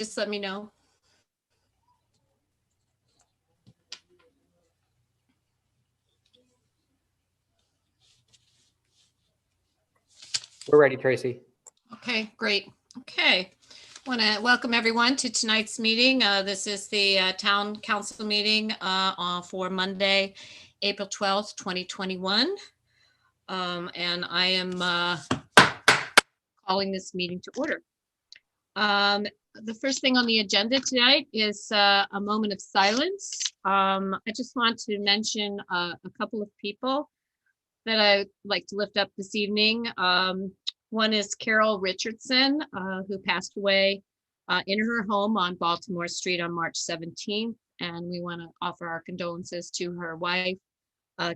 just let me know. We're ready, Tracy. Okay, great. Okay. Want to welcome everyone to tonight's meeting. This is the town council meeting for Monday, April 12th, 2021. And I am calling this meeting to order. The first thing on the agenda tonight is a moment of silence. I just want to mention a couple of people that I'd like to lift up this evening. One is Carol Richardson, who passed away in her home on Baltimore Street on March 17th. And we want to offer our condolences to her wife,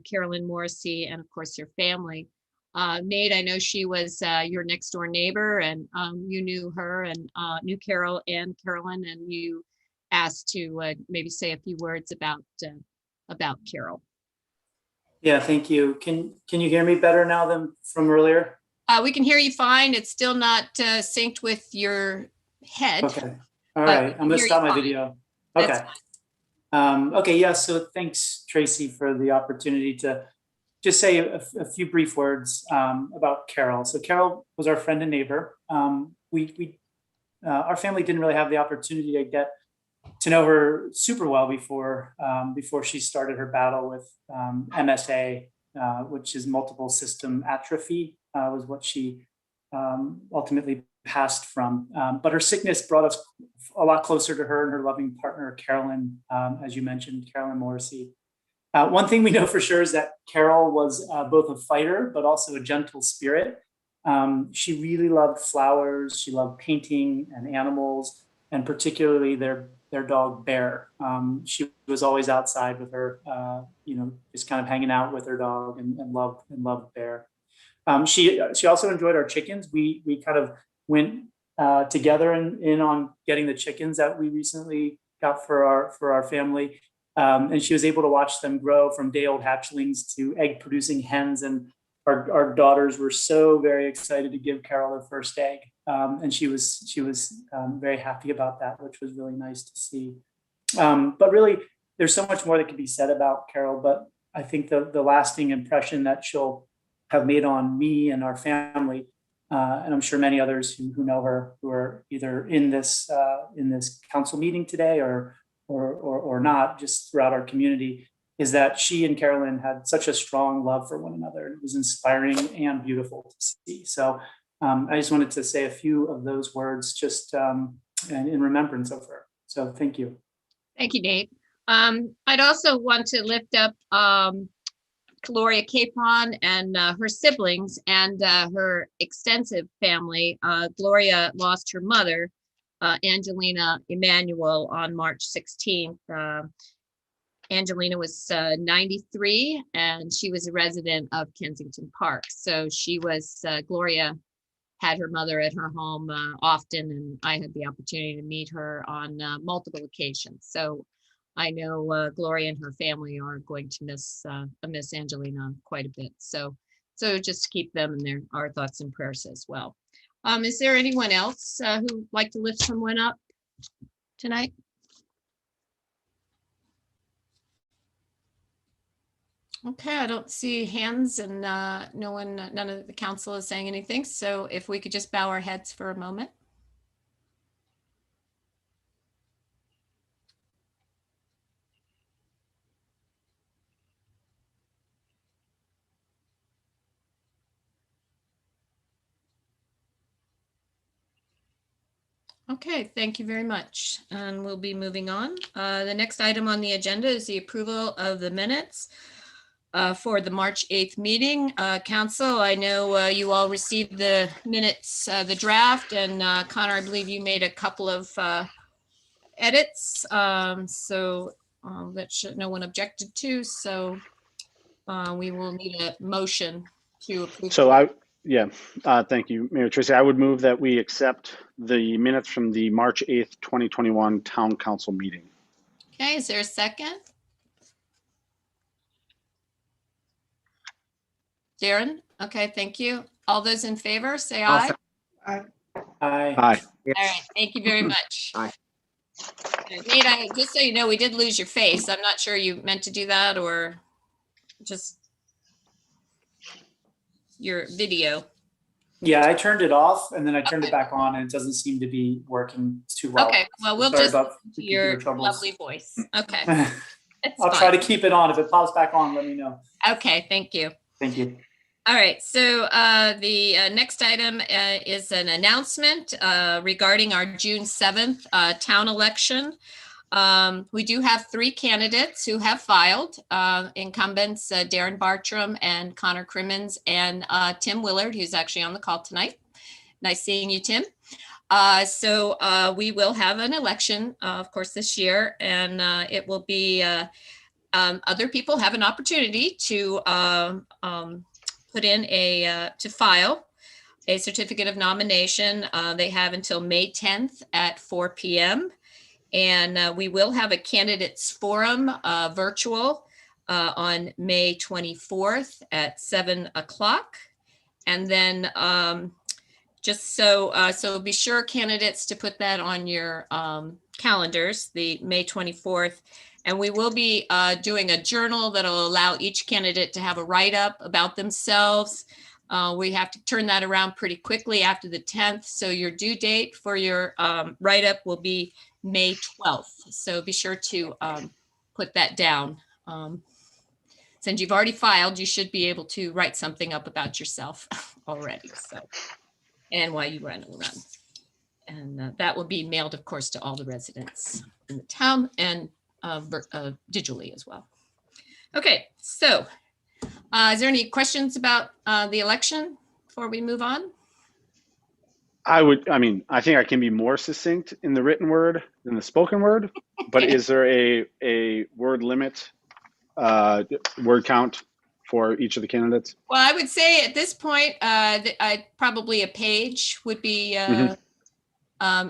Carolyn Morrissey, and of course your family. Nate, I know she was your next door neighbor, and you knew her and knew Carol and Carolyn, and you asked to maybe say a few words about Carol. Yeah, thank you. Can you hear me better now than from earlier? We can hear you fine. It's still not synced with your head. Okay. All right. I'm going to stop my video. Okay. Okay. Yeah. So thanks, Tracy, for the opportunity to just say a few brief words about Carol. So Carol was our friend and neighbor. Our family didn't really have the opportunity to get to know her super well before she started her battle with MSA, which is multiple system atrophy, was what she ultimately passed from. But her sickness brought us a lot closer to her and her loving partner, Carolyn, as you mentioned, Carolyn Morrissey. One thing we know for sure is that Carol was both a fighter, but also a gentle spirit. She really loved flowers. She loved painting and animals, and particularly their dog Bear. She was always outside with her, just kind of hanging out with her dog and loved Bear. She also enjoyed our chickens. We kind of went together in on getting the chickens that we recently got for our family. And she was able to watch them grow from day-old hatchlings to egg-producing hens. And our daughters were so very excited to give Carol her first egg. And she was very happy about that, which was really nice to see. But really, there's so much more that could be said about Carol. But I think the lasting impression that she'll have made on me and our family, and I'm sure many others who know her, who are either in this council meeting today or not, just throughout our community, is that she and Carolyn had such a strong love for one another. It was inspiring and beautiful to see. So I just wanted to say a few of those words just in remembrance of her. So thank you. Thank you, Nate. I'd also want to lift up Gloria Capon and her siblings and her extensive family. Gloria lost her mother, Angelina Emanuel, on March 16th. Angelina was 93 and she was a resident of Kensington Park. So she was, Gloria had her mother at her home often, and I had the opportunity to meet her on multiple occasions. So I know Gloria and her family are going to miss Angelina quite a bit. So just keep them in our thoughts and prayers as well. Is there anyone else who'd like to lift someone up tonight? Okay, I don't see hands, and none of the council is saying anything. So if we could just bow our heads for a moment. Okay, thank you very much. And we'll be moving on. The next item on the agenda is the approval of the minutes for the March 8th meeting. Council, I know you all received the minutes, the draft, and Connor, I believe you made a couple of edits. That no one objected to. So we will need a motion to approve. So thank you, Mayor Tracy. I would move that we accept the minutes from the March 8th, 2021 Town Council meeting. Okay, is there a second? Darren? Okay, thank you. All those in favor, say aye. Aye. Aye. Yes. All right, thank you very much. Aye. Nate, just so you know, we did lose your face. I'm not sure you meant to do that or just your video. Yeah, I turned it off and then I turned it back on and it doesn't seem to be working too well. Okay, well, we'll Sorry just about the your computer troubles. lovely voice. Okay, it's I'll fine. try to keep it on. If it pops back on, let me know. Okay, thank you. Thank you. All right, so the next item is an announcement regarding our June 7th town election. We do have 3 candidates who have filed, incumbents Darren Bartram and Connor Crimmins and Tim Willard, who's actually on the call tonight. Nice seeing you, Tim. So we will have an election, of course, this year, and it will be other people have an opportunity to put in to file a certificate of nomination. They have until May 10th at 4 p.m. And we will have a candidates forum virtual on May 24th at 7 o'clock. And then just so be sure, candidates, to put that on your calendars, the May 24th. And we will be doing a journal that'll allow each candidate to have a write-up about themselves. We have to turn that around pretty quickly after the 10th. So your due date for your write-up will be May 12th. So be sure to put that down. Since you've already filed, you should be able to write something up about yourself already. So, and why you run. And that will be mailed, of course, to all the residents in the town and digitally as well. Okay, so is there any questions about the election before we move on? I think I can be more succinct in the written word than the spoken word, but is there a word limit, word count for each of the candidates? Well, I would say at this point, probably a page would be,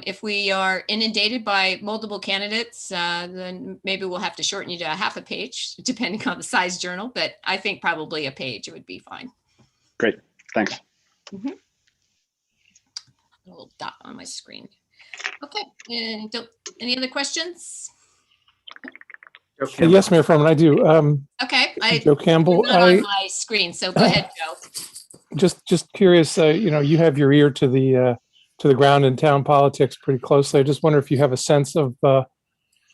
if we are inundated by multiple candidates, then maybe we'll have to shorten you to a half a page, depending on the size journal, but I think probably a page would be fine. Great, thanks. Mm-hmm. A little dot on my screen. Okay, and any other questions? Yes, Mayor Furman, I do. Okay, Joe Campbell, not on my screen, so go ahead, Joe. Just curious. You have your ear to the ground in town politics pretty closely. I just wonder if you have a sense of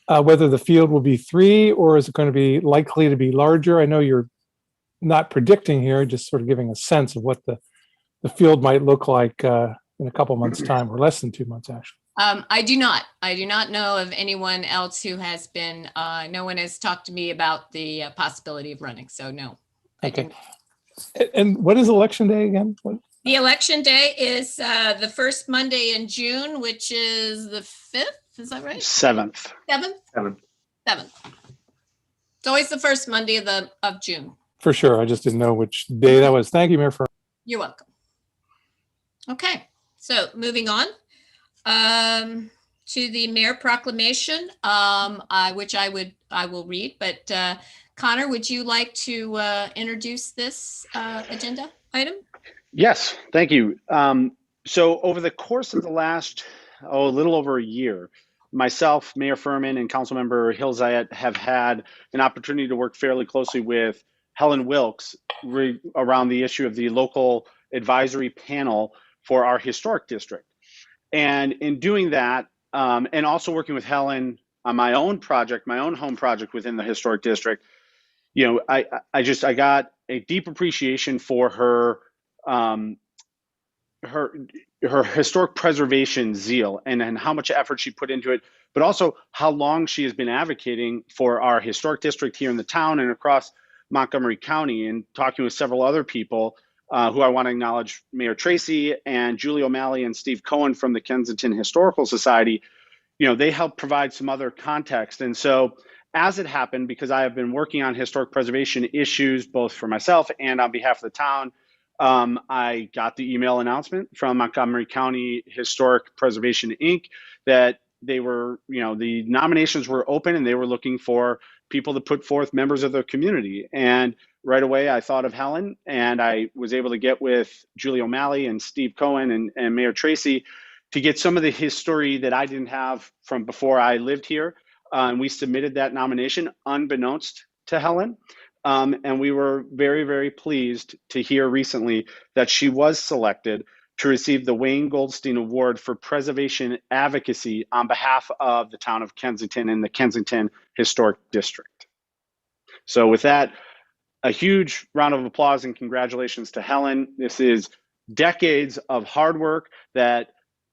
whether the field will be 3 or is it going to be likely to be larger? I know you're not predicting here, just sort of giving a sense of what the field might look like in a couple months' time, or less than 2 months, actually. I do not know of anyone else who has been, no one has talked to me about the possibility of running, so no. Okay. And what is election day again? The election day is the first Monday in June, which is the 5th, is that right? 7th. 7th? 7th. It's always the first Monday of June. For sure, I just didn't know which day that was. Thank you, Mayor Furman. You're welcome. Okay, so moving on. To the Mayor Proclamation, which I will read, but Connor, would you like to introduce this agenda item? Yes, thank you. So over the course of the last, a little over a year, myself, Mayor Furman, and Councilmember Hilzayat have had an opportunity to work fairly closely with Helen Wilkes around the issue of the local advisory panel for our historic district. And in doing that, and also working with Helen on my own project, my own home project within the historic district, I got a deep appreciation for her historic preservation zeal and how much effort she put into it, but also how long she has been advocating for our historic district here in the town and across Montgomery County, and talking with several other people who I want to acknowledge, Mayor Tracy and Julie O'Malley and Steve Cohen from the Kensington Historical Society. They helped provide some other context. And so as it happened, because I have been working on historic preservation issues, both for myself and on behalf of the town, I got the email announcement from Montgomery County Historic Preservation, Inc. that they were, the nominations were open and they were looking for people to put forth members of their community. And right away, I thought of Helen, and I was able to get with Julie O'Malley and Steve Cohen and Mayor Tracy to get some of the history that I didn't have from before I lived here. And we submitted that nomination unbeknownst to Helen. And we were very, very pleased to hear recently that she was selected to receive the Wayne Goldstein Award for Preservation Advocacy on behalf of the town of Kensington and the Kensington Historic District. So with that, a huge round of applause and congratulations to Helen. This is decades of hard work that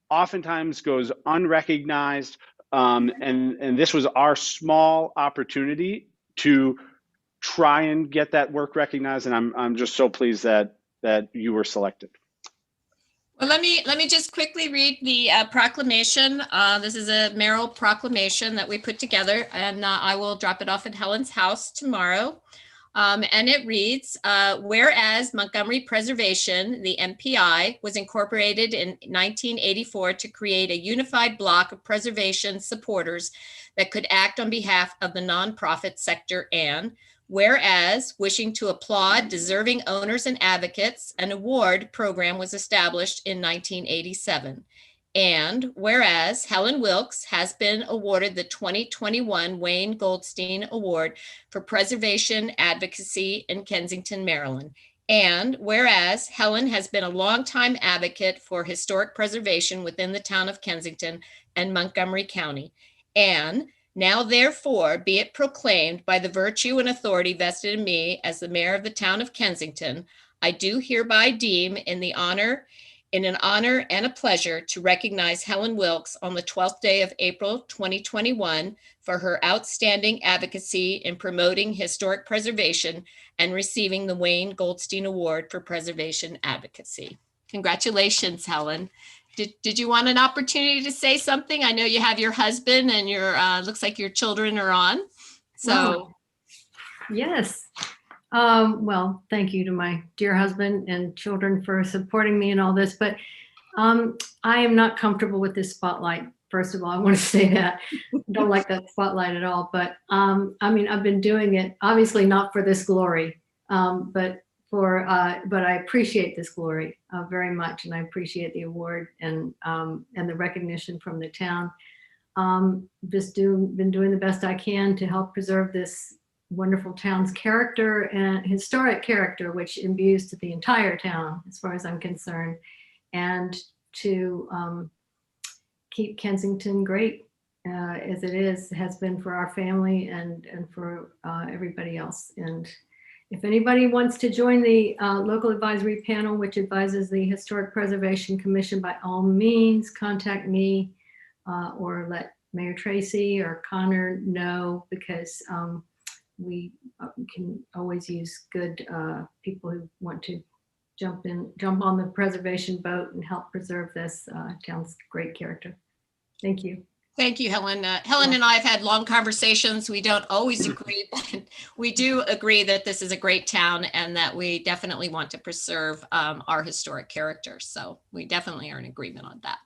oftentimes goes unrecognized. And this was our small opportunity to try and get that work recognized. And I'm just so pleased that you were selected. Well, let me just quickly read the proclamation. This is a mayoral proclamation that we put together, and I will drop it off at Helen's house tomorrow. And it reads, whereas Montgomery Preservation, the MPI, was incorporated in 1984 to create a unified block of preservation supporters that could act on behalf of the nonprofit sector, and whereas, wishing to applaud deserving owners and advocates, an award program was established in 1987. And whereas Helen Wilkes has been awarded the 2021 Wayne Goldstein Award for Preservation Advocacy in Kensington, Maryland. And whereas Helen has been a longtime advocate for historic preservation within the town of Kensington and Montgomery County. And now, therefore, be it proclaimed by the virtue and authority vested in me as the mayor of the town of Kensington, I do hereby deem in an honor and a pleasure to recognize Helen Wilkes on the 12th day of April 2021 for her outstanding advocacy in promoting historic preservation and receiving the Wayne Goldstein Award for Preservation Advocacy. Congratulations, Helen. Did you want an opportunity to say something? I know you have your husband and your looks like your children are on. So wow. Yes. Well, thank you to my dear husband and children for supporting me in all this, but I am not comfortable with this spotlight. First of all, I want to say that I don't like that spotlight at all, but I mean, I've been doing it obviously not for this glory, but I appreciate this glory very much, and I appreciate the award and the recognition from the town. Been doing the best I can to help preserve this wonderful town's character and historic character, which imbues to the entire town, as far as I'm concerned, and to keep Kensington great as it has been for our family and for everybody else. And if anybody wants to join the local advisory panel, which advises the Historic Preservation Commission, by all means, contact me or let Mayor Tracy or Connor know, because we can always use good people who want to jump on the preservation boat and help preserve this town's great character. Thank you. thank you, Helen. Helen and I have had long conversations. We don't always agree, but we do agree that this is a great town and that we definitely want to preserve our historic character. So we definitely are in agreement on that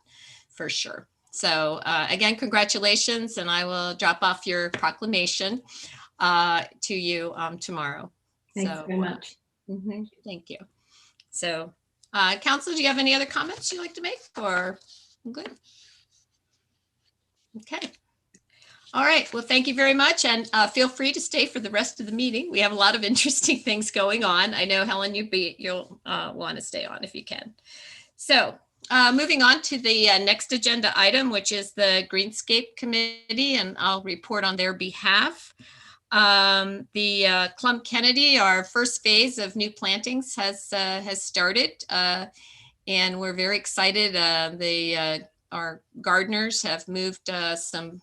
for sure. So again, congratulations, and I will drop off your proclamation to you tomorrow. Thanks very much. Thank you. So, Council, do you have any other comments you'd like to make, or I'm good? Okay. All right. Well, thank you very much, and feel free to stay for the rest of the meeting. We have a lot of interesting things going on. I know, Helen, you'll want to stay on if you can. So, moving on to the next agenda item, which is the Greenscape Committee, and I'll report on their behalf. The Clump Kennedy, our first phase of new plantings has started, and we're very excited. Our gardeners have moved some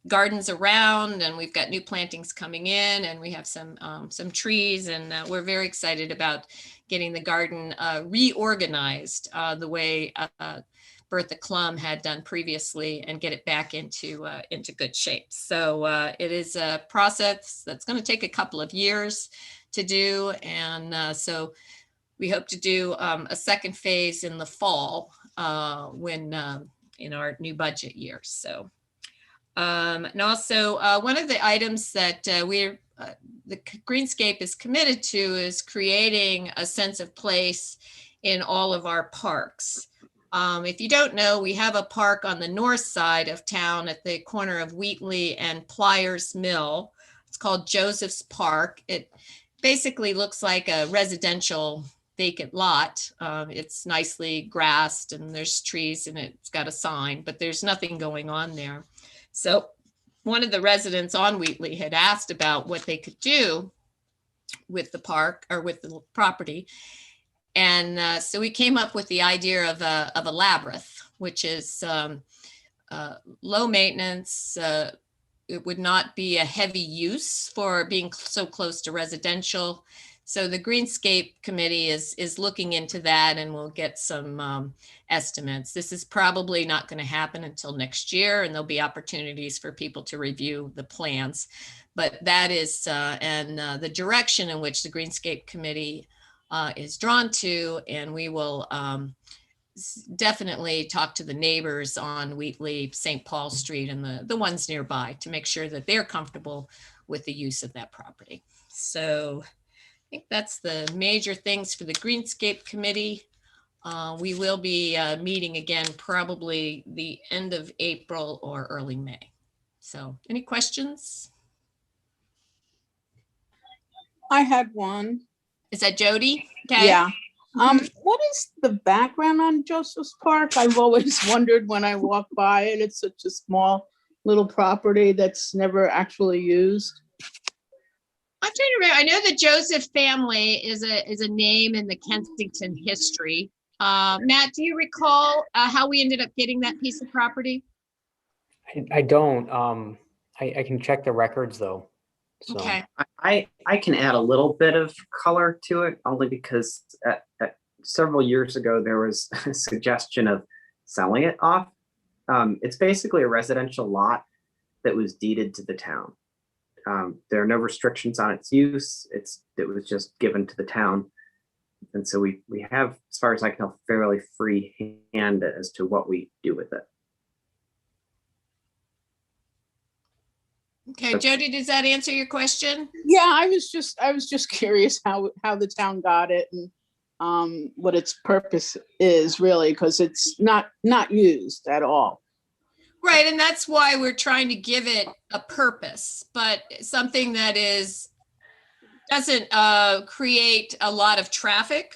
gardens around, and we've got new plantings coming in, and we have some trees, and we're very excited about getting the garden reorganized the way Bertha Klum had done previously, and get it back into good shape. So it is a process that's going to take a couple of years to do, and so we hope to do a second phase in the fall when in our new budget year. So and also one of the items that the Greenscape is committed to is creating a sense of place in all of our parks. If you don't know, we have a park on the north side of town at the corner of Wheatley and Pliers Mill. It's called Joseph's Park. It basically looks like a residential vacant lot. It's nicely grassed and there's trees and it's got a sign, but there's nothing going on there. So one of the residents on Wheatley had asked about what they could do with the park or with the property. And so we came up with the idea of a labyrinth, which is low maintenance. It would not be a heavy use for being so close to residential. So the Greenscape Committee is looking into that and we'll get some estimates. This is probably not going to happen until next year, and there'll be opportunities for people to review the plans. But that is, the direction in which the Greenscape Committee is drawn to, and we will definitely talk to the neighbors on Wheatley, St. Paul Street, and the ones nearby to make sure that they're comfortable with the use of that property. So I think that's the major things for the Greenscape Committee. We will be meeting again probably the end of April or early May. So any questions? I had one. Is that Jody? Okay. Yeah. What is the background on Joseph's Park? I've always wondered when I walk by it. It's such a small little property that's never actually used. I'm trying to remember. I know the Joseph family is a name in the Kensington history. Matt, do you recall how we ended up getting that piece of property? I don't. I can check the records though. So. Okay. I can add a little bit of color to it, only because several years ago there was a suggestion of selling it off. It's basically a residential lot that was deeded to the town. There are no restrictions on its use. It was just given to the town. And so we have, as far as I can tell, fairly free hand as to what we do with it. Okay, Jody, does that answer your question? Yeah, I was just curious how the town got it and what its purpose is really, because it's not used at all. Right, and that's why we're trying to give it a purpose, but something that doesn't create a lot of traffic.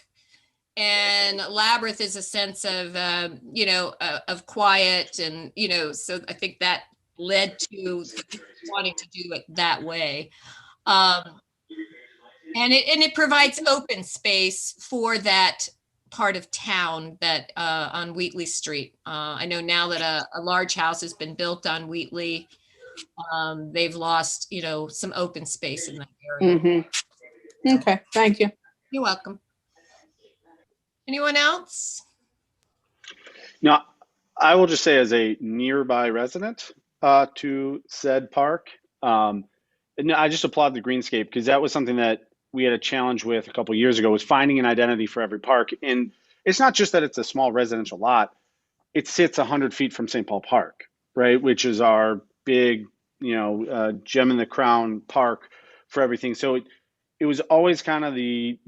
And labyrinth is a sense of of quiet, and so I think that led to wanting to do it that way. And it provides open space for that part of town that on Wheatley Street. I know now that a large house has been built on Wheatley. They've lost, some open space in that area. Mm-hmm. Okay, thank you. You're welcome. Anyone else? Now, I will just say, as a nearby resident to said park, and I just applaud the Greenscape, because that was something that we had a challenge with a couple of years ago, was finding an identity for every park. And it's not just that it's a small residential lot; it sits 100 feet from St. Paul Park, right, which is our big, gem in the crown park for everything. So it was always kind of the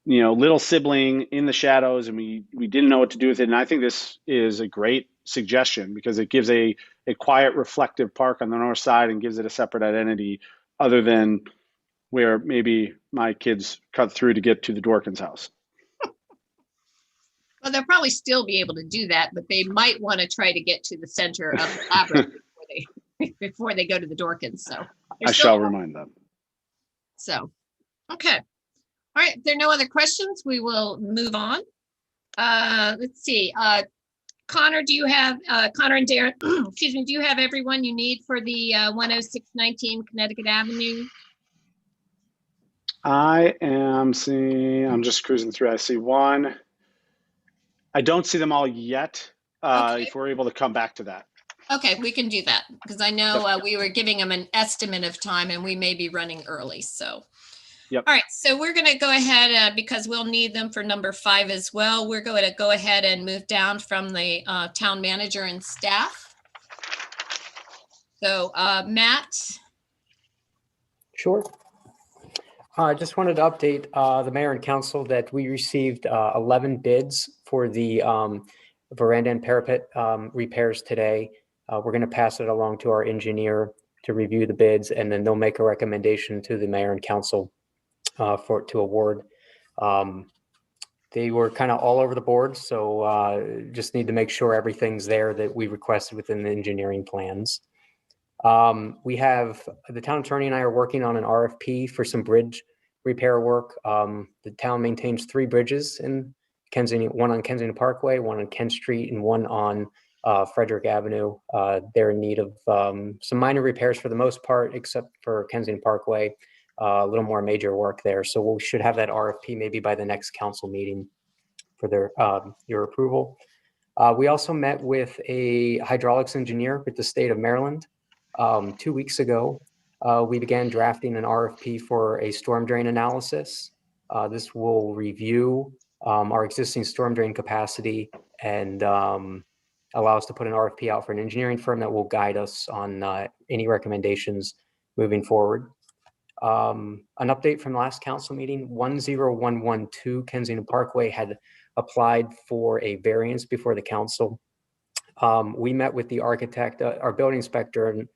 little sibling in the shadows, and we didn't know what to do with it. And I think this is a great suggestion, because it gives a quiet, reflective park on the north side and gives it a separate identity, other than where maybe my kids cut through to get to the Dworkin's house. Well, they'll probably still be able to do that, but they might want to try to get to the center of the labyrinth before they go to the Dworkin's. So I shall remind them. So, okay. All right, if there are no other questions, we will move on. Let's see. Connor, do you have, Connor and Darren, excuse me, do you have everyone you need for the 10619 Connecticut Avenue? I am seeing, I'm just cruising through. I see one. I don't see them all yet. Okay. If we're able to come back to that. Okay, we can do that, because I know we were giving them an estimate of time and we may be running early, so. Yep. All right, so we're going to go ahead, because we'll need them for number 5 as well. We're going to go ahead and move down from the town manager and staff. So Matt. Sure. I just wanted to update the mayor and council that we received 11 bids for the veranda and parapet repairs today. We're going to pass it along to our engineer to review the bids, and then they'll make a recommendation to the mayor and council to award. They were kind of all over the board, so just need to make sure everything's there that we requested within the engineering plans. We have the town attorney and I are working on an RFP for some bridge repair work. The town maintains 3 bridges in Kensington, one on Kensington Parkway, one on Kent Street, and one on Frederick Avenue. They're in need of some minor repairs for the most part, except for Kensington Parkway. A little more major work there. So we should have that RFP maybe by the next council meeting for your approval. We also met with a hydraulics engineer with the state of Maryland 2 weeks ago. We began drafting an RFP for a storm drain analysis. This will review our existing storm drain capacity and allow us to put an RFP out for an engineering firm that will guide us on any recommendations moving forward. An update from the last council meeting, 10112 Kensington Parkway had applied for a variance before the council. We met with the architect, our building inspector,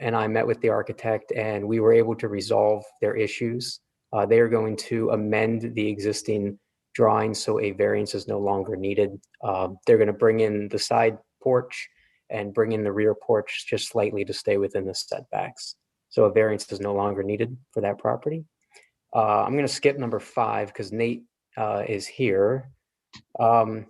and I met with the architect, and we were able to resolve their issues. They are going to amend the existing drawing so a variance is no longer needed. They're going to bring in the side porch and bring in the rear porch just slightly to stay within the setbacks. So a variance is no longer needed for that property. I'm going to skip number 5 because Nate is here. Kensington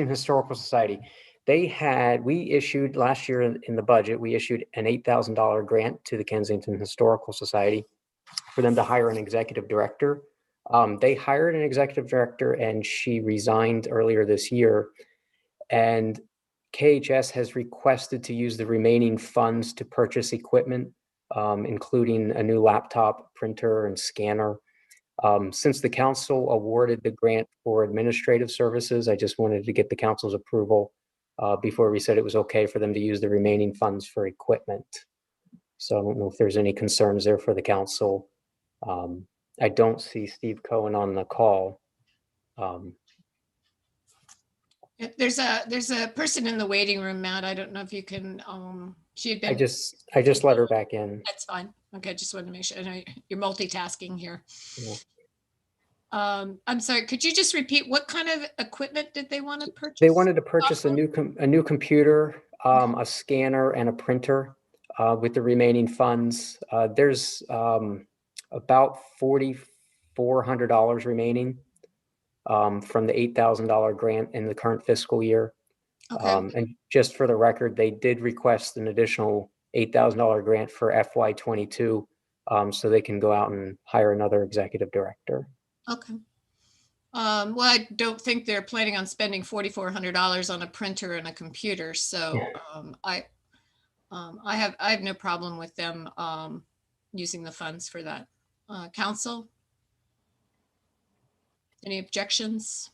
Historical Society. We issued last year in the budget, we issued an $8,000 grant to the Kensington Historical Society for them to hire an executive director. They hired an executive director and she resigned earlier this year. And KHS has requested to use the remaining funds to purchase equipment, including a new laptop, printer, and scanner. Since the council awarded the grant for administrative services, I just wanted to get the council's approval before we said it was okay for them to use the remaining funds for equipment. So I don't know if there's any concerns there for the council. I don't see Steve Cohen on the call. There's a person in the waiting room, Matt. I don't know if you can, she had been. I just let her back in. That's fine. Okay, just wanted to make sure. I know you're multitasking here. Yeah. I'm sorry, could you just repeat what kind of equipment did they want to purchase? They wanted to purchase a new computer, a scanner, and a printer with the remaining funds. There's about $4,400 remaining from the $8,000 grant in the current fiscal year. Okay. And just for the record, they did request an additional $8,000 grant for FY22, so they can go out and hire another executive director. Okay. Well, I don't think they're planning on spending $4,400 on a printer and a computer. So I have no problem with them using the funds for that. Council? Any objections?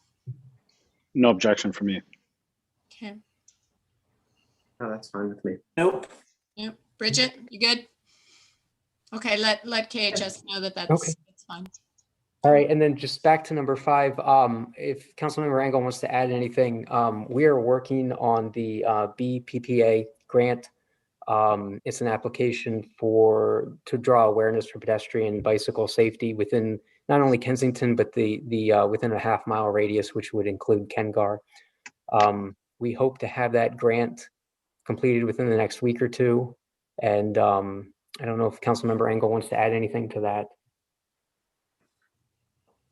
No objection from me. Okay. Oh, that's fine with me. Nope. Yep. Bridget, you good? Okay, let KHS know that that's, Okay. that's fine. All right, and then just back to number 5, if Councilmember Engel wants to add anything, we are working on the BPPA grant. It's an application to draw awareness for pedestrian and bicycle safety within not only Kensington, but the within a half-mile radius, which would include Kengar. We hope to have that grant completed within the next week or two. And I don't know if Councilmember Engel wants to add anything to that.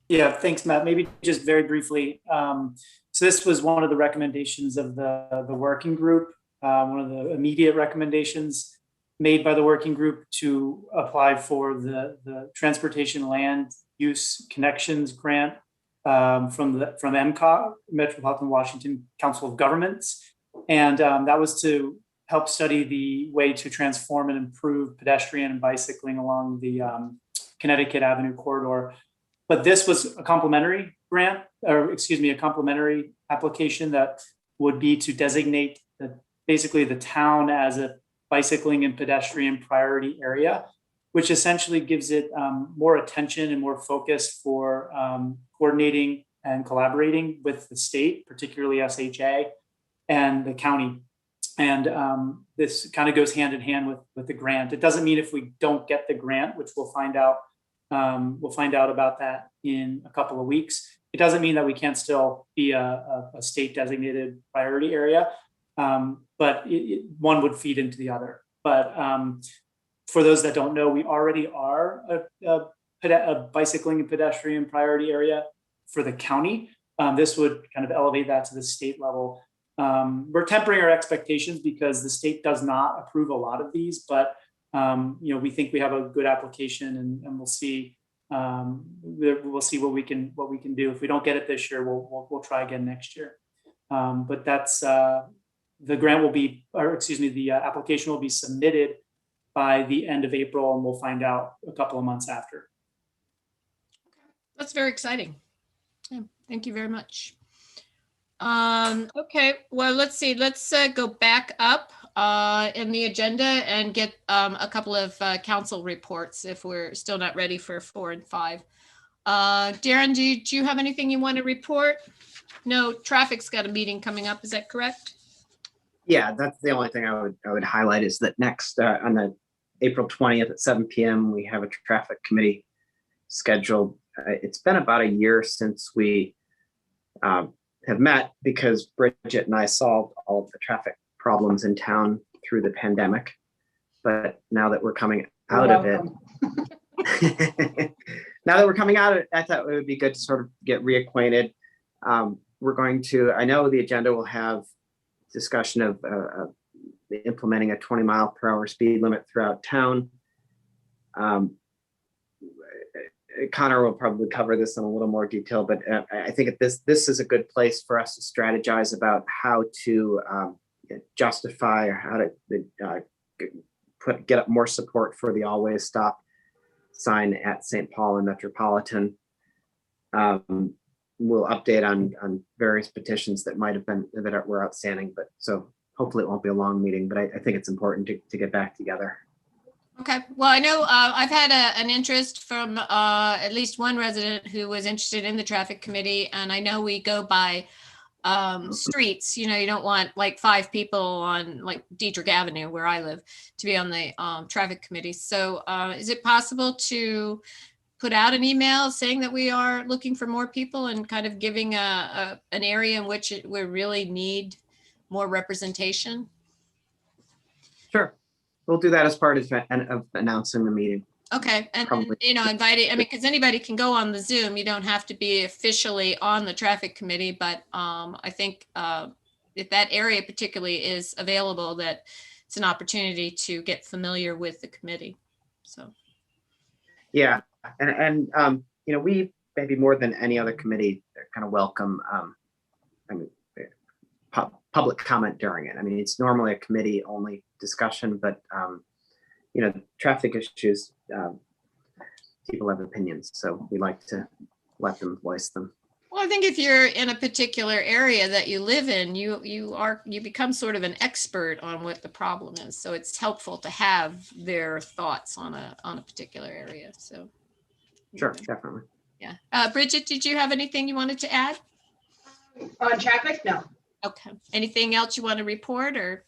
Yeah, thanks, Matt. Maybe just very briefly. So this was one of the recommendations of the working group, one of the immediate recommendations made by the working group to apply for the Transportation Land Use Connections Grant from MCOG, Metropolitan Washington Council of Governments. And that was to help study the way to transform and improve pedestrian and bicycling along the Connecticut Avenue corridor. But this was a complementary grant, or excuse me, a complementary application that would be to designate basically the town as a bicycling and pedestrian priority area, which essentially gives it more attention and more focus for coordinating and collaborating with the state, particularly SHA and the county. And this kind of goes hand in hand with the grant. It doesn't mean if we don't get the grant, which we'll find out about that in a couple of weeks. It doesn't mean that we can't still be a state designated priority area, but one would feed into the other. But for those that don't know, we already are a bicycling and pedestrian priority area for the county. This would kind of elevate that to the state level. We're tempering our expectations because the state does not approve a lot of these, but we think we have a good application, and we'll see. We'll see what we can do. If we don't get it this year, we'll try again next year. But that's the grant will be, or excuse me, the application will be submitted by the end of April, and we'll find out a couple of months after. That's very exciting. Yeah, thank you very much. Okay, well, let's see. Let's go back up in the agenda and get a couple of council reports if we're still not ready for 4 and 5. Darren, do you have anything you want to report? No, traffic's got a meeting coming up. Is that correct? Yeah, that's the only thing I would highlight is that next on the April 20th at 7 p.m. we have a traffic committee scheduled. It's been about a year since we have met because Bridget and I solved all of the traffic problems in town through the pandemic. But now that we're coming out of it, I thought it would be good to sort of get reacquainted. We're going to, I know the agenda will have discussion of implementing a 20-mile-per-hour speed limit throughout town. Connor will probably cover this in a little more detail, but I think this is a good place for us to strategize about how to justify or how to get up more support for the always stop sign at St. Paul and Metropolitan. We'll update on various petitions that might have been that were outstanding, but so hopefully it won't be a long meeting, but I think it's important to get back together. Okay, well, I know I've had an interest from at least one resident who was interested in the traffic committee, and I know we go by streets. You don't want like 5 people on like Dietrich Avenue where I live to be on the traffic committee. So is it possible to put out an email saying that we are looking for more people and kind of giving an area in which we really need more representation? Sure. We'll do that as part of announcing the meeting. Okay, and inviting, because anybody can go on the Zoom. You don't have to be officially on the traffic committee, but I think if that area particularly is available, that it's an opportunity to get familiar with the committee. So. Yeah. And we maybe more than any other committee kind of welcome public comment during it. It's normally a committee only discussion, but traffic issues, people have opinions, so we like to let them voice them. Well, I think if you're in a particular area that you live in, you become sort of an expert on what the problem is. So it's helpful to have their thoughts on a particular area. So sure, definitely. Yeah. Bridget, did you have anything you wanted to add? On traffic? No. Okay. Anything else you want to report or?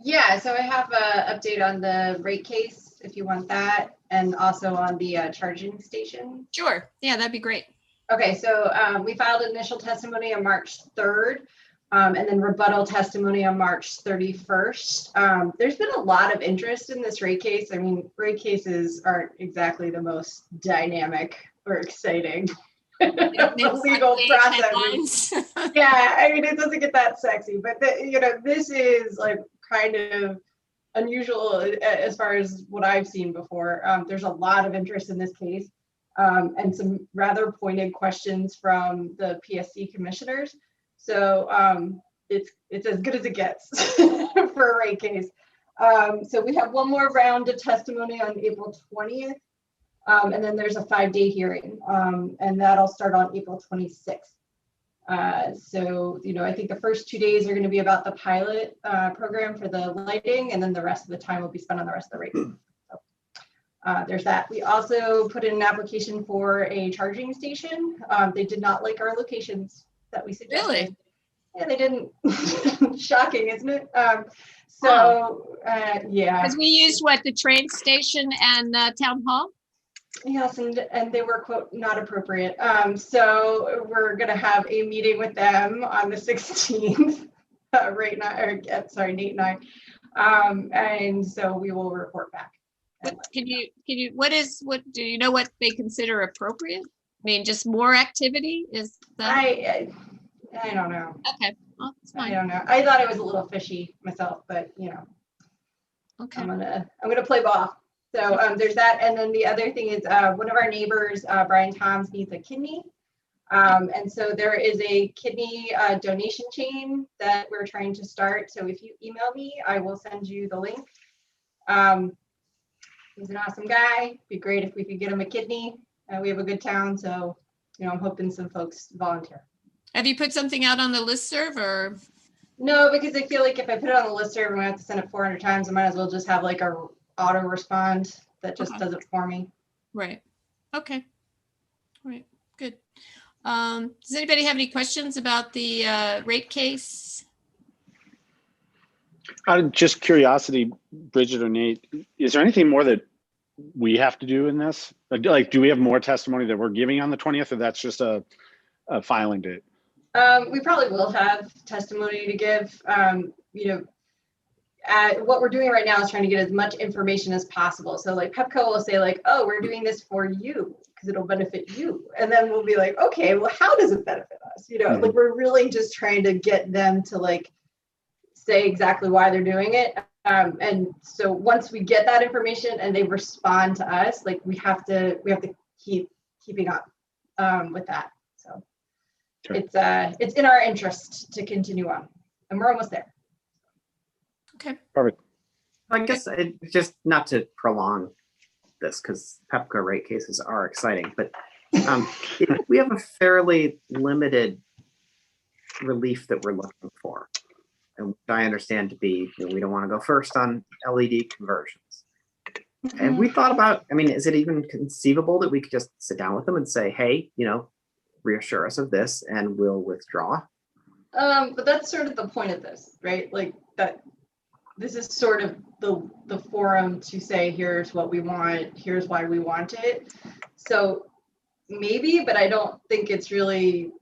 Yeah, so I have an update on the rate case if you want that, and also on the charging station. Sure. Yeah, that'd be great. Okay, so we filed initial testimony on March 3rd, and then rebuttal testimony on March 31st. There's been a lot of interest in this rate case. Rate cases aren't exactly the most dynamic or exciting legal process. Yeah, it doesn't get that sexy, but this is like kind of unusual as far as what I've seen before. There's a lot of interest in this case, and some rather pointed questions from the PSC commissioners. So it's as good as it gets for a rate case. So we have one more round of testimony on April 20th. And then there's a 5-day hearing, and that'll start on April 26th. So, I think the first 2 days are going to be about the pilot program for the lighting, and then the rest of the time will be spent on the rest of the rate. So, There's that. We also put in an application for a charging station. They did not like our locations that we suggested. Really? Yeah, they didn't. Shocking, isn't it? Yeah. Because we used what, the train station and town hall? Yes, and they were, quote, not appropriate. So we're gonna have a meeting with them on the 16th, right now, sorry, Nate and I. And so we will report back. What do you know what they consider appropriate? I mean, just more activity is that? I don't know. Okay, well, it's I fine. don't know. I thought it was a little fishy myself, but you know, Okay. I'm gonna play ball. So there's that, and then the other thing is one of our neighbors, Brian Toms, needs a kidney, and so there is a kidney donation chain that we're trying to start. So if you email me, I will send you the link. He's an awesome guy. Be great if we could get him a kidney. We have a good town, so you know, I'm hoping some folks volunteer. Have you put something out on the listserv or? No, because I feel like if I put it on the listserv and I have to send it 400 times, I might as well just have like a auto respond that just does it for me. Right. Okay. All right. Good. Does anybody have any questions about the rate case? Out of just curiosity, Bridget or Nate, is there anything more that we have to do in this? Like, do we have more testimony that we're giving on the 20th, or that's just a filing date? We probably will have testimony to give. You know, what we're doing right now is trying to get as much information as possible. So like Pepco will say like, oh, we're doing this for you because it'll benefit you. And then we'll be like, okay, well, how does it benefit us? You know, like we're really just trying to get them to like say exactly why they're doing it. And so once we get that information and they respond to us, like we have to keeping up with that. So sure. It's in our interest to continue on, and we're almost there. Okay. Perfect. I guess just not to prolong this because Pepco rate cases are exciting, but we have a fairly limited relief that we're looking for. And I understand to be, you know, we don't want to go first on LED conversions. And we thought about, I mean, is it even conceivable that we could just sit down with them and say, hey, you know, reassure us of this and we'll withdraw? But that's sort of the point of this, right? Like that this is sort of the forum to say, here's what we want, here's why we want it. So maybe, but I don't think it's really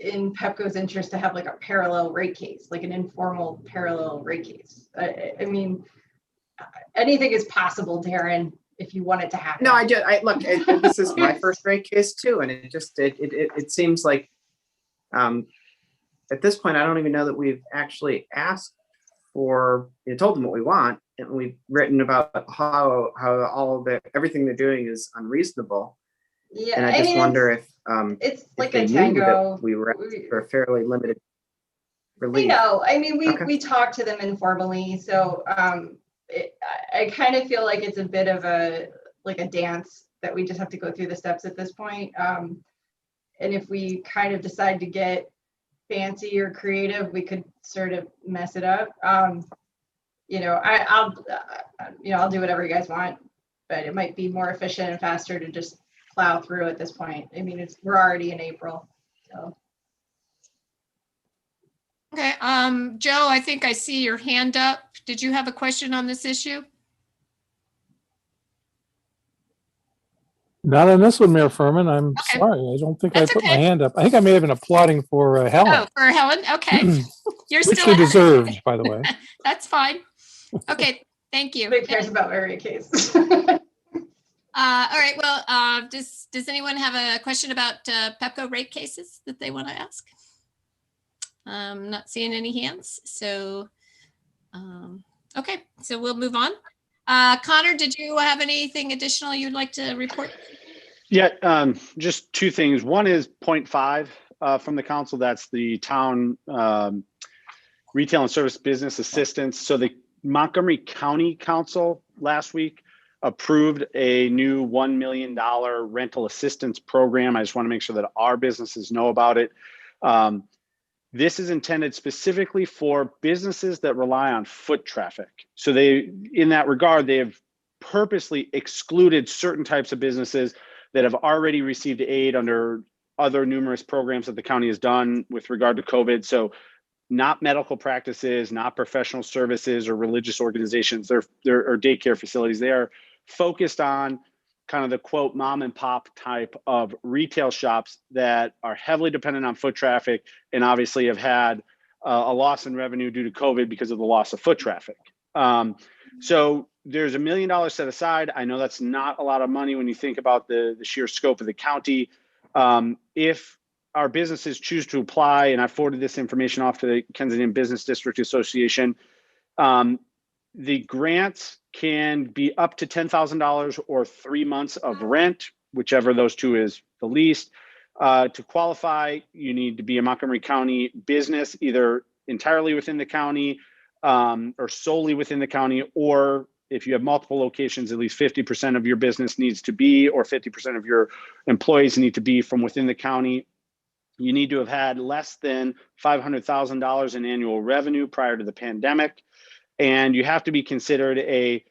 in Pepco's interest to have like a parallel rate case, like an informal parallel rate case. I mean, anything is possible, Darren, if you want it to happen. No, this is my first rate case too. And it seems like at this point, I don't even know that we've actually asked for, told them what we want. And we've written about how all of everything they're doing is unreasonable. Yeah, and I just wonder if it's like if a they knew tango. that we were for a fairly limited relief. No, I mean we Okay. talked to them informally, so I kind of feel like it's a bit of a dance that we just have to go through the steps at this point. And if we kind of decide to get fancy or creative, we could sort of mess it up. You know, I'll do whatever you guys want, but it might be more efficient and faster to just plow through at this point. I mean, we're already in April, so. Okay, Joe, I think I see your hand up. Did you have a question on this issue? Not on this one, Mayor Furman. I'm Okay. sorry. I don't think That's I put my okay. hand up. I think I may have been applauding for Helen, Oh, for Helen? Okay. You're which still she deserved, by the way. That's fine. Okay, thank you. Nobody cares about my rate case. All right, well, does anyone have a question about Pepco rate cases that they want to ask? I'm not seeing any hands, so, okay, so we'll move on. Connor, did you have anything additional you'd like to report? Yeah, just two things. One is 0.5 from the council. That's the town retail and service business assistance. So the Montgomery County Council last week approved a new $1 million rental assistance program. I just want to make sure that our businesses know about it. This is intended specifically for businesses that rely on foot traffic. So in that regard, they have purposely excluded certain types of businesses that have already received aid under other numerous programs that the county has done with regard to COVID. So not medical practices, not professional services or religious organizations, or daycare facilities. They are focused on kind of the quote mom and pop type of retail shops that are heavily dependent on foot traffic and obviously have had a loss in revenue due to COVID because of the loss of foot traffic. So there's $1 million set aside. I know that's not a lot of money when you think about the sheer scope of the county. If our businesses choose to apply, and I forwarded this information off to the Kensington Business District Association, the grants can be up to $10,000 or 3 months of rent, whichever those two is the least. To qualify, you need to be a Montgomery County business, either entirely within the county or solely within the county, or if you have multiple locations, at least 50% of your business needs to be, or 50% of your employees need to be from within the county. You need to have had less than $500,000 in annual revenue prior to the pandemic. And you have to be considered a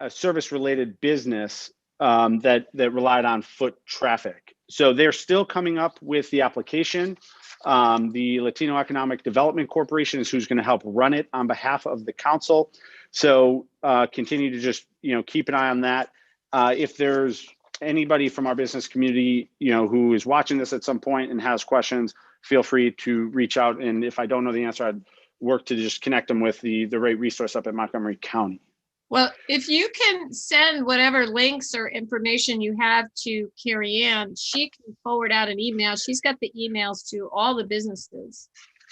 service-related business that relied on foot traffic. So they're still coming up with the application. The Latino Economic Development Corporation is who's going to help run it on behalf of the council. So continue to just keep an eye on that. If there's anybody from our business community who is watching this at some point and has questions, feel free to reach out. And if I don't know the answer, I'd work to just connect them with the right resource up at Montgomery County. Well, if you can send whatever links or information you have to Carrie Ann, she can forward out an email. She's got the emails to all the businesses.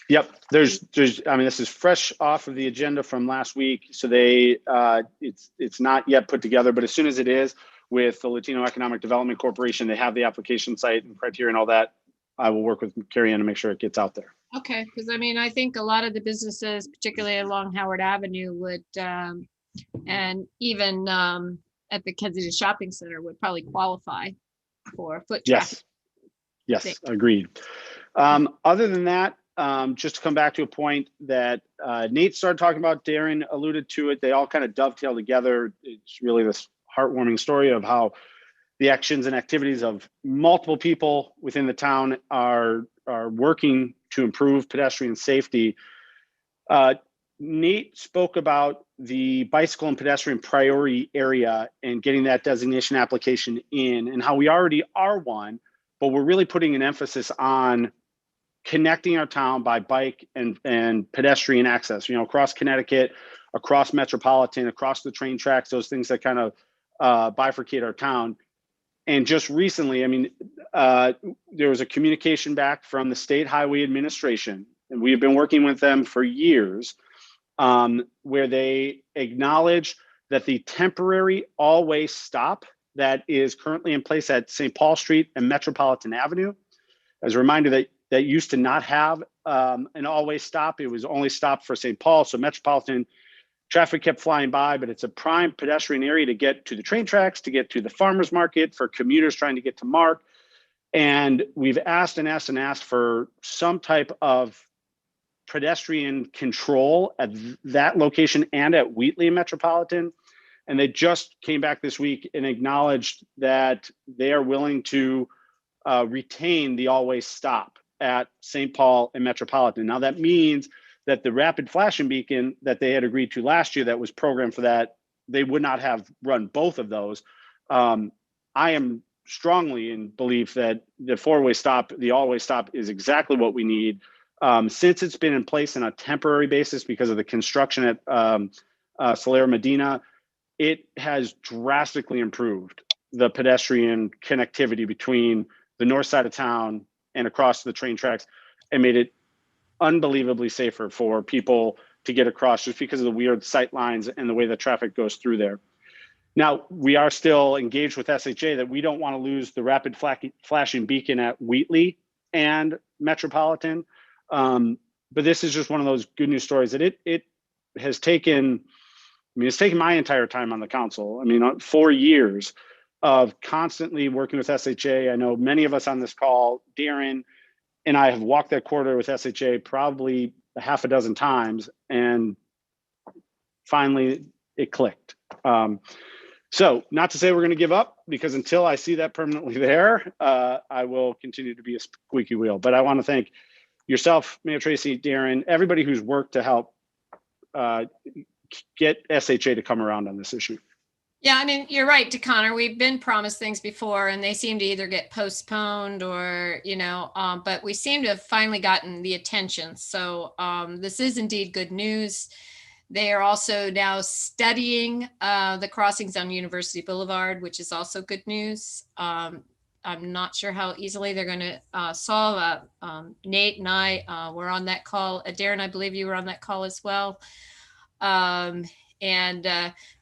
Yep. There's I mean, this is fresh off of the agenda from last week. So it's not yet put together, but as soon as it is, with the Latino Economic Development Corporation, they have the application site and criteria and all that. I will work with Carrie Ann to make sure it gets out there. Okay, because I mean, I think a lot of the businesses, particularly along Howard Avenue, would, and even at the Kensington Shopping Center, would probably qualify for foot traffic. Yes, agreed. Other than that, just to come back to a point that Nate started talking about, Darren alluded to it, they all kind of dovetail together. It's really this heartwarming story of how the actions and activities of multiple people within the town are working to improve pedestrian safety. Nate spoke about the bicycle and pedestrian priority area and getting that designation application in, and how we already are one, but we're really putting an emphasis on connecting our town by bike and pedestrian access, across Connecticut, across Metropolitan, across the train tracks, those things that kind of bifurcate our town. And just recently, I mean, there was a communication back from the State Highway Administration, and we have been working with them for years, where they acknowledge that the temporary all-way stop that is currently in place at St. Paul Street and Metropolitan Avenue, as a reminder that used to not have an all-way stop. It was only stopped for St. Paul, so Metropolitan traffic kept flying by, but it's a prime pedestrian area to get to the train tracks, to get to the farmers market, for commuters trying to get to Mark. And we've asked and asked and asked for some type of pedestrian control at that location and at Wheatley and Metropolitan. And they just came back this week and acknowledged that they are willing to retain the always stop at St. Paul and Metropolitan. Now that means that the rapid flashing beacon that they had agreed to last year that was programmed for that, they would not have run both of those. I am strongly in belief that the four-way stop, the all-way stop, is exactly what we need. Since it's been in place on a temporary basis because of the construction at Solera Medina, it has drastically improved the pedestrian connectivity between the north side of town and across the train tracks, and made it unbelievably safer for people to get across, just because of the weird sight lines and the way the traffic goes through there. Now, we are still engaged with SHA that we don't want to lose the rapid flashing beacon at Wheatley and Metropolitan. But this is just one of those good news stories that it has taken, it's taken my entire time on the council. 4 years of constantly working with SHA. I know many of us on this call, Darren and I, have walked that corridor with SHA probably a half a dozen times, and finally it clicked. So not to say we're going to give up, because until I see that permanently there, I will continue to be a squeaky wheel. But I want to thank yourself, Mayor Tracy, Darren, everybody who's worked to help get SHA to come around on this issue. Yeah, I mean, you're right, Connor. We've been promised things before and they seem to either get postponed or, but we seem to have finally gotten the attention. So this is indeed good news. They are also now studying the crossings on University Boulevard, which is also good news. I'm not sure how easily they're going to solve. Nate and I were on that call. Darren, I believe you were on that call as well.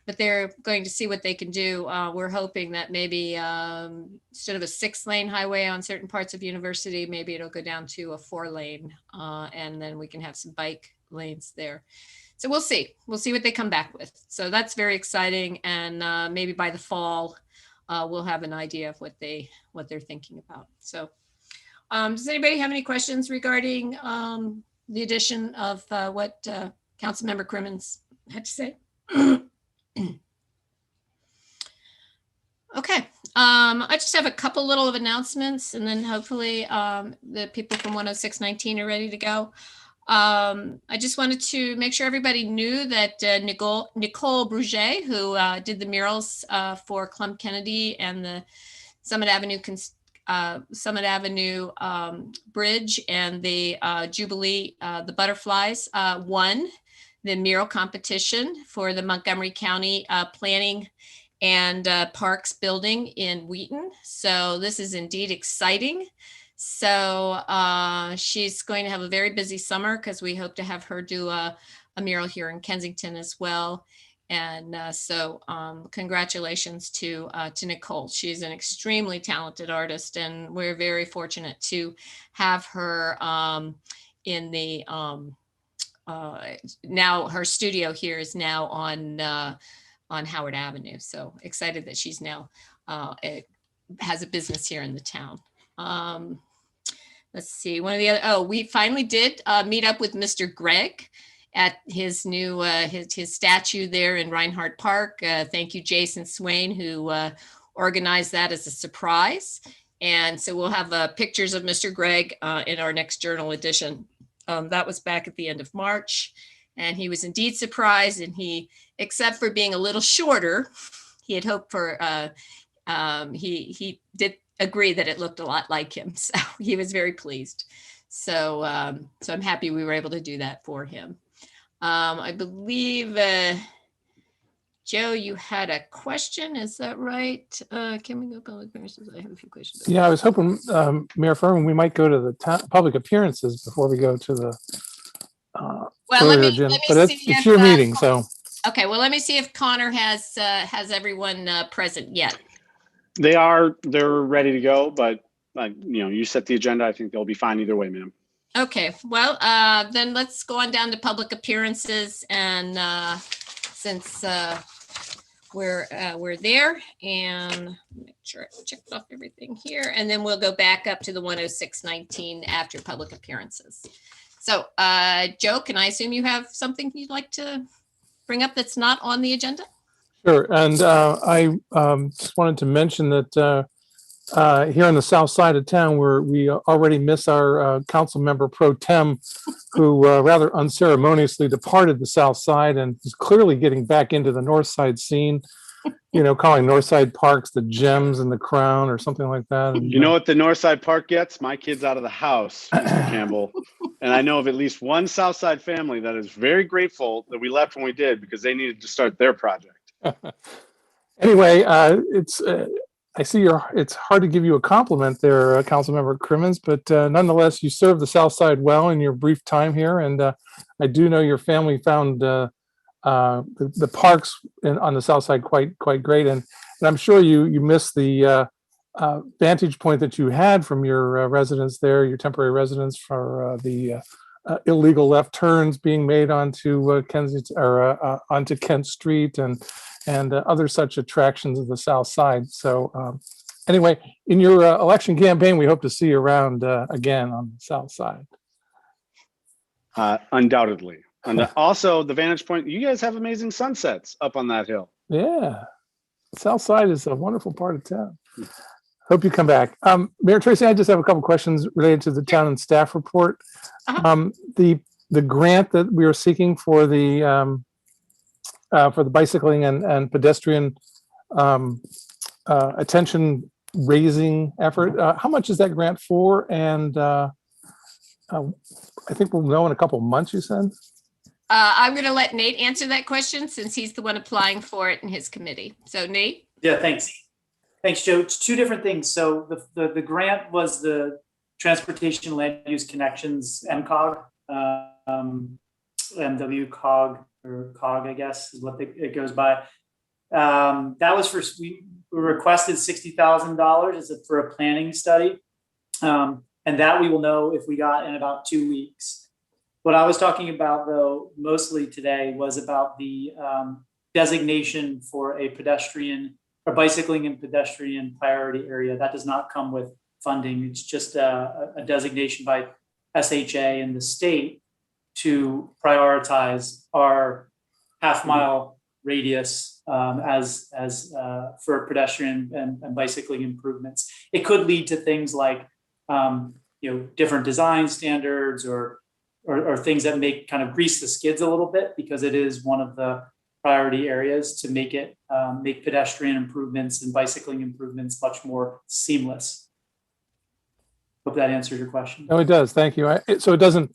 But they're going to see what they can do. We're hoping that maybe instead of a 6-lane highway on certain parts of University, maybe it'll go down to a 4-lane, and then we can have some bike lanes there. So we'll see. We'll see what they come back with. So that's very exciting, and maybe by the fall, we'll have an idea of what they're thinking about. So, does anybody have any questions regarding the addition of what Councilmember Crimmins had to say? Okay, I just have a couple little of announcements, and then hopefully the people from 10619 are ready to go. I just wanted to make sure everybody knew that Nicole Bruget, who did the murals for Clum Kennedy and the Summit Avenue Bridge and the Jubilee, the butterflies, won the mural competition for the Montgomery County Planning and Parks building in Wheaton. So this is indeed exciting. So she's going to have a very busy summer because we hope to have her do a mural here in Kensington as well. And so congratulations to Nicole. She's an extremely talented artist, and we're very fortunate to have her in the now her studio here is now on Howard Avenue. So excited that she's now has a business here in the town. Let's see, one of the other, we finally did meet up with Mr. Gregg at his new, his statue there in Reinhardt Park. Thank you, Jason Swain, who organized that as a surprise. And so we'll have pictures of Mr. Gregg in our next journal edition. That was back at the end of March. And he was indeed surprised, and he, except for being a little shorter, he had hoped for, he did agree that it looked a lot like him. So he was very pleased. So, so I'm happy we were able to do that for him. I believe, Joe, you had a question, is that right? Can we go public appearances? I have a few questions. Yeah, I was hoping, Mayor Furman, we might go to the public appearances before we go to the Well, let me but see it's your meeting, so. Okay, well, let me see if Connor has everyone present yet. They're ready to go, but you set the agenda. I think they'll be fine either way, ma'am. Okay, well, then let's go on down to public appearances, and since we're there, and make sure I checked off everything here, and then we'll go back up to the 10619 after public appearances. So, Joe, can I assume you have something you'd like to bring up that's not on the agenda? Sure, and I just wanted to mention that here on the south side of town, where we already miss our council member pro tem, who rather unceremoniously departed the south side and is clearly getting back into the north side scene, calling north side parks the gems and the crown or something like that. And, you know what the north side park gets? My kids out of the house, Mr. Campbell. And I know of at least one south side family that is very grateful that we left when we did, because they needed to start their project. Anyway, I see it's hard to give you a compliment there, Councilmember Crimmins, but nonetheless, you served the South Side well in your brief time here, and I do know your family found the parks on the South Side quite great, and I'm sure you missed the vantage point that you had from your residence there, your temporary residence, for the illegal left turns being made onto Kensington or onto Kent Street and other such attractions of the South Side. So anyway, in your election campaign, we hope to see you around again on the South Side. Undoubtedly. And also the vantage point, you guys have amazing sunsets up on that hill. Yeah. South Side is a wonderful part of town. Hope you come back. Mayor Tracy, I just have a couple questions related to the town and staff report. Uh-huh. The grant that we are seeking for the bicycling and pedestrian attention raising effort, how much is that grant for? And I think we'll know in a couple of months, you said? I'm going to let Nate answer that question since he's the one applying for it in his committee. So Nate? Yeah, thanks. Thanks, Joe. It's two different things. So the grant was the Transportation Land Use Connections MCOG, MWCOG, or COG, I guess is what it goes by. That was we requested $60,000 for a planning study. And that we will know if we got in about 2 weeks. What I was talking about, though, mostly today was about the designation for a pedestrian or bicycling and pedestrian priority area. That does not come with funding. It's just a designation by SHA and the state to prioritize our half-mile radius as for pedestrian and bicycling improvements. It could lead to things like different design standards or things that kind of grease the skids a little bit, because it is one of the priority areas to make pedestrian improvements and bicycling improvements much more seamless. Hope that answers your question. No, it does. Thank you. So it doesn't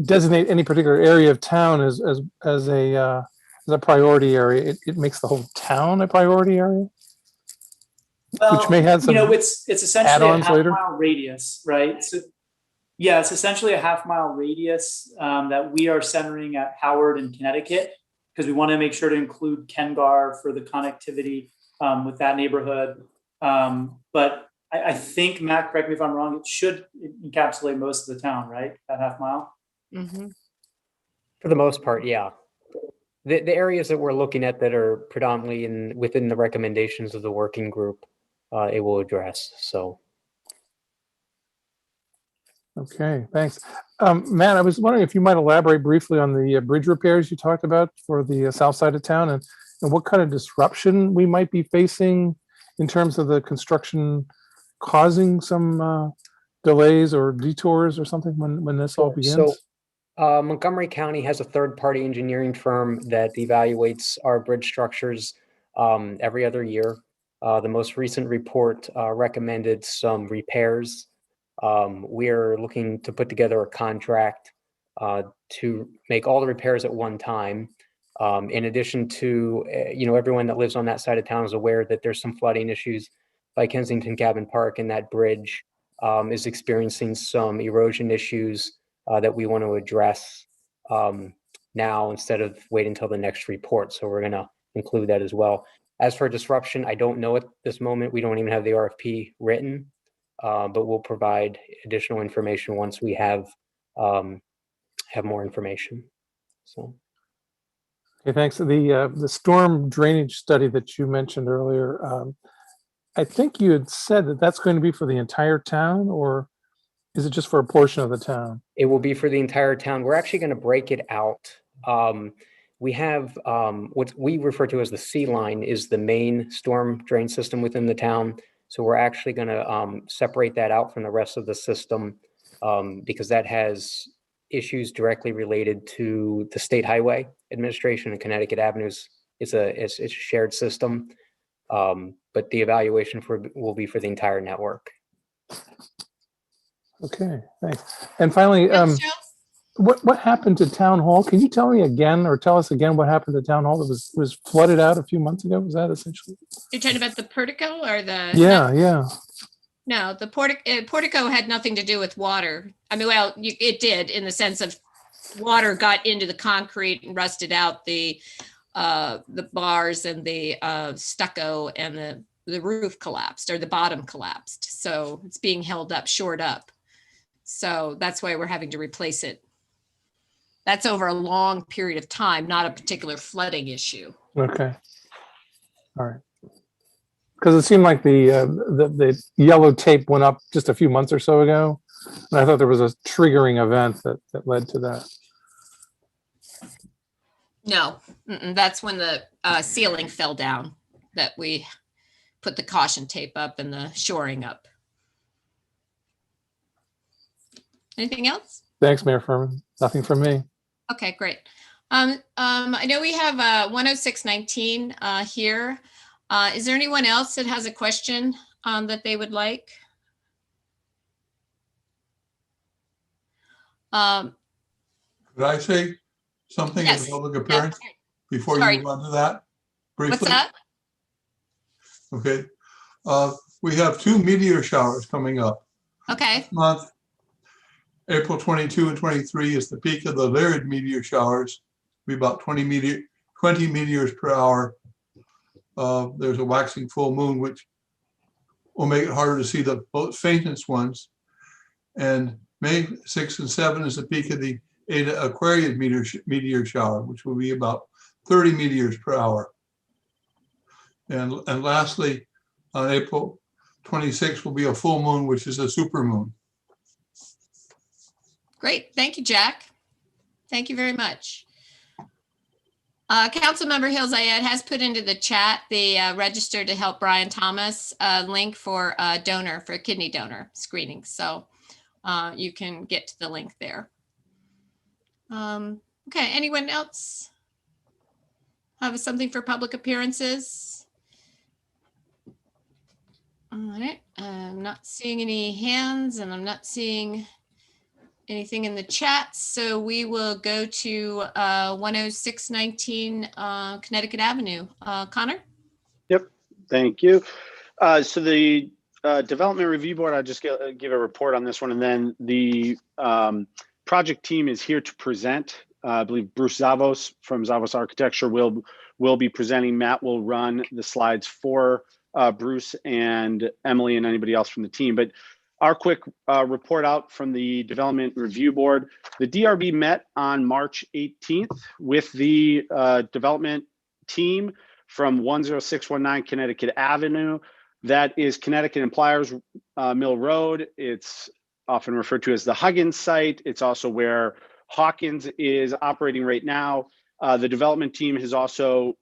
designate any particular area of town as a priority area. It makes the whole town a priority area. Well, which may have some it's essentially a add-ons later. half-mile radius, right? So, yeah, it's essentially a half-mile radius that we are centering at Howard and Connecticut, because we want to make sure to include Kengar for the connectivity with that neighborhood. But I think, Matt, correct me if I'm wrong, it should encapsulate most of the town, right? That half mile? Mm-hmm. For the most part, yeah. The areas that we're looking at that are predominantly within the recommendations of the working group, it will address, so. Okay, thanks. Matt, I was wondering if you might elaborate briefly on the bridge repairs you talked about for the south side of town and what kind of disruption we might be facing in terms of the construction causing some delays or detours or something when this all begins? So Montgomery County has a third-party engineering firm that evaluates our bridge structures every other year. The most recent report recommended some repairs. We're looking to put together a contract to make all the repairs at one time. In addition to, everyone that lives on that side of town is aware that there's some flooding issues by Kensington Cabin Park, and that bridge is experiencing some erosion issues that we want to address now instead of waiting until the next report. So we're going to include that as well. As for disruption, I don't know at this moment. We don't even have the RFP written. But we'll provide additional information once we have more information. So, okay, thanks. The storm drainage study that you mentioned earlier, I think you had said that that's going to be for the entire town, or is it just for a portion of the town? It will be for the entire town. We're actually going to break it out. We have what we refer to as the C line is the main storm drain system within the town. So we're actually going to separate that out from the rest of the system because that has issues directly related to the State Highway Administration and Connecticut Avenues. It's a shared system, but the evaluation will be for the entire network. Okay, thanks. And finally, what happened to Town Hall? Can you tell me again, or tell us again what happened to Town Hall that was flooded out a few months ago? Was that essentially? You're talking about the portico or the? Yeah. No, the portico had nothing to do with water. I mean, well, it did in the sense of water got into the concrete and rusted out the bars and the stucco, and the roof collapsed, or the bottom collapsed. So it's being held up, shored up. So that's why we're having to replace it. That's over a long period of time, not a particular flooding issue. Okay. All right. Because it seemed like the yellow tape went up just a few months or so ago, and I thought there was a triggering event that led to that. No, that's when the ceiling fell down that we put the caution tape up and the shoring up. Anything else? Thanks, Mayor Furman. Nothing from me. Okay, great. I know we have 10619 here. Is there anyone else that has a question that they would like? Could I say something in Yes. the public appearance before Sorry. you move on to that? Briefly? What's that? Okay. We have 2 meteor showers coming up. Okay, This month, April 22 and 23 is the peak of the Lyrid meteor showers. Be about 20 meteors per hour. There's a waxing full moon, which will make it harder to see the faintest ones. And May 6 and 7 is the peak of the Eta Aquariid meteor shower, which will be about 30 meteors per hour. And lastly, on April 26 will be a full moon, which is a supermoon. great. Thank you, Jack. Thank you very much. Councilmember Hills Ayed has put into the chat the register to help Brian Thomas link for donor, for kidney donor screening. So you can get to the link there. Okay, anyone else have something for public appearances? All right, I'm not seeing any hands and I'm not seeing anything in the chat. So we will go to 10619 Connecticut Avenue. Connor? Yep, thank you. So the Development Review Board, I'll just give a report on this one, and then the project team is here to present. I believe Bruce Zavos from Zavos Architecture will be presenting. Matt will run the slides for Bruce and Emily and anybody else from the team. But our quick report out from the Development Review Board. The DRB met on March 18th with the development team from 10619 Connecticut Avenue. That is Connecticut and Pliers Mill Road. It's often referred to as the Huggins site. It's also where Hawkins is operating right now. The development team has also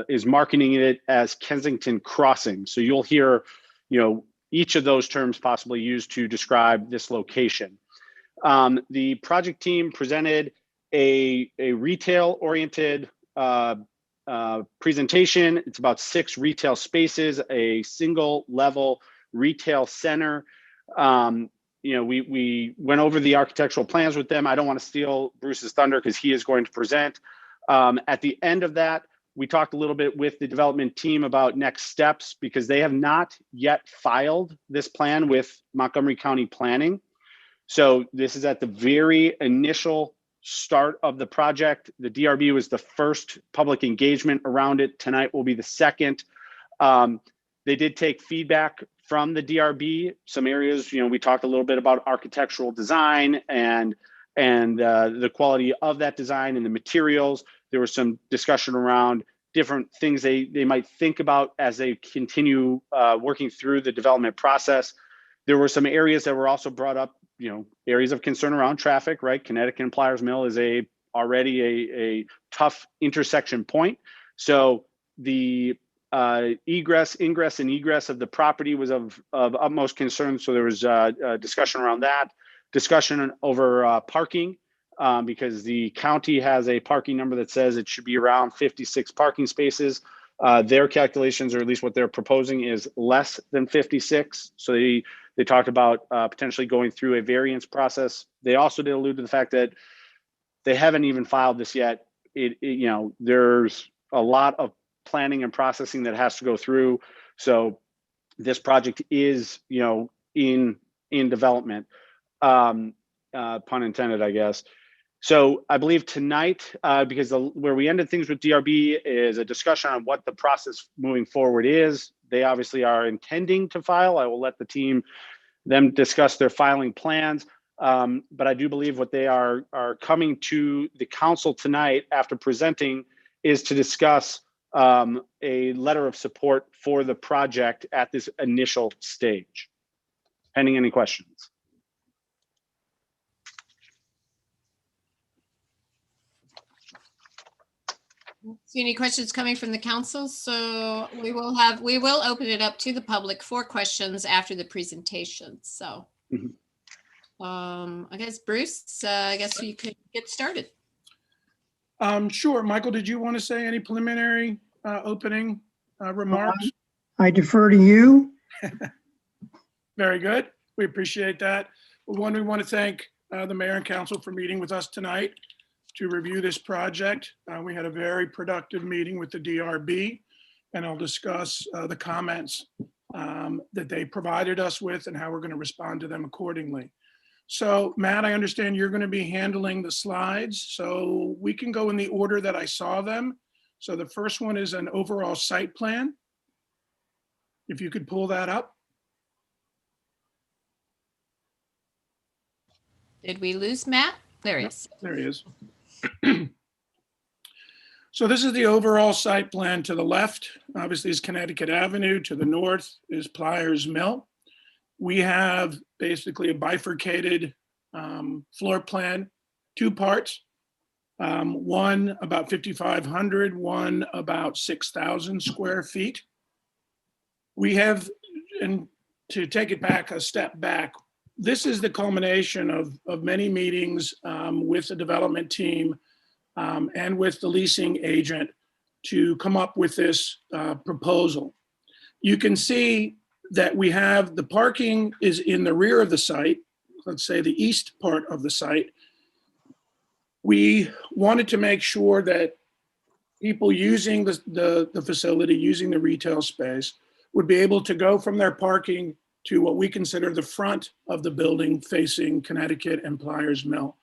is marketing it as Kensington Crossing. So you'll hear, each of those terms possibly used to describe this location. The project team presented a retail-oriented presentation. It's about 6 retail spaces, a single-level retail center. We went over the architectural plans with them. I don't want to steal Bruce's thunder because he is going to present. At the end of that, we talked a little bit with the development team about next steps because they have not yet filed this plan with Montgomery County Planning. So this is at the very initial start of the project. The DRB was the first public engagement around it. Tonight will be the second. They did take feedback from the DRB. Some areas, we talked a little bit about architectural design and the quality of that design and the materials. There was some discussion around different things they might think about as they continue working through the development process. There were some areas that were also brought up, areas of concern around traffic, right? Connecticut and Pliers Mill is already a tough intersection point. So the ingress and egress of the property was of utmost concern. So there was a discussion around that, discussion over parking, because the county has a parking number that says it should be around 56 parking spaces. Their calculations, or at least what they're proposing, is less than 56. So they talked about potentially going through a variance process. They also did allude to the fact that they haven't even filed this yet. There's a lot of planning and processing that has to go through. So this project is, in development, pun intended, I guess. So I believe tonight, because where we ended things with DRB is a discussion on what the process moving forward is. They obviously are intending to file. I will let them discuss their filing plans. But I do believe what they are coming to the council tonight after presenting is to discuss a letter of support for the project at this initial stage. Pending any questions. See any questions coming from the council? So we will open it up to the public for questions after the presentation. So Mhm. I guess Bruce, I guess you could get started. Sure. Michael, did you want to say any preliminary opening remarks? I defer to you. Very good. We appreciate that. We want to thank the mayor and council for meeting with us tonight to review this project. We had a very productive meeting with the DRB, and I'll discuss the comments that they provided us with and how we're going to respond to them accordingly. So Matt, I understand you're going to be handling the slides, so we can go in the order that I saw them. So the first one is an overall site plan. If you could pull that up. Did we lose Matt? There he is. There he is. So this is the overall site plan. To the left, obviously, is Connecticut Avenue. To the north is Pliers Mill. We have basically a bifurcated floor plan, two parts. One about 5,500, one about 6,000 square feet. We have, and to take it back a step back, this is the culmination of many meetings with the development team and with the leasing agent to come up with this proposal. You can see that we have the parking is in the rear of the site, let's say the east part of the site. We wanted to make sure that people using the facility, using the retail space, would be able to go from their parking to what we consider the front of the building facing Connecticut and Pliers Mill.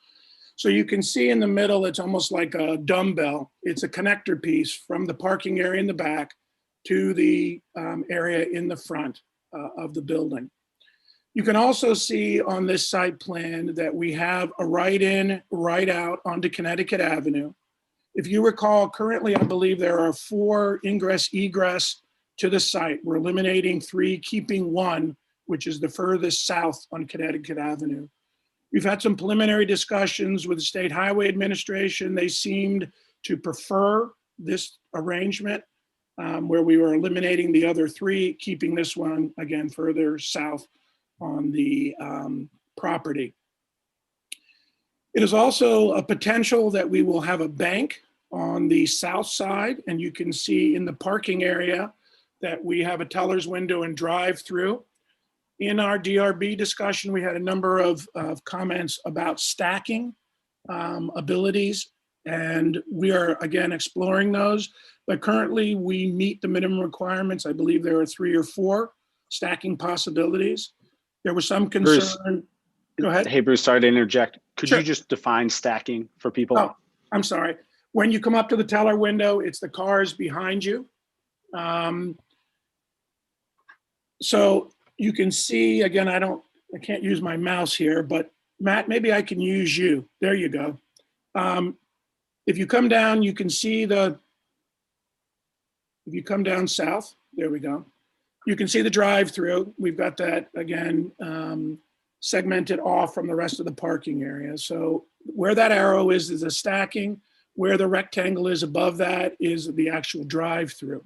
So you can see in the middle, it's almost like a dumbbell. It's a connector piece from the parking area in the back to the area in the front of the building. You can also see on this site plan that we have a right in, right out onto Connecticut Avenue. If you recall, currently, I believe there are 4 ingress egress to the site. We're eliminating 3, keeping 1, which is the furthest south on Connecticut Avenue. We've had some preliminary discussions with the State Highway Administration. They seemed to prefer this arrangement where we were eliminating the other 3, keeping this one, again, further south on the property. It is also a potential that we will have a bank on the south side, and you can see in the parking area that we have a teller's window and drive-through. In our DRB discussion, we had a number of comments about stacking abilities, and we are, again, exploring those. But currently, we meet the minimum requirements. I believe there are 3 or 4 stacking possibilities. There was some concern. Bruce, go ahead. Hey, Bruce, sorry to interject. Could Sure. you just define stacking for people? Oh, I'm sorry. When you come up to the teller window, it's the cars behind you. So you can see, again, I can't use my mouse here, but Matt, maybe I can use you. There you go. If you come down, you can see if you come down south, there we go. You can see the drive-through. We've got that, again, segmented off from the rest of the parking area. So where that arrow is the stacking. Where the rectangle is above that is the actual drive-through.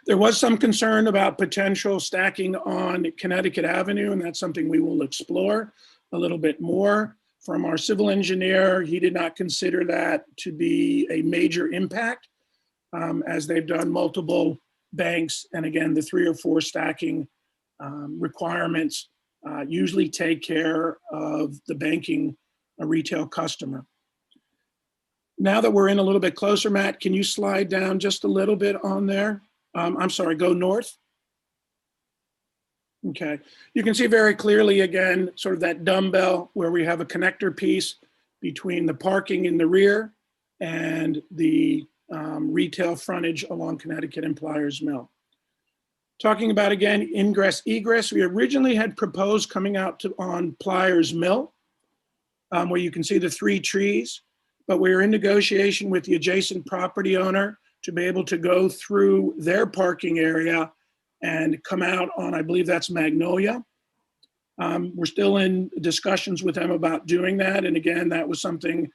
There was some concern about potential stacking on Connecticut Avenue, and that's something we will explore a little bit more. From our civil engineer, he did not consider that to be a major impact, as they've done multiple banks. And again, the 3 or 4 stacking requirements usually take care of the banking a retail customer. Now that we're in a little bit closer, Matt, can you slide down just a little bit on there? I'm sorry, go north. Okay, you can see very clearly again, sort of that dumbbell where we have a connector piece between the parking in the rear and the retail frontage along Connecticut and Pliers Mill. Talking about, again, ingress egress, we originally had proposed coming out on Pliers Mill, where you can see the 3 trees, but we're in negotiation with the adjacent property owner to be able to go through their parking area and come out on, I believe that's Magnolia. We're still in discussions with them about doing that. And again, that was something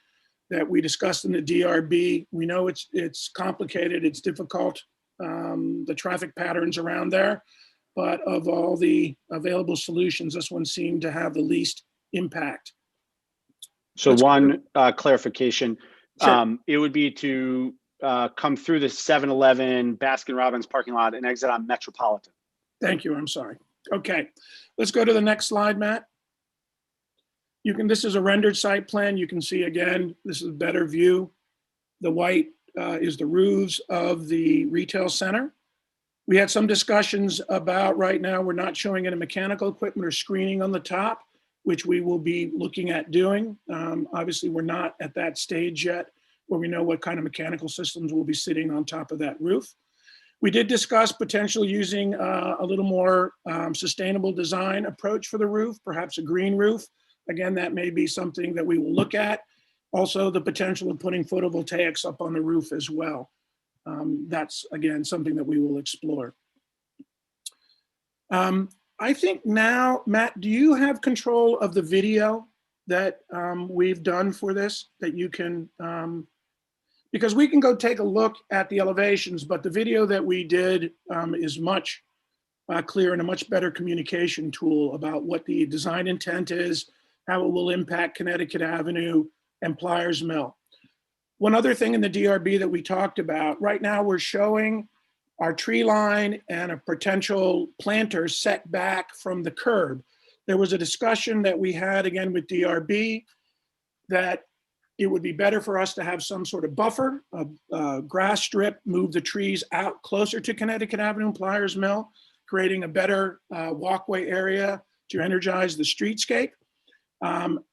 that we discussed in the DRB. We know it's complicated, it's difficult, the traffic patterns around there, but of all the available solutions, this one seemed to have the least impact. So one clarification, Sure. it would be to come through the 7-Eleven Baskin Robbins parking lot and exit on Metropolitan. Thank you, I'm sorry. Okay, let's go to the next slide, Matt. This is a rendered site plan. You can see again, this is a better view. The white is the roofs of the retail center. We had some discussions about right now, we're not showing any mechanical equipment or screening on the top, which we will be looking at doing. Obviously, we're not at that stage yet where we know what kind of mechanical systems will be sitting on top of that roof. We did discuss potentially using a little more sustainable design approach for the roof, perhaps a green roof. Again, that may be something that we will look at. Also, the potential of putting photovoltaics up on the roof as well. That's, again, something that we will explore. I think now, Matt, do you have control of the video that we've done for this, that you can, because we can go take a look at the elevations, but the video that we did is much clearer and a much better communication tool about what the design intent is, how it will impact Connecticut Avenue and Pliers Mill. One other thing in the DRB that we talked about, right now we're showing our tree line and a potential planter set back from the curb. There was a discussion that we had again with DRB that it would be better for us to have some sort of buffer, a grass strip, move the trees out closer to Connecticut Avenue and Pliers Mill, creating a better walkway area to energize the streetscape.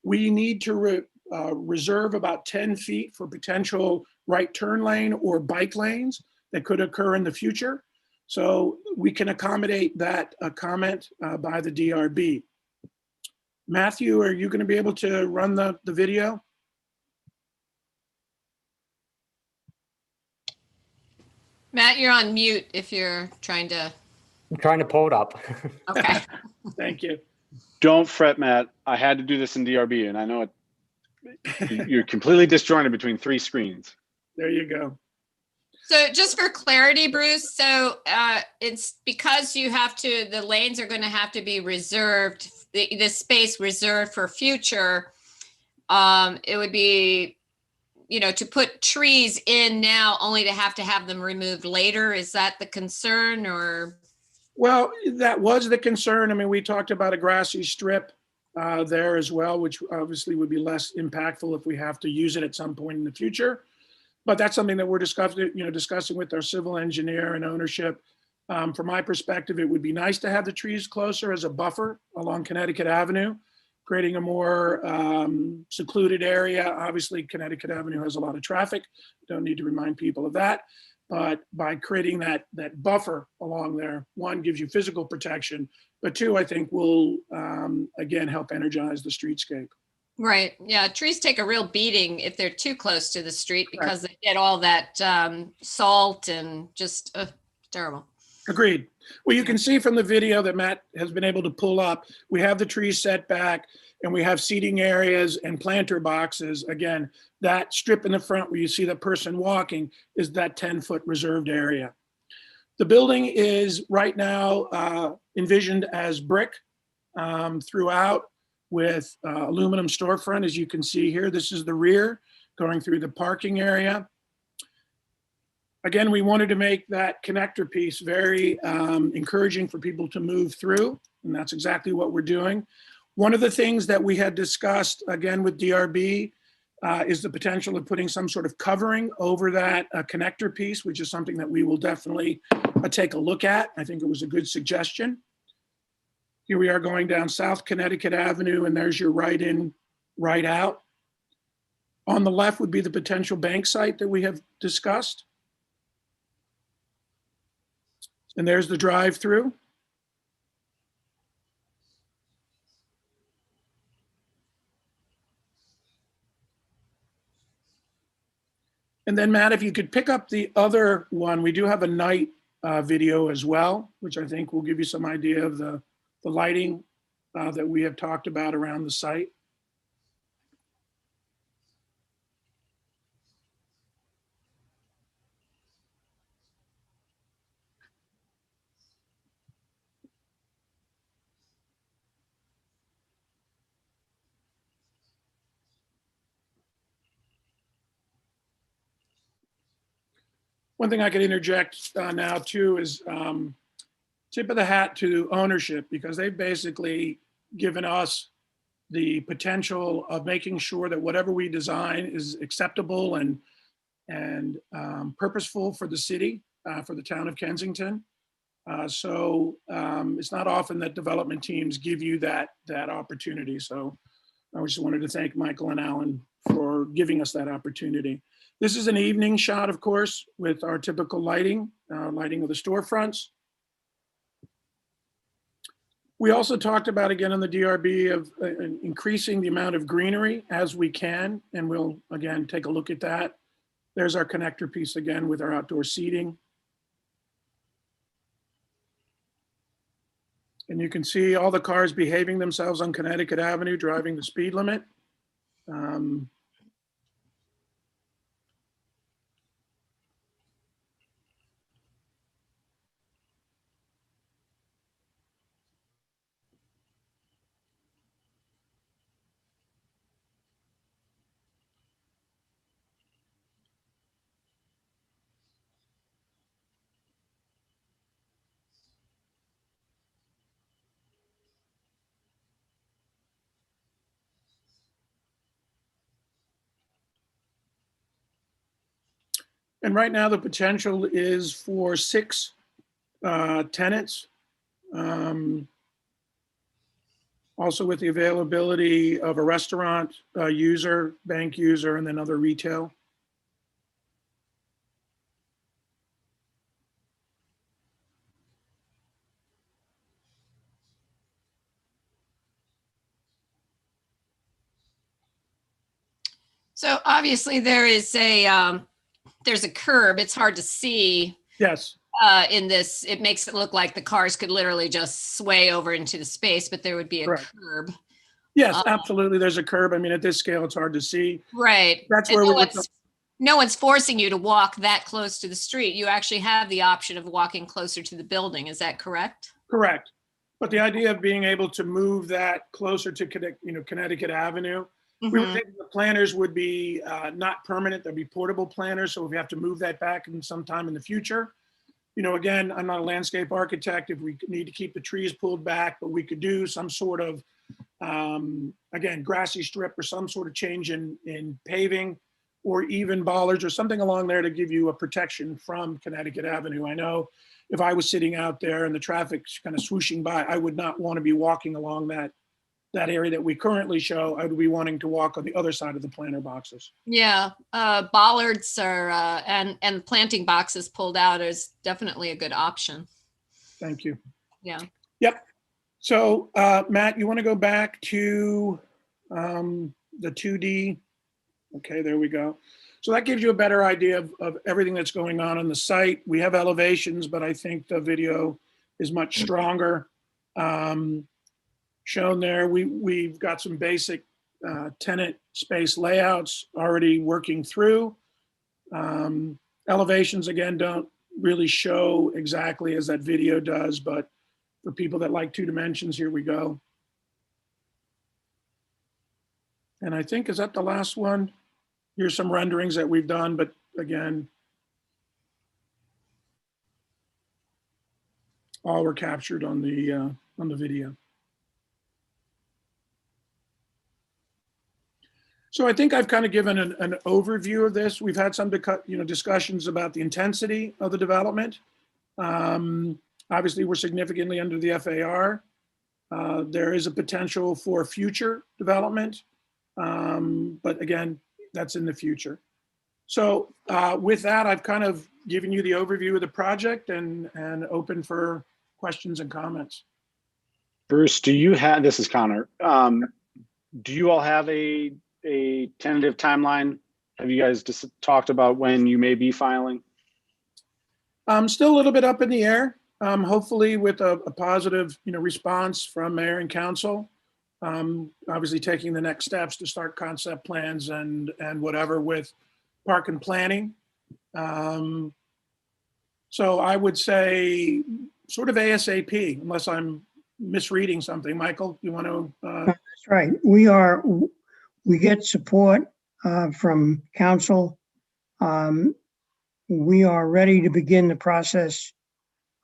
We need to reserve about 10 feet for potential right turn lane or bike lanes that could occur in the future. So we can accommodate that comment by the DRB. Matthew, are you going to be able to run the video? Matt, you're on mute if you're trying to. I'm trying to pull it up. Okay. Thank you. Don't fret, Matt. I had to do this in DRB, and I know you're completely disjointed between 3 screens. There you go. So just for clarity, Bruce, so it's because you have to, the lanes are going to have to be reserved, the space reserved for future. It would be, to put trees in now only to have them removed later. Is that the concern or? Well, that was the concern. I mean, we talked about a grassy strip there as well, which obviously would be less impactful if we have to use it at some point in the future. But that's something that we're discussing with our civil engineer and ownership. From my perspective, it would be nice to have the trees closer as a buffer along Connecticut Avenue, creating a more secluded area. Obviously, Connecticut Avenue has a lot of traffic. Don't need to remind people of that. But by creating that buffer along there, one, gives you physical protection, but two, I think will, again, help energize the streetscape. Right. Yeah. Trees take a real beating if they're too close to the street because they get all that salt and just terrible. Agreed. Well, you can see from the video that Matt has been able to pull up, we have the trees set back and we have seating areas and planter boxes. Again, that strip in the front where you see the person walking is that 10-foot reserved area. The building is right now envisioned as brick throughout, with aluminum storefront, as you can see here. This is the rear going through the parking area. Again, we wanted to make that connector piece very encouraging for people to move through, and that's exactly what we're doing. One of the things that we had discussed, again, with DRB is the potential of putting some sort of covering over that connector piece, which is something that we will definitely take a look at. I think it was a good suggestion. Here we are going down South Connecticut Avenue, and there's your right in, right out. On the left would be the potential bank site that we have discussed. And there's the drive-through. And then Matt, if you could pick up the other one, we do have a night video as well, which I think will give you some idea of the lighting that we have talked about around the site. One thing I could interject now too is tip of the hat to ownership, because they've basically given us the potential of making sure that whatever we design is acceptable and purposeful for the city, for the town of Kensington. So it's not often that development teams give you that opportunity. So I just wanted to thank Michael and Alan for giving us that opportunity. This is an evening shot, of course, with our typical lighting of the storefronts. We also talked about, again, on the DRB, of increasing the amount of greenery as we can, and we'll, again, take a look at that. There's our connector piece again with our outdoor seating. And you can see all the cars behaving themselves on Connecticut Avenue, driving the speed limit. And right now the potential is for 6 tenants. Also with the availability of a restaurant user, bank user, and then other retail. So obviously there is there's a curb. It's hard to see. Yes. In this, it makes it look like the cars could literally just sway over into the space, but there would be a Correct. curb. Yes, absolutely. There's a curb. I mean, at this scale, it's hard to see. Right. That's And where no one's forcing you to walk that close to the street. You actually have the option of walking closer to the building. Is that correct? Correct. But the idea of being able to move that closer to Connecticut Avenue, we would think the planners would be not permanent. There'd be portable planners. So if we have to move that back in sometime in the future, again, I'm not a landscape architect. If we need to keep the trees pulled back, but we could do some sort of, again, grassy strip or some sort of change in paving, or even bollards or something along there to give you a protection from Connecticut Avenue. I know if I was sitting out there and the traffic's kind of swooshing by, I would not want to be walking along that area that we currently show. I would be wanting to walk on the other side of the planter boxes. Yeah, bollards are and planting boxes pulled out is definitely a good option. Thank you. Yeah. Yep. So Matt, you want to go back to the 2D? Okay, there we go. So that gives you a better idea of everything that's going on the site. We have elevations, but I think the video is much stronger. Shown there, we've got some basic tenant space layouts already working through. Elevations, again, don't really show exactly as that video does, but for people that like 2 dimensions, here we go. And I think, is that the last one? Here's some renderings that we've done, but again, all were captured on the video. So I think I've kind of given an overview of this. We've had some discussions about the intensity of the development. Obviously, we're significantly under the FAR. There is a potential for future development, but again, that's in the future. So with that, I've kind of given you the overview of the project and open for questions and comments. Bruce, this is Connor. Do you all have a tentative timeline? Have you guys just talked about when you may be filing? Still a little bit up in the air. Hopefully with a positive, response from mayor and council. Obviously taking the next steps to start concept plans and whatever with park and planning. So I would say sort of ASAP, unless I'm misreading something. Michael, you want to? That's right. We get support from council. we are ready to begin the process.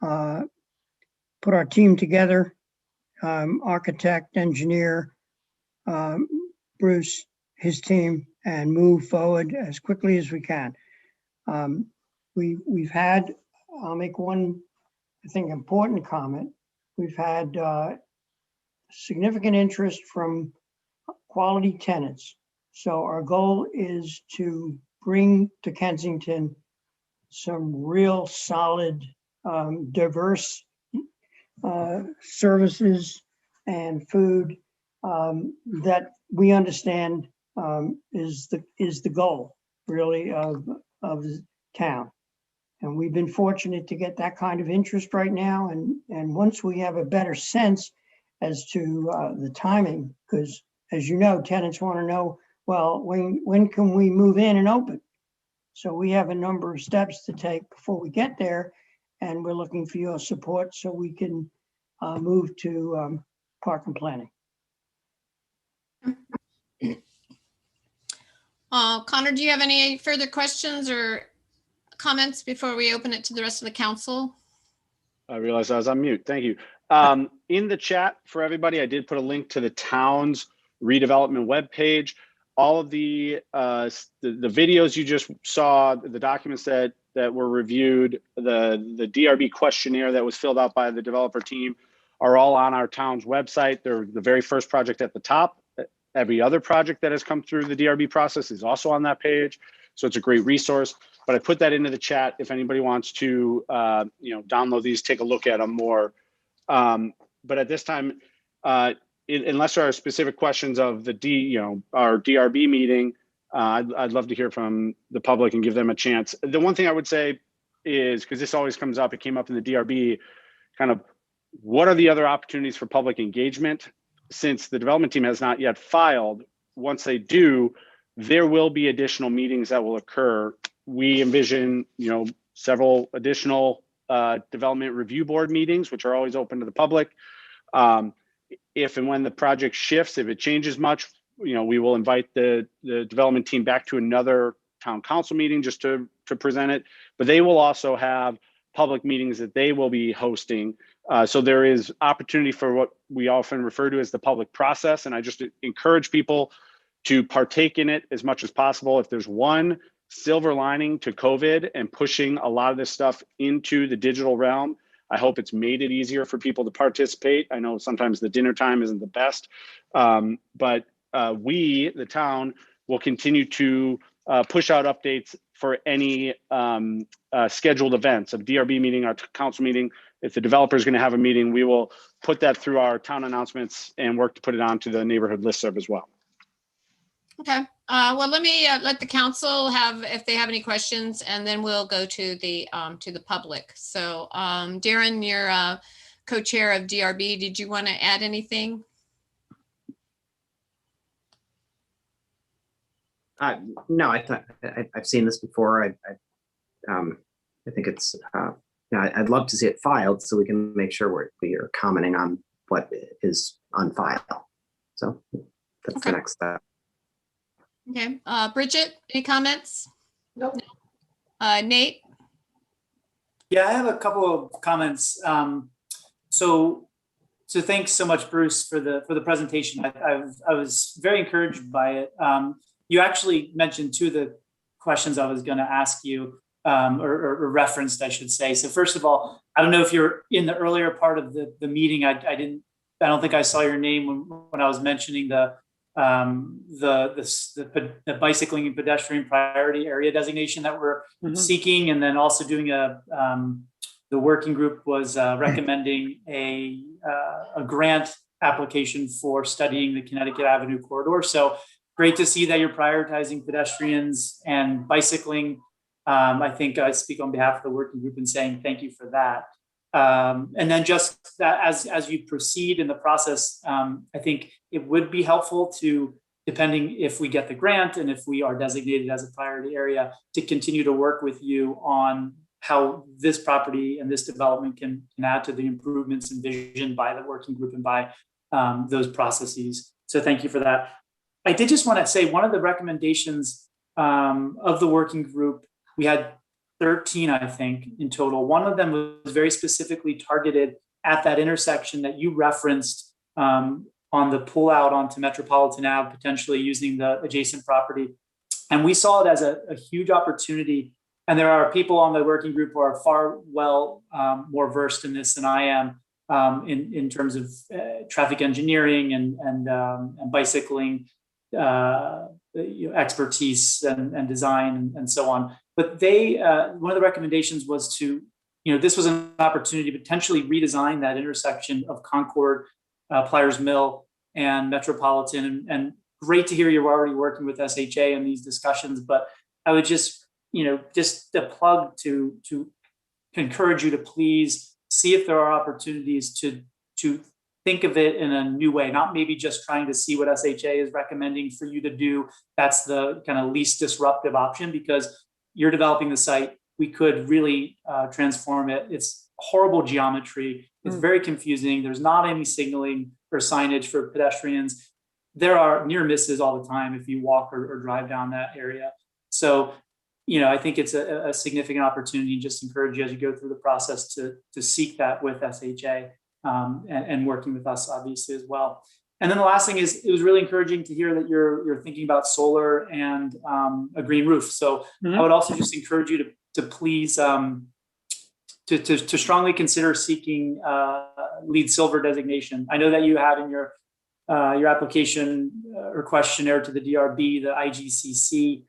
Put our team together, architect, engineer, Bruce, his team, and move forward as quickly as we can. We've had, I'll make one, I think, important comment. We've had significant interest from quality tenants. So our goal is to bring to Kensington some real solid, diverse services and food that we understand is the goal really of the town. And we've been fortunate to get that kind of interest right now. And once we have a better sense as to the timing, because as you know, tenants want to know, well, when can we move in and open? So we have a number of steps to take before we get there. And we're looking for your support so we can move to park and planning. Connor, do you have any further questions or comments before we open it to the rest of the council? I realized I was on mute. Thank you. In the chat for everybody, I did put a link to the town's redevelopment webpage. All of the videos you just saw, the documents that were reviewed, the DRB questionnaire that was filled out by the developer team are all on our town's website. They're the very first project at the top. Every other project that has come through the DRB process is also on that page. So it's a great resource. But I put that into the chat if anybody wants to download these, take a look at them more. But at this time, unless there are specific questions of the our DRB meeting, I'd love to hear from the public and give them a chance. The one thing I would say is, because this always comes up, it came up in the DRB, kind of what are the other opportunities for public engagement? Since the development team has not yet filed, once they do, there will be additional meetings that will occur. We envision, several additional development review board meetings, which are always open to the public. If and when the project shifts, if it changes much, we will invite the development team back to another town council meeting just to present it. But they will also have public meetings that they will be hosting. So there is opportunity for what we often refer to as the public process. And I just encourage people to partake in it as much as possible. If there's one silver lining to COVID and pushing a lot of this stuff into the digital realm, I hope it's made it easier for people to participate. I know sometimes the dinner time isn't the best, but we, the town, will continue to push out updates for any scheduled events, a DRB meeting, our council meeting. If the developer is going to have a meeting, we will put that through our town announcements and work to put it onto the neighborhood listserv as well. Okay. Well, let me let the council have, if they have any questions, and then we'll go to the public. So Darren, you're co-chair of DRB. Did you want to add anything? No, I thought I've seen this before. I think it's, I'd love to see it filed so we can make sure we are commenting on what is on file. So that's Okay. the next step. Okay. Bridget, any comments? Nope. Nate? Yeah, I have a couple of comments. So thanks so much, Bruce, for the presentation. I was very encouraged by it. You actually mentioned two of the questions I was going to ask you, or referenced, I should say. So first of all, I don't know if you're in the earlier part of the meeting. I don't think I saw your name when I was mentioning the bicycling and pedestrian priority area designation that we're seeking, and then also doing the working group was recommending a grant application for studying the Connecticut Avenue corridor. So great to see that you're prioritizing pedestrians and bicycling. I think I speak on behalf of the working group in saying thank you for that. And then just that as you proceed in the process, I think it would be helpful to, depending if we get the grant and if we are designated as a priority area, to continue to work with you on how this property and this development can add to the improvements envisioned by the working group and by those processes. So thank you for that. I did just want to say one of the recommendations of the working group, we had 13, I think, in total. One of them was very specifically targeted at that intersection that you referenced on the pull out onto Metropolitan Ave, potentially using the adjacent property. And we saw it as a huge opportunity. And there are people on the working group who are far more versed in this than I am, in terms of traffic engineering and bicycling expertise and design and so on. But they, one of the recommendations was to, this was an opportunity to potentially redesign that intersection of Concord, Pliers Mill, and Metropolitan. And great to hear you're already working with SHA in these discussions. But I would just a plug to encourage you to please see if there are opportunities to think of it in a new way, not maybe just trying to see what SHA is recommending for you to do. That's the kind of least disruptive option, because you're developing the site. We could really transform it. It's horrible geometry. It's very confusing. There's not any signaling or signage for pedestrians. There are near misses all the time if you walk or drive down that area. So, I think it's a significant opportunity. Just encourage you as you go through the process to seek that with SHA and working with us, obviously, as well. And then the last thing is, it was really encouraging to hear that you're thinking about solar and a green roof. So I would also just encourage you to please to strongly consider seeking LEED Silver designation. I know that you have in your application or questionnaire to the DRB, the IGCC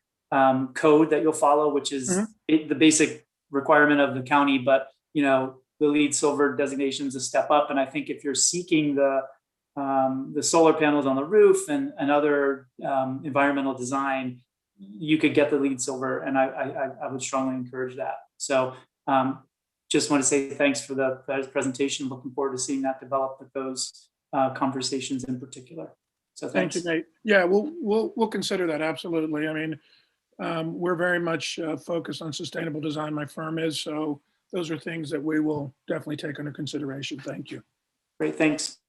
code that you'll follow, which is the basic requirement of the county. But the LEED Silver designation is a step up, and I think if you're seeking the solar panels on the roof and other environmental design, you could get the LEED Silver, and I would strongly encourage that. So just want to say thanks for the presentation. Looking forward to seeing that develop with those conversations in particular. So thanks. Thank you, Nate. Yeah, we'll consider that, absolutely. I mean, we're very much focused on sustainable design. My firm is, so those are things that we will definitely take under consideration. Thank you. Great, thanks.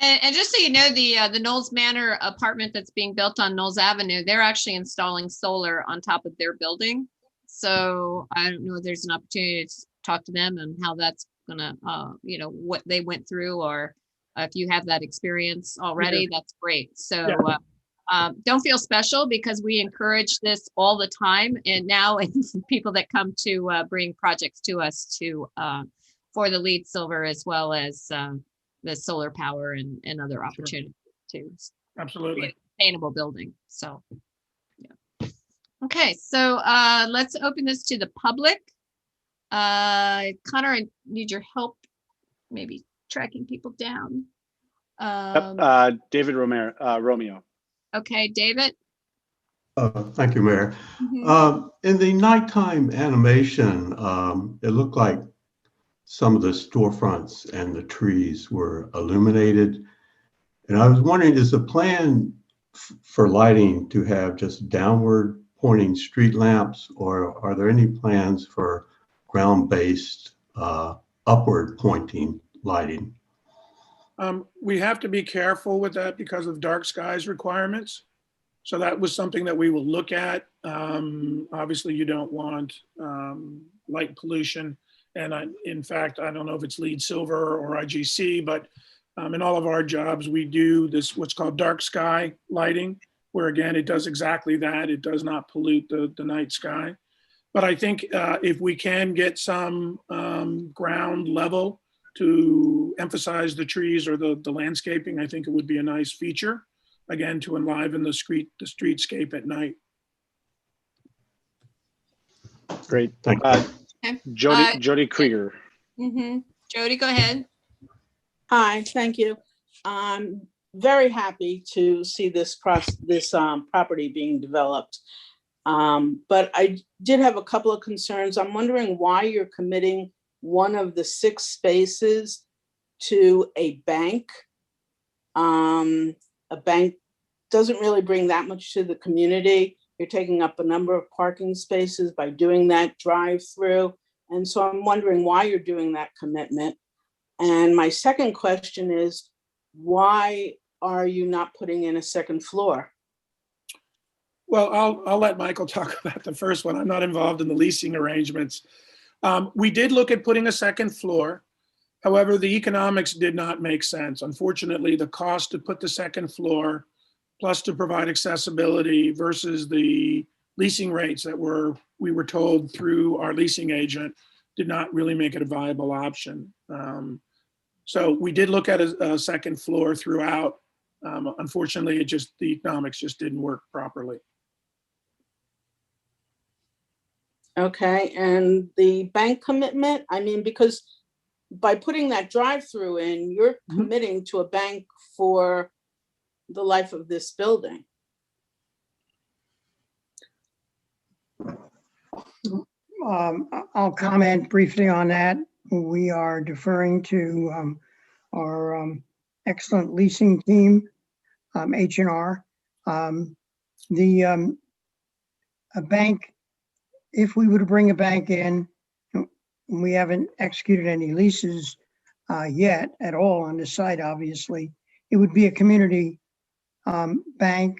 And just so you know, the Knowles Manor apartment that's being built on Knowles Avenue, they're actually installing solar on top of their building. So I don't know if there's an opportunity to talk to them and how that's gonna, what they went through, or if you have that experience already, that's great. So don't feel special, because we encourage this all the time. And now people that come to bring projects to us for the LEED Silver, as well as the solar power and other opportunities to Absolutely. Sustainable building. So, yeah. Okay, so let's open this to the public. Connor, I need your help, maybe tracking people down. David Romeo. Okay, David. Thank you, Mayor. In the nighttime animation, it looked like some of the storefronts and the trees were illuminated. And I was wondering, is the plan for lighting to have just downward pointing street lamps, or are there any plans for ground-based upward pointing lighting? We have to be careful with that because of dark skies requirements. So that was something that we will look at. Obviously, you don't want light pollution. And in fact, I don't know if it's LEED Silver or IGC, but in all of our jobs, we do this, what's called dark sky lighting, where again, it does exactly that. It does not pollute the night sky. But I think if we can get some ground level to emphasize the trees or the landscaping, I think it would be a nice feature, again, to enliven the streetscape at night. Great. Thank you. Okay. Jody Krieger. Jody, go ahead. Hi, thank you. I'm very happy to see this property being developed. But I did have a couple of concerns. I'm wondering why you're committing one of the 6 spaces to a bank. A bank doesn't really bring that much to the community. You're taking up a number of parking spaces by doing that drive-through. And so I'm wondering why you're doing that commitment. And my second question is, why are you not putting in a second floor? Well, I'll let Michael talk about the first one. I'm not involved in the leasing arrangements. We did look at putting a second floor. However, the economics did not make sense. Unfortunately, the cost to put the second floor plus to provide accessibility versus the leasing rates that we were told through our leasing agent did not really make it a viable option. So we did look at a second floor throughout. Unfortunately, the economics just didn't work properly. Okay, and the bank commitment, I mean, because by putting that drive-through in, you're committing to a bank for the life of this building. I'll comment briefly on that. We are deferring to our excellent leasing team, H&R. A bank, if we were to bring a bank in, we haven't executed any leases yet at all on the site, obviously. It would be a community bank,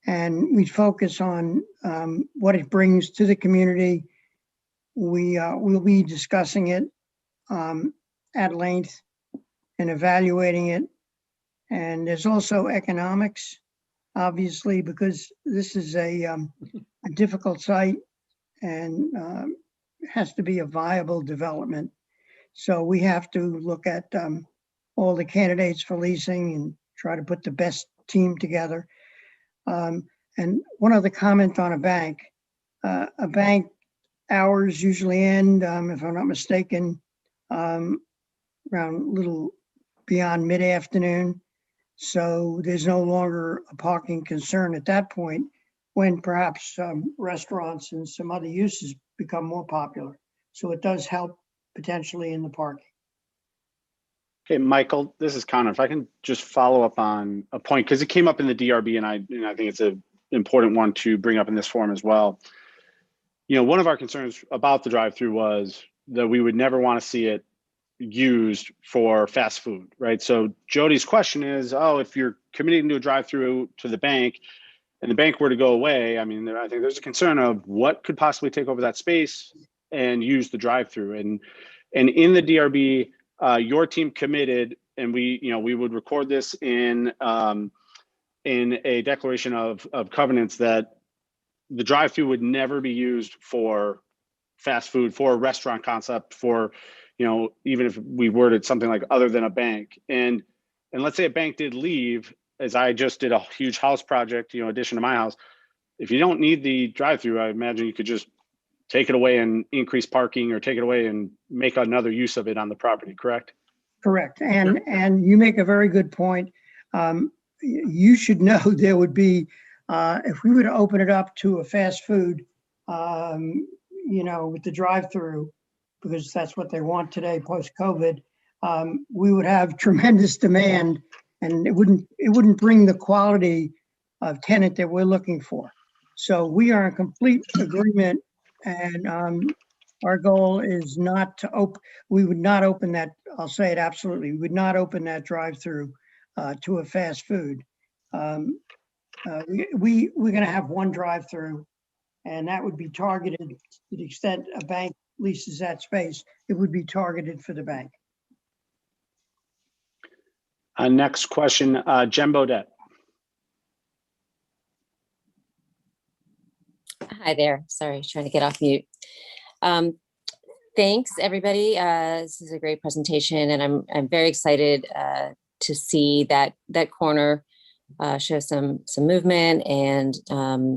and we'd focus on what it brings to the community. We'll be discussing it at length and evaluating it. And there's also economics, obviously, because this is a difficult site and has to be a viable development. So we have to look at all the candidates for leasing and try to put the best team together. And one other comment on a bank hours usually end, if I'm not mistaken, around a little beyond mid-afternoon. So there's no longer a parking concern at that point, when perhaps restaurants and some other uses become more popular. So it does help potentially in the parking. Okay, Michael, this is Connor. If I can just follow up on a point, because it came up in the DRB, and I think it's an important one to bring up in this forum as well. You know, one of our concerns about the drive-through was that we would never want to see it used for fast food, right? So Jody's question is, oh, if you're committing to a drive-through to the bank and the bank were to go away, I mean, I think there's a concern of what could possibly take over that space and use the drive-through. And in the DRB, your team committed, and we would record this in a declaration of covenants, that the drive-through would never be used for fast food, for a restaurant concept, for, even if we worded something like other than a bank. And let's say a bank did leave, as I just did a huge house project, addition to my house. If you don't need the drive-through, I imagine you could just take it away and increase parking, or take it away and make another use of it on the property, correct? Correct. And you make a very good point. You should know there would be, if we were to open it up to a fast food, with the drive-through, because that's what they want today post-COVID, we would have tremendous demand, and it wouldn't bring the quality of tenant that we're looking for. So we are in complete agreement, and our goal is not to we would not open that, I'll say it absolutely, we would not open that drive-through to a fast food. We're going to have one drive-through, and that would be targeted to the extent a bank leases that space. It would be targeted for the bank. Next question, Jen Bodette. Hi there. Sorry, trying to get off mute. Thanks, everybody. This is a great presentation, and I'm very excited to see that corner show some movement, and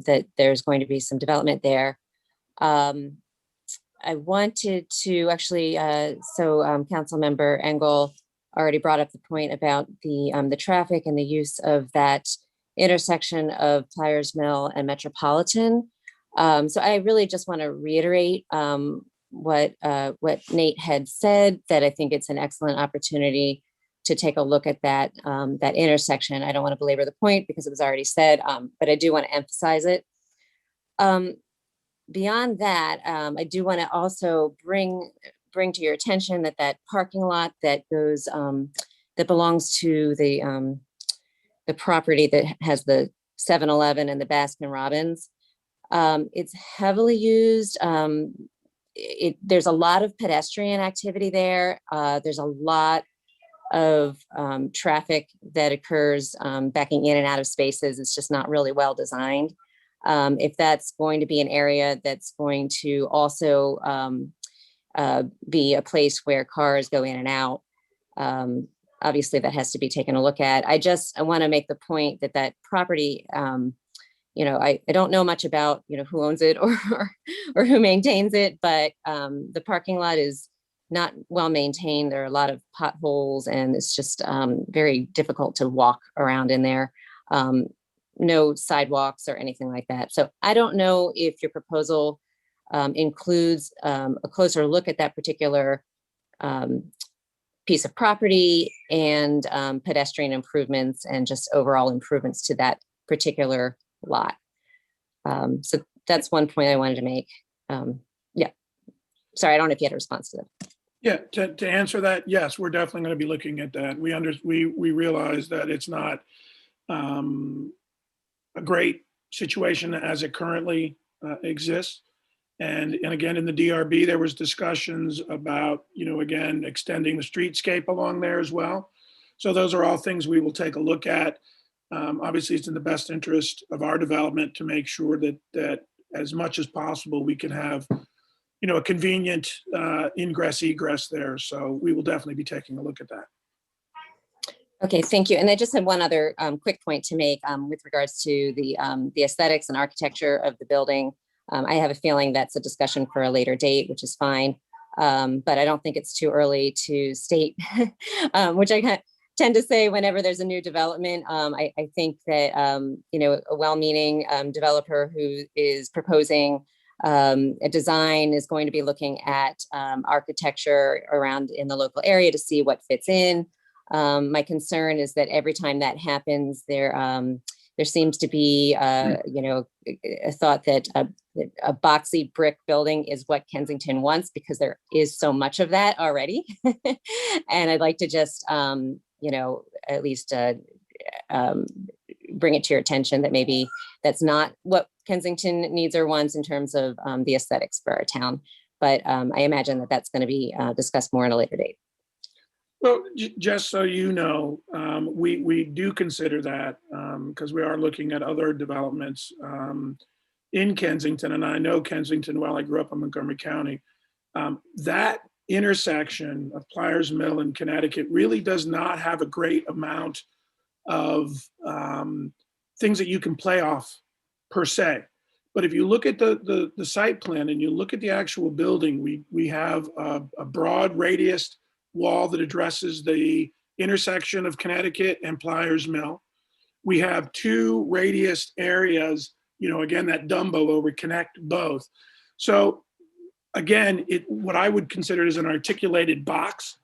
that there's going to be some development there. I wanted to actually, Council Member Engel already brought up the point about the traffic and the use of that intersection of Pliers Mill and Metropolitan. So I really just want to reiterate what Nate had said, that I think it's an excellent opportunity to take a look at that intersection. I don't want to belabor the point because it was already said, but I do want to emphasize it. Beyond that, I do want to also bring to your attention that parking lot that goes that belongs to the property that has the 7-Eleven and the Baskin Robbins. It's heavily used. There's a lot of pedestrian activity there. There's a lot of traffic that occurs backing in and out of spaces. It's just not really well designed. If that's going to be an area that's going to also be a place where cars go in and out, obviously that has to be taken a look at. I want to make the point that that property, I don't know much about, who owns it or who maintains it, but the parking lot is not well maintained. There are a lot of potholes and it's just very difficult to walk around in there. No sidewalks or anything like that. So I don't know if your proposal includes a closer look at that particular piece of property and pedestrian improvements and just overall improvements to that particular lot. So that's one point I wanted to make. Yeah. Sorry, I don't know if you had a response to that. Yeah, to answer that, yes, we're definitely going to be looking at that. We realize that it's not a great situation as it currently exists. And again, in the DRB, there was discussions about, again, extending the streetscape along there as well. So those are all things we will take a look at. Obviously, it's in the best interest of our development to make sure that as much as possible, we can have, a convenient ingress egress there. So we will definitely be taking a look at that. Okay, thank you. And I just had one other quick point to make with regards to the aesthetics and architecture of the building. I have a feeling that's a discussion for a later date, which is fine. But I don't think it's too early to state, which I tend to say whenever there's a new development. I think that, a well-meaning developer who is proposing a design is going to be looking at architecture around in the local area to see what fits in. My concern is that every time that happens, there seems to be, a thought that a boxy brick building is what Kensington wants because there is so much of that already. And I'd like to just, at least bring it to your attention that maybe that's not what Kensington needs or wants in terms of the aesthetics for our town. But I imagine that that's going to be discussed more in a later date. Well, just so you know, we do consider that because we are looking at other developments in Kensington, and I know Kensington well. I grew up in Montgomery County. That intersection of Pliers Mill and Connecticut really does not have a great amount of things that you can play off per se. But if you look at the site plan and you look at the actual building, we have a broad radius wall that addresses the intersection of Connecticut and Pliers Mill. We have two radius areas, again, that Dumbo where we connect both. So again, what I would consider is an articulated box.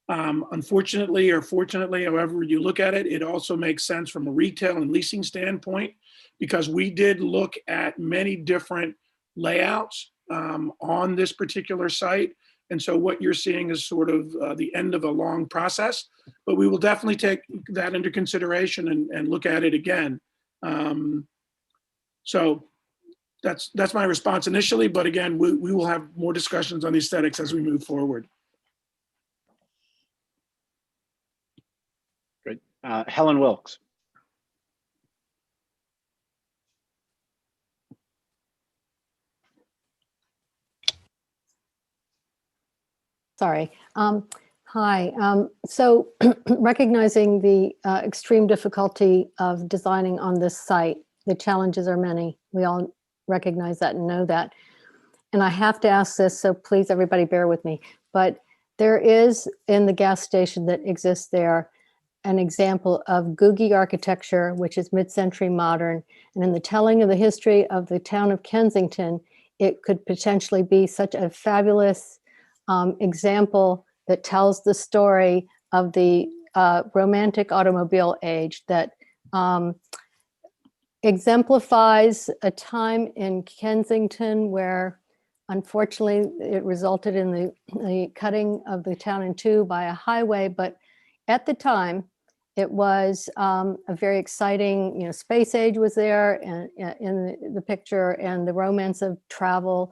Unfortunately or fortunately, however you look at it, it also makes sense from a retail and leasing standpoint because we did look at many different layouts on this particular site. And so what you're seeing is sort of the end of a long process, but we will definitely take that into consideration and look at it again. So that's my response initially, but again, we will have more discussions on the aesthetics as we move forward. Great. Helen Wilkes. Sorry. Hi. So recognizing the extreme difficulty of designing on this site, the challenges are many. We all recognize that and know that. And I have to ask this, so please everybody bear with me. But there is in the gas station that exists there an example of Googie architecture, which is mid-century modern. And in the telling of the history of the town of Kensington, it could potentially be such a fabulous example that tells the story of the romantic automobile age that exemplifies a time in Kensington where unfortunately it resulted in the cutting of the town in two by a highway. But at the time, It was a very exciting, space age was there and in the picture, and the romance of travel.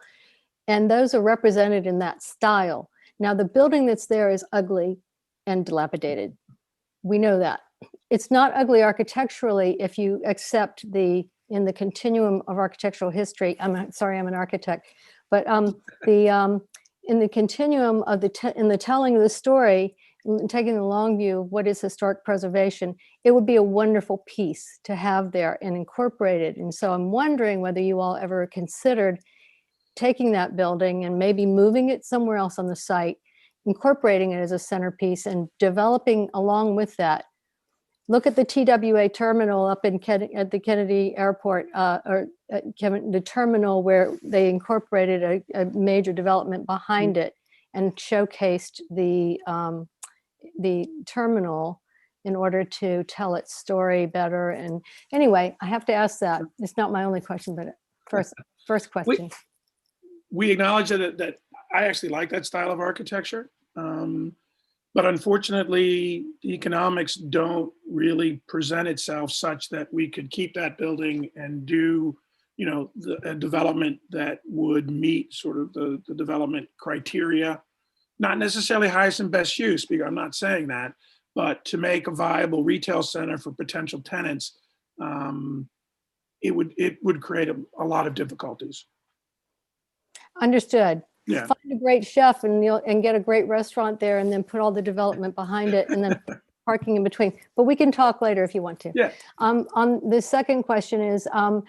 And those are represented in that style. Now, the building that's there is ugly and dilapidated. We know that. It's not ugly architecturally if you accept in the continuum of architectural history. I'm sorry, I'm an architect, but in the continuum of in the telling of the story, taking the long view of what is historic preservation, it would be a wonderful piece to have there and incorporated. And so I'm wondering whether you all ever considered taking that building and maybe moving it somewhere else on the site, incorporating it as a centerpiece and developing along with that. Look at the TWA terminal up at the Kennedy Airport, the terminal where they incorporated a major development behind it and showcased the terminal in order to tell its story better. And anyway, I have to ask that. It's not my only question, but first question. We acknowledge that I actually like that style of architecture. But unfortunately, the economics don't really present itself such that we could keep that building and do, a development that would meet sort of the development criteria. Not necessarily highest and best use, because I'm not saying that, but to make a viable retail center for potential tenants, it would create a lot of difficulties. Understood. Yeah. Find a great chef and get a great restaurant there, and then put all the development behind it, and then parking in between. But we can talk later if you want to. Yeah. On the second question is, I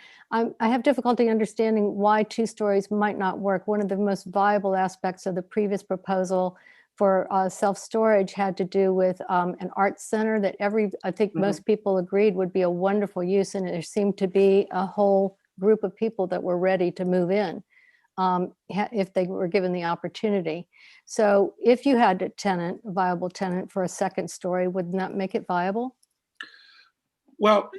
have difficulty understanding why 2 stories might not work. One of the most viable aspects of the previous proposal for self-storage had to do with an arts center that I think most people agreed would be a wonderful use, and there seemed to be a whole group of people that were ready to move in. If they were given the opportunity. So if you had a viable tenant for a second story, wouldn't that make it viable? Well,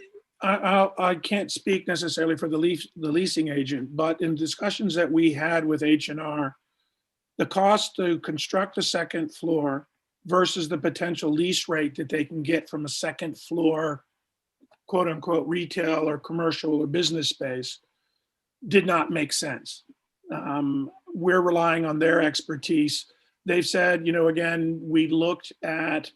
I can't speak necessarily for the leasing agent, but in discussions that we had with H&R, the cost to construct a second floor versus the potential lease rate that they can get from a second floor, quote unquote, retail or commercial or business space did not make sense. We're relying on their expertise. They've said, again, we looked at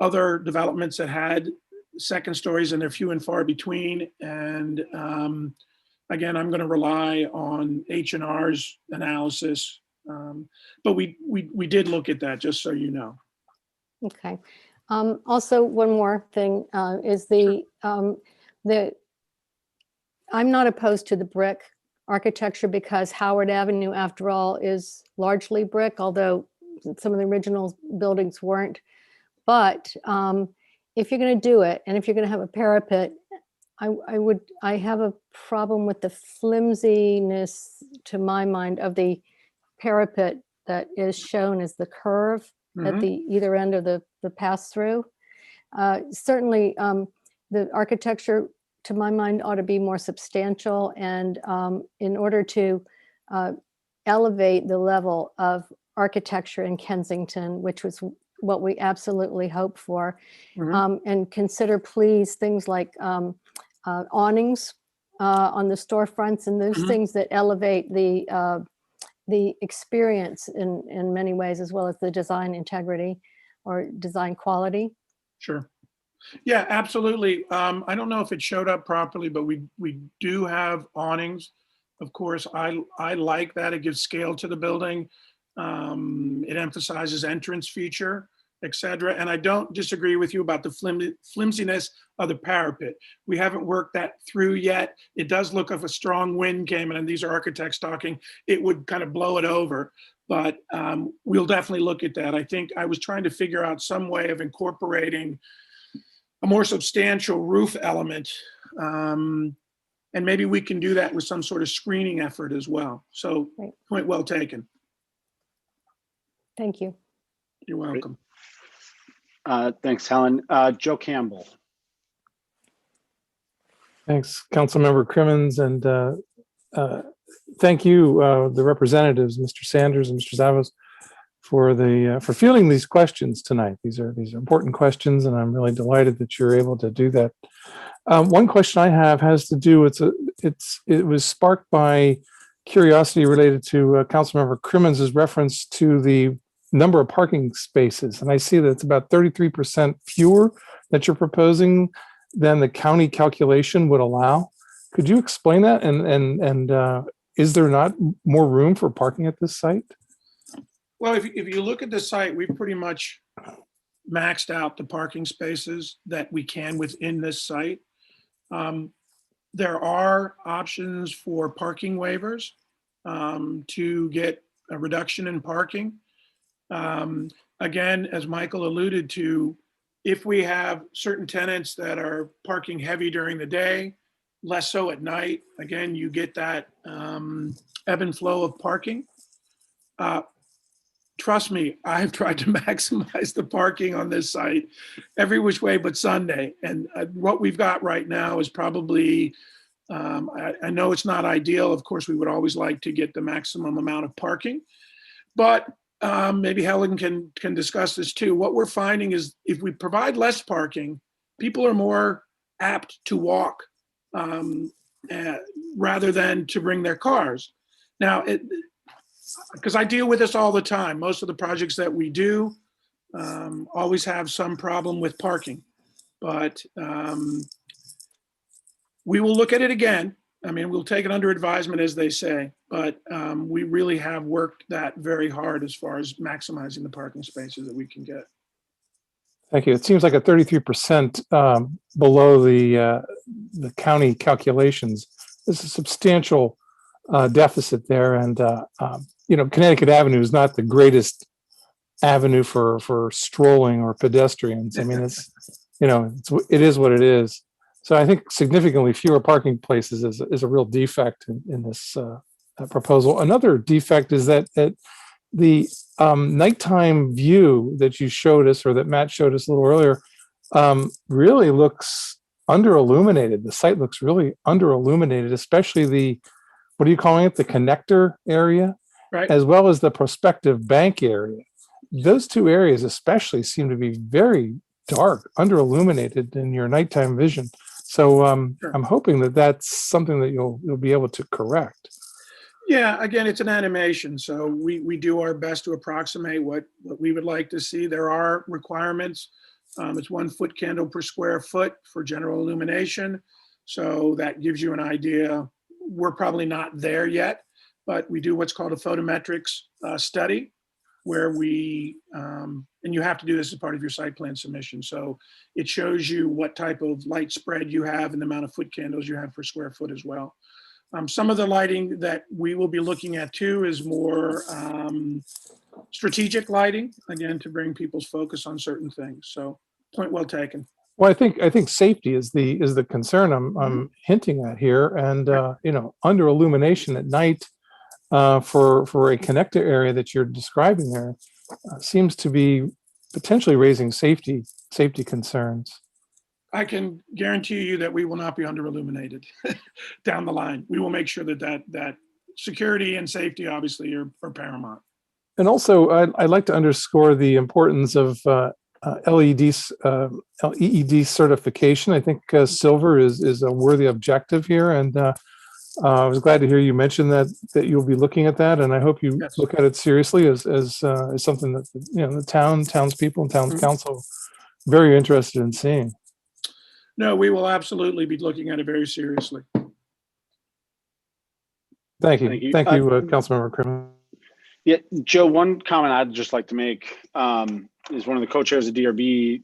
other developments that had second stories, and they're few and far between. And again, I'm going to rely on H&R's analysis. But we did look at that, just so you know. Okay. Also, one more thing is I'm not opposed to the brick architecture, because Howard Avenue, after all, is largely brick, although some of the original buildings weren't. But if you're going to do it, and if you're going to have a parapet, I have a problem with the flimsiness, to my mind, of the parapet that is shown as the curve at the either end of the pass-through. Certainly, the architecture, to my mind, ought to be more substantial, and in order to elevate the level of architecture in Kensington, which was what we absolutely hope for, and consider, please, things like awnings on the storefronts and those things that elevate the experience in many ways, as well as the design integrity or design quality. Sure. Yeah, absolutely. I don't know if it showed up properly, but we do have awnings. Of course, I like that. It gives scale to the building. It emphasizes entrance feature, etc. And I don't disagree with you about the flimsiness of the parapet. We haven't worked that through yet. It does look if a strong wind came in, and these are architects talking, it would kind of blow it over. But we'll definitely look at that. I think I was trying to figure out some way of incorporating a more substantial roof element. And maybe we can do that with some sort of screening effort as well. So point well taken. Thank you. You're welcome. Thanks, Helen. Joe Campbell. Thanks, Councilmember Crimmins, and thank you, the representatives, Mr. Sanders and Mr. Zavos, for for fielding these questions tonight. These are important questions, and I'm really delighted that you're able to do that. One question I have has to do it was sparked by curiosity related to Councilmember Crimmins' reference to the number of parking spaces, and I see that it's about 33% fewer that you're proposing than the county calculation would allow. Could you explain that? And is there not more room for parking at this site? Well, if you look at the site, we've pretty much maxed out the parking spaces that we can within this site. There are options for parking waivers to get a reduction in parking. Again, as Michael alluded to, if we have certain tenants that are parking heavy during the day, less so at night, again, you get that ebb and flow of parking. Trust me, I've tried to maximize the parking on this site every which way but Sunday. And what we've got right now is probably, I know it's not ideal. Of course, we would always like to get the maximum amount of parking, but maybe Helen can discuss this too. What we're finding is if we provide less parking, people are more apt to walk rather than to bring their cars. Now, because I deal with this all the time. Most of the projects that we do always have some problem with parking, but we will look at it again. I mean, we'll take it under advisement, as they say, but we really have worked that very hard as far as maximizing the parking spaces that we can get. Thank you. It seems like a 33% below the county calculations. There's a substantial deficit there, and Connecticut Avenue is not the greatest avenue for strolling or pedestrians. I mean, it is what it is. So I think significantly fewer parking places is a real defect in this proposal. Another defect is that the nighttime view that you showed us, or that Matt showed us a little earlier, really looks under illuminated. The site looks really under illuminated, especially what are you calling it? The connector area, right, as well as the prospective bank area. Those two areas especially seem to be very dark, under illuminated in your nighttime vision. So Sure. I'm hoping that that's something that you'll be able to correct. Yeah, again, it's an animation, so we do our best to approximate what we would like to see. There are requirements. It's 1 foot candle per square foot for general illumination. So that gives you an idea. We're probably not there yet, but we do what's called a photometrics study, where and you have to do this as part of your site plan submission. So it shows you what type of light spread you have and the amount of foot candles you have per square foot as well. Some of the lighting that we will be looking at too is more strategic lighting, again, to bring people's focus on certain things. So point well taken. Well, I think safety is the concern I'm hinting at here, and under illumination at night for a connector area that you're describing there seems to be potentially raising safety concerns. I can guarantee you that we will not be under illuminated down the line. We will make sure that security and safety obviously are paramount. And also, I'd like to underscore the importance of LED certification. I think silver is a worthy objective here, and I was glad to hear you mention that you'll be looking at that, and I hope you Yes. look at it seriously as something that the townspeople and town council very interested in seeing. No, we will absolutely be looking at it very seriously. Thank you, Councilmember Crimmins. Yeah, Joe, one comment I'd just like to make is one of the co-chairs of DRB,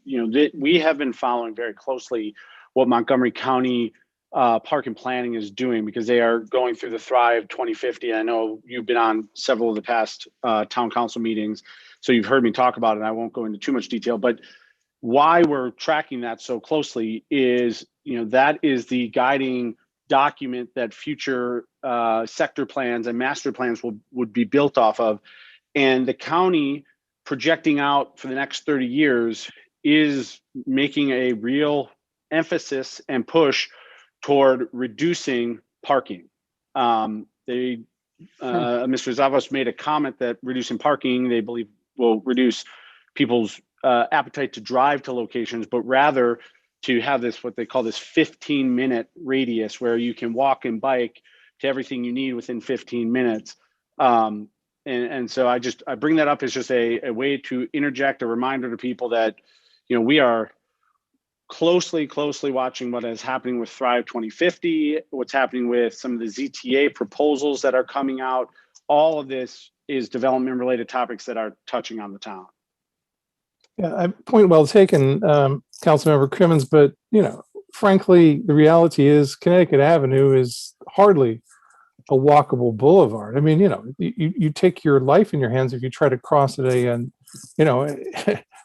we have been following very closely what Montgomery County Park and Planning is doing, because they are going through the Thrive 2050. I know you've been on several of the past town council meetings, so you've heard me talk about it. I won't go into too much detail, but why we're tracking that so closely is, that is the guiding document that future sector plans and master plans would be built off of. And the county projecting out for the next 30 years is making a real emphasis and push toward reducing parking. Mr. Zavos made a comment that reducing parking, they believe, will reduce people's appetite to drive to locations, but rather to have this, what they call this 15-minute radius, where you can walk and bike to everything you need within 15 minutes. And so I bring that up as just a way to interject a reminder to people that, we are closely watching what is happening with Thrive 2050, what's happening with some of the ZTA proposals that are coming out. All of this is development related topics that are touching on the town. Yeah, point well taken, Councilmember Crimmins, but, frankly, the reality is Connecticut Avenue is hardly a walkable boulevard. I mean, you take your life in your hands if you try to cross it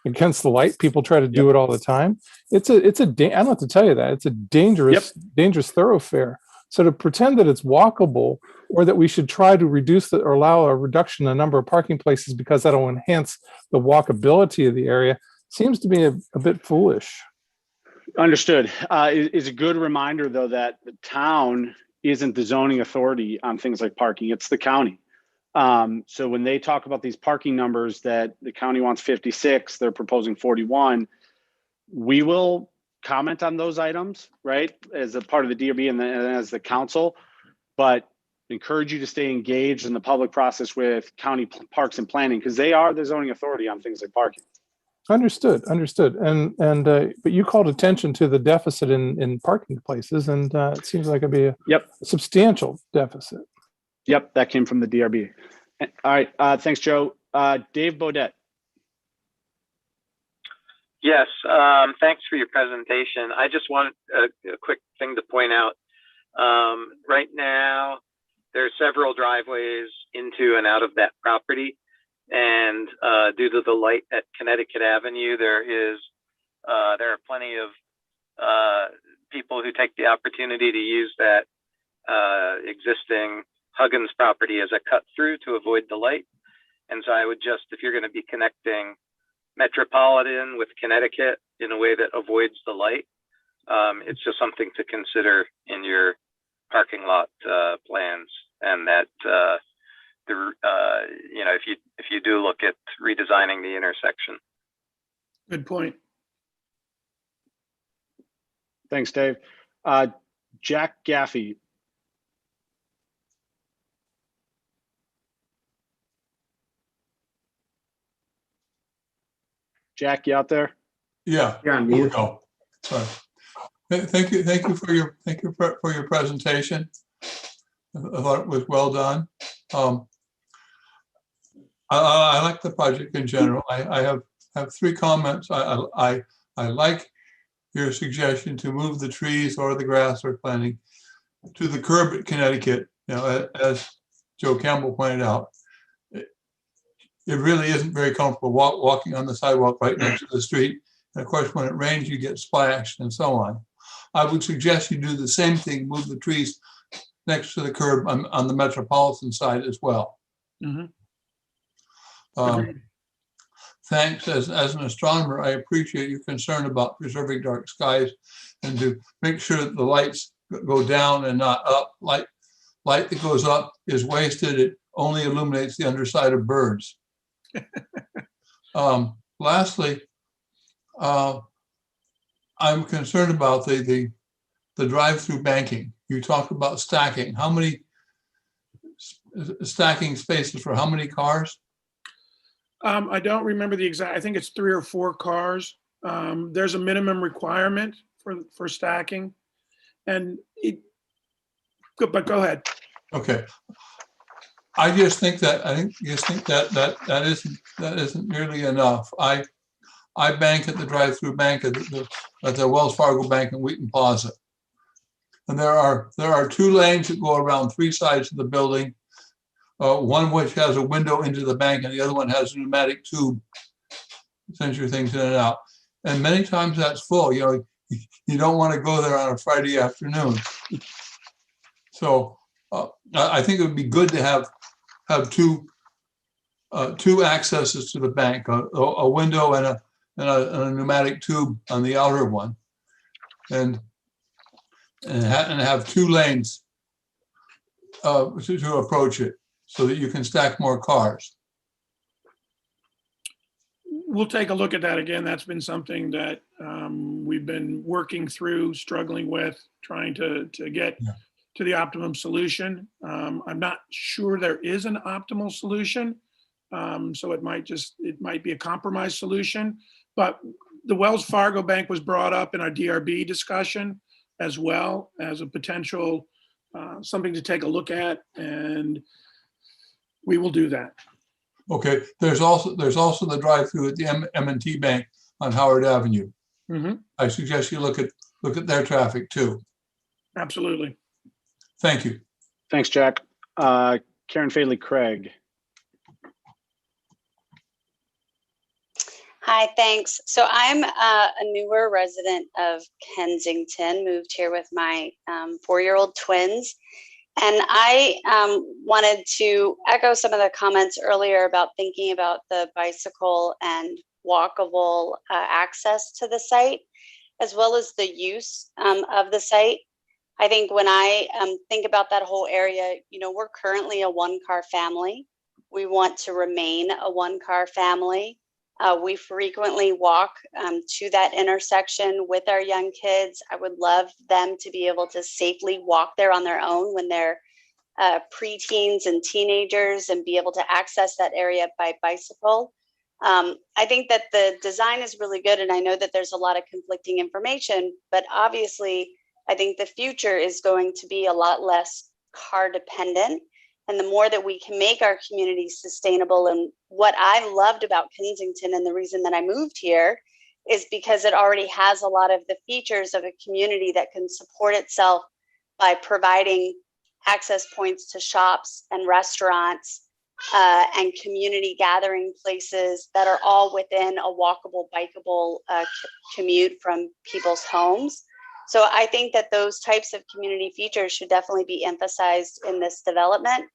against the light. People try to do it all the time. I don't have to tell you that. It's a dangerous thoroughfare. So to pretend that it's walkable, or that we should try to reduce or allow a reduction in the number of parking places because that'll enhance the walkability of the area, seems to be a bit foolish. Understood. It's a good reminder, though, that the town isn't the zoning authority on things like parking. It's the county. So when they talk about these parking numbers that the county wants 56, they're proposing 41, we will comment on those items, right, as a part of the DRB and as the council, but encourage you to stay engaged in the public process with county parks and planning, because they are the zoning authority on things like parking. Understood. And but you called attention to the deficit in parking places, and it seems like it'd be a substantial deficit. Yep, that came from the DRB. All right, thanks, Joe. Dave Bodette. Yes, thanks for your presentation. I just want a quick thing to point out. Right now, there are several driveways into and out of that property. And due to the light at Connecticut Avenue, there are plenty of people who take the opportunity to use that existing Huggins property as a cut through to avoid the light. And so I would just, if you're going to be connecting Metropolitan with Connecticut in a way that avoids the light, it's just something to consider in your parking lot plans, and that if you do look at redesigning the intersection. Good point. Thanks, Dave. Jack Gaffey. Jack, you out there? Yeah. You're on mute. Oh, sorry. Thank you for your presentation. I thought it was well done. I like the project in general. I have three comments. I like your suggestion to move the trees or the grass or planting to the curb at Connecticut. As Joe Campbell pointed out, it really isn't very comfortable walking on the sidewalk right next to the street. And of course, when it rains, you get splashed and so on. I would suggest you do the same thing, move the trees next to the curb on the metropolitan side as well. Mm-hmm. Thanks. As an astronomer, I appreciate your concern about preserving dark skies and to make sure that the lights go down and not up. Light that goes up is wasted. It only illuminates the underside of birds. Lastly, I'm concerned about the drive-through banking. You talked about stacking. How many stacking spaces for how many cars? I don't remember the exact, I think it's 3 or 4 cars. There's a minimum requirement for stacking, and but go ahead. Okay. I think that isn't nearly enough. I bank at the drive-through bank at the Wells Fargo Bank in Wheaton Plaza, and there are 2 lanes that go around 3 sides of the building. One which has a window into the bank, and the other one has a pneumatic tube to send your things in and out. And many times that's full. You don't want to go there on a Friday afternoon. So I think it would be good to have two accesses to the bank, a window and a pneumatic tube on the outer one, and have 2 lanes to approach it, so that you can stack more cars. we'll take a look at that again. That's been something that we've been working through, struggling with, trying to get to the optimum solution. I'm not sure there is an optimal solution. So it might be a compromise solution, but the Wells Fargo Bank was brought up in our DRB discussion as well as a potential something to take a look at, and we will do that. Okay, there's also the drive-through at the M&T Bank on Howard Avenue. Mm-hmm. I suggest you look at their traffic too. Absolutely. Thank you. Thanks, Jack. Karen Faley Craig. Hi, thanks. So I'm a newer resident of Kensington, moved here with my 4-year-old twins. And I wanted to echo some of the comments earlier about thinking about the bicycle and walkable access to the site, as well as the use of the site. I think when I think about that whole area, we're currently a 1-car family. We want to remain a 1-car family. We frequently walk to that intersection with our young kids. I would love them to be able to safely walk there on their own when they're preteens and teenagers and be able to access that area by bicycle. I think that the design is really good, and I know that there's a lot of conflicting information, but obviously I think the future is going to be a lot less car dependent. And the more that we can make our community sustainable, and what I loved about Kensington and the reason that I moved here is because it already has a lot of the features of a community that can support itself by providing access points to shops and restaurants and community gathering places that are all within a walkable, bikeable commute from people's homes. So I think that those types of community features should definitely be emphasized in this development.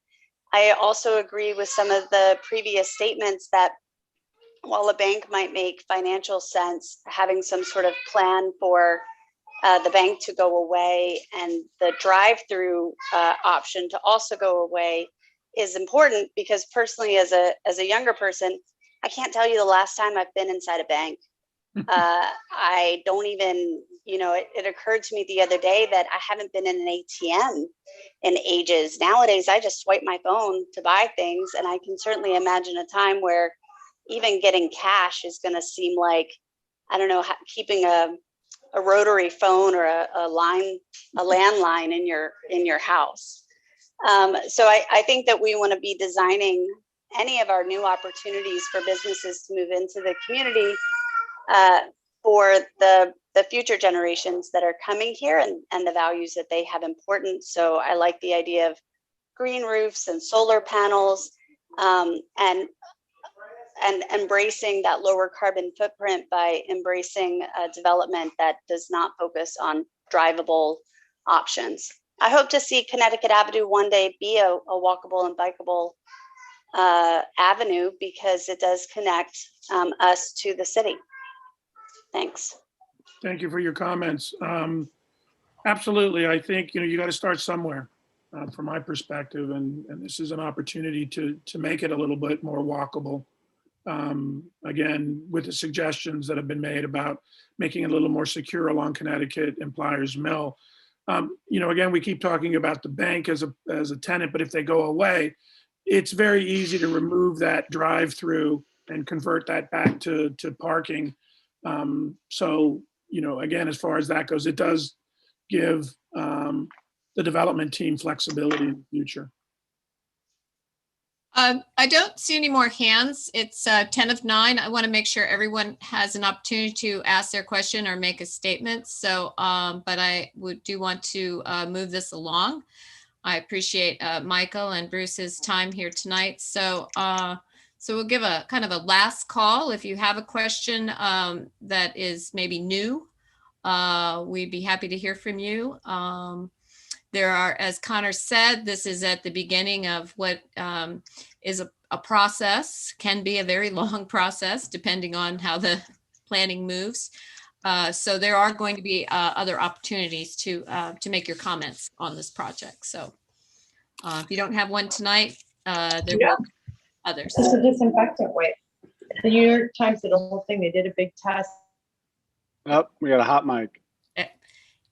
I also agree with some of the previous statements that while a bank might make financial sense, having some sort of plan for the bank to go away and the drive-through option to also go away is important, because personally, as a younger person, I can't tell you the last time I've been inside a bank. I don't even, it occurred to me the other day that I haven't been in an ATM in ages. Nowadays, I just swipe my phone to buy things, and I can certainly imagine a time where even getting cash is going to seem like, I don't know, keeping a rotary phone or a landline in your house. So I think that we want to be designing any of our new opportunities for businesses to move into the community for the future generations that are coming here and the values that they have important. So I like the idea of green roofs and solar panels and embracing that lower carbon footprint by embracing a development that does not focus on drivable options. I hope to see Connecticut Avenue one day be a walkable and bikeable avenue, because it does connect us to the city. Thanks. Thank you for your comments. Absolutely. I think, you got to start somewhere from my perspective. And this is an opportunity to make it a little bit more walkable. Again, with the suggestions that have been made about making it a little more secure along Connecticut and Pliers Mill. Again, we keep talking about the bank as a tenant, but if they go away, it's very easy to remove that drive-through and convert that back to parking. So, again, as far as that goes, it does give the development team flexibility in the future. I don't see any more hands. It's 10 of 9. I want to make sure everyone has an opportunity to ask their question or make a statement. So, but I do want to move this along. I appreciate Michael and Bruce's time here tonight. So, so we'll give a kind of a last call. If you have a question that is maybe new, we'd be happy to hear from you. There are, as Connor said, this is at the beginning of what is a process, can be a very long process depending on how the planning moves. So there are going to be other opportunities to make your comments on this project. So if you don't have one tonight, there will be others. It's a disinfectant wipe. The New York Times did a whole thing. They did a big test. Oh, we got a hot mic.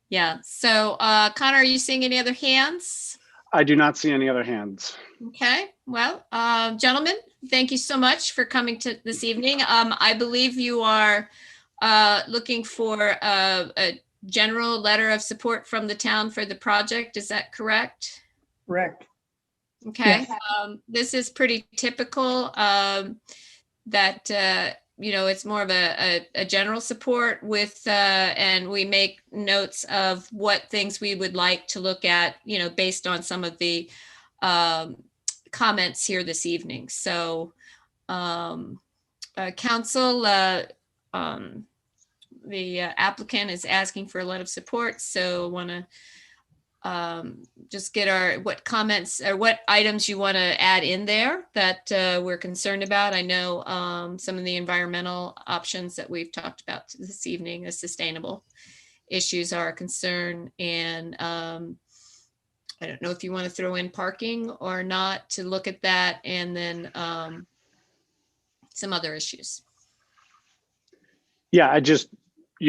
Yeah. So Connor, are you seeing any other hands? I do not see any other hands. Okay. Well, gentlemen, thank you so much for coming to this evening. I believe you are looking for a general letter of support from the town for the project. Is that correct? Correct. Okay. This is pretty typical that, it's more of a general support with, and we make notes of what things we would like to look at, based on some of the comments here this evening. So, council, the applicant is asking for a letter of support. So want to just get what comments or what items you want to add in there that we're concerned about. I know some of the environmental options that we've talked about this evening, the sustainable issues are a concern. And I don't know if you want to throw in parking or not to look at that, and then some other issues. Yeah,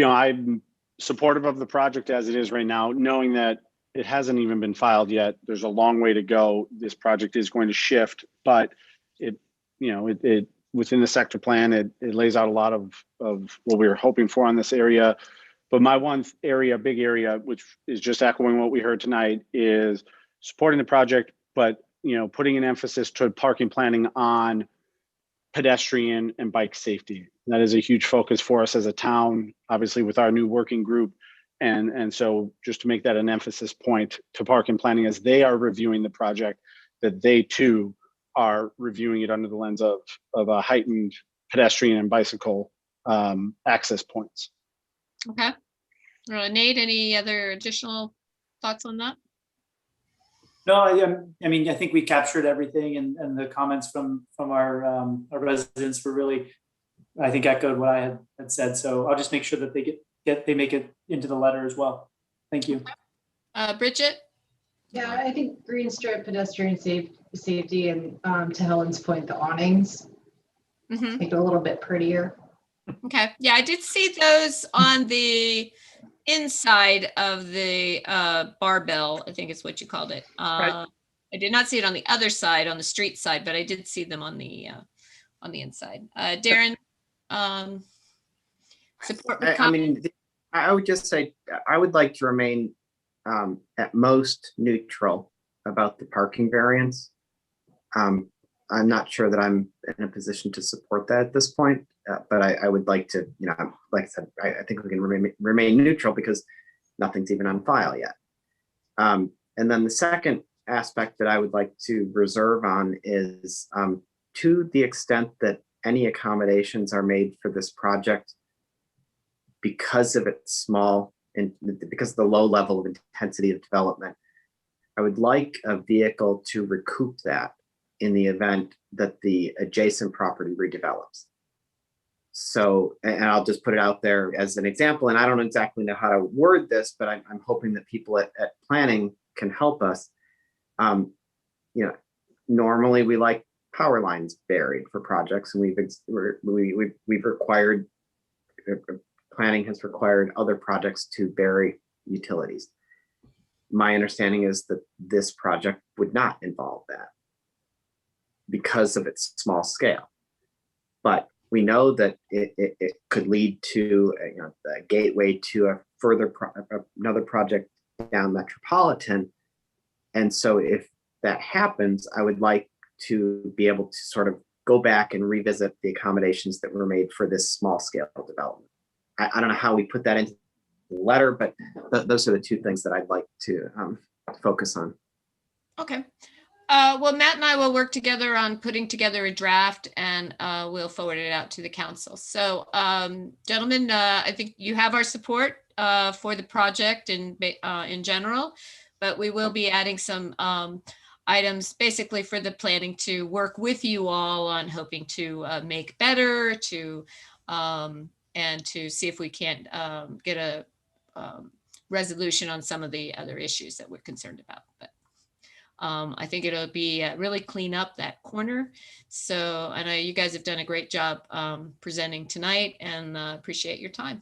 I'm supportive of the project as it is right now, knowing that it hasn't even been filed yet. There's a long way to go. This project is going to shift, but it within the sector plan, it lays out a lot of what we were hoping for on this area. But my one area, big area, which is just echoing what we heard tonight, is supporting the project, but putting an emphasis toward parking planning on pedestrian and bike safety. That is a huge focus for us as a town, obviously with our new working group. And so just to make that an emphasis point to park and planning as they are reviewing the project, that they too are reviewing it under the lens of a heightened pedestrian and bicycle access points. Okay. Nate, any other additional thoughts on that? No, I think we captured everything, and the comments from our residents were really, I think, echoed what I had said. So I'll just make sure that they make it into the letter as well. Thank you. Bridget? Yeah, I think green strip, pedestrian safety, and to Helen's point, the awnings make it a little bit prettier. Okay. Yeah, I did see those on the inside of the barbell, I think is what you called it. Right. I did not see it on the other side, on the street side, but I did see them on the inside. Darren, support. I would just say I would like to remain at most neutral about the parking variance. I'm not sure that I'm in a position to support that at this point, but I would like to, like I said, I think we can remain neutral because nothing's even on file yet. And then the second aspect that I would like to reserve on is to the extent that any accommodations are made for this project because of its small and because of the low level of intensity of development, I would like a vehicle to recoup that in the event that the adjacent property redevelops. So, and I'll just put it out there as an example, and I don't exactly know how to word this, but I'm hoping that people at planning can help us. Normally we like power lines buried for projects, and we've required, planning has required other projects to bury utilities. My understanding is that this project would not involve that because of its small scale. But we know that it could lead to a gateway to a further another project down Metropolitan. And so if that happens, I would like to be able to sort of go back and revisit the accommodations that were made for this small scale development. I don't know how we put that into the letter, but those are the two things that I'd like to focus on. Okay. Well, Matt and I will work together on putting together a draft, and we'll forward it out to the council. So, gentlemen, I think you have our support for the project in general, but we will be adding some items basically for the planning to work with you all on hoping to make better, and to see if we can't get a resolution on some of the other issues that we're concerned about. But I think it'll be really clean up that corner. So I know you guys have done a great job presenting tonight, and appreciate your time.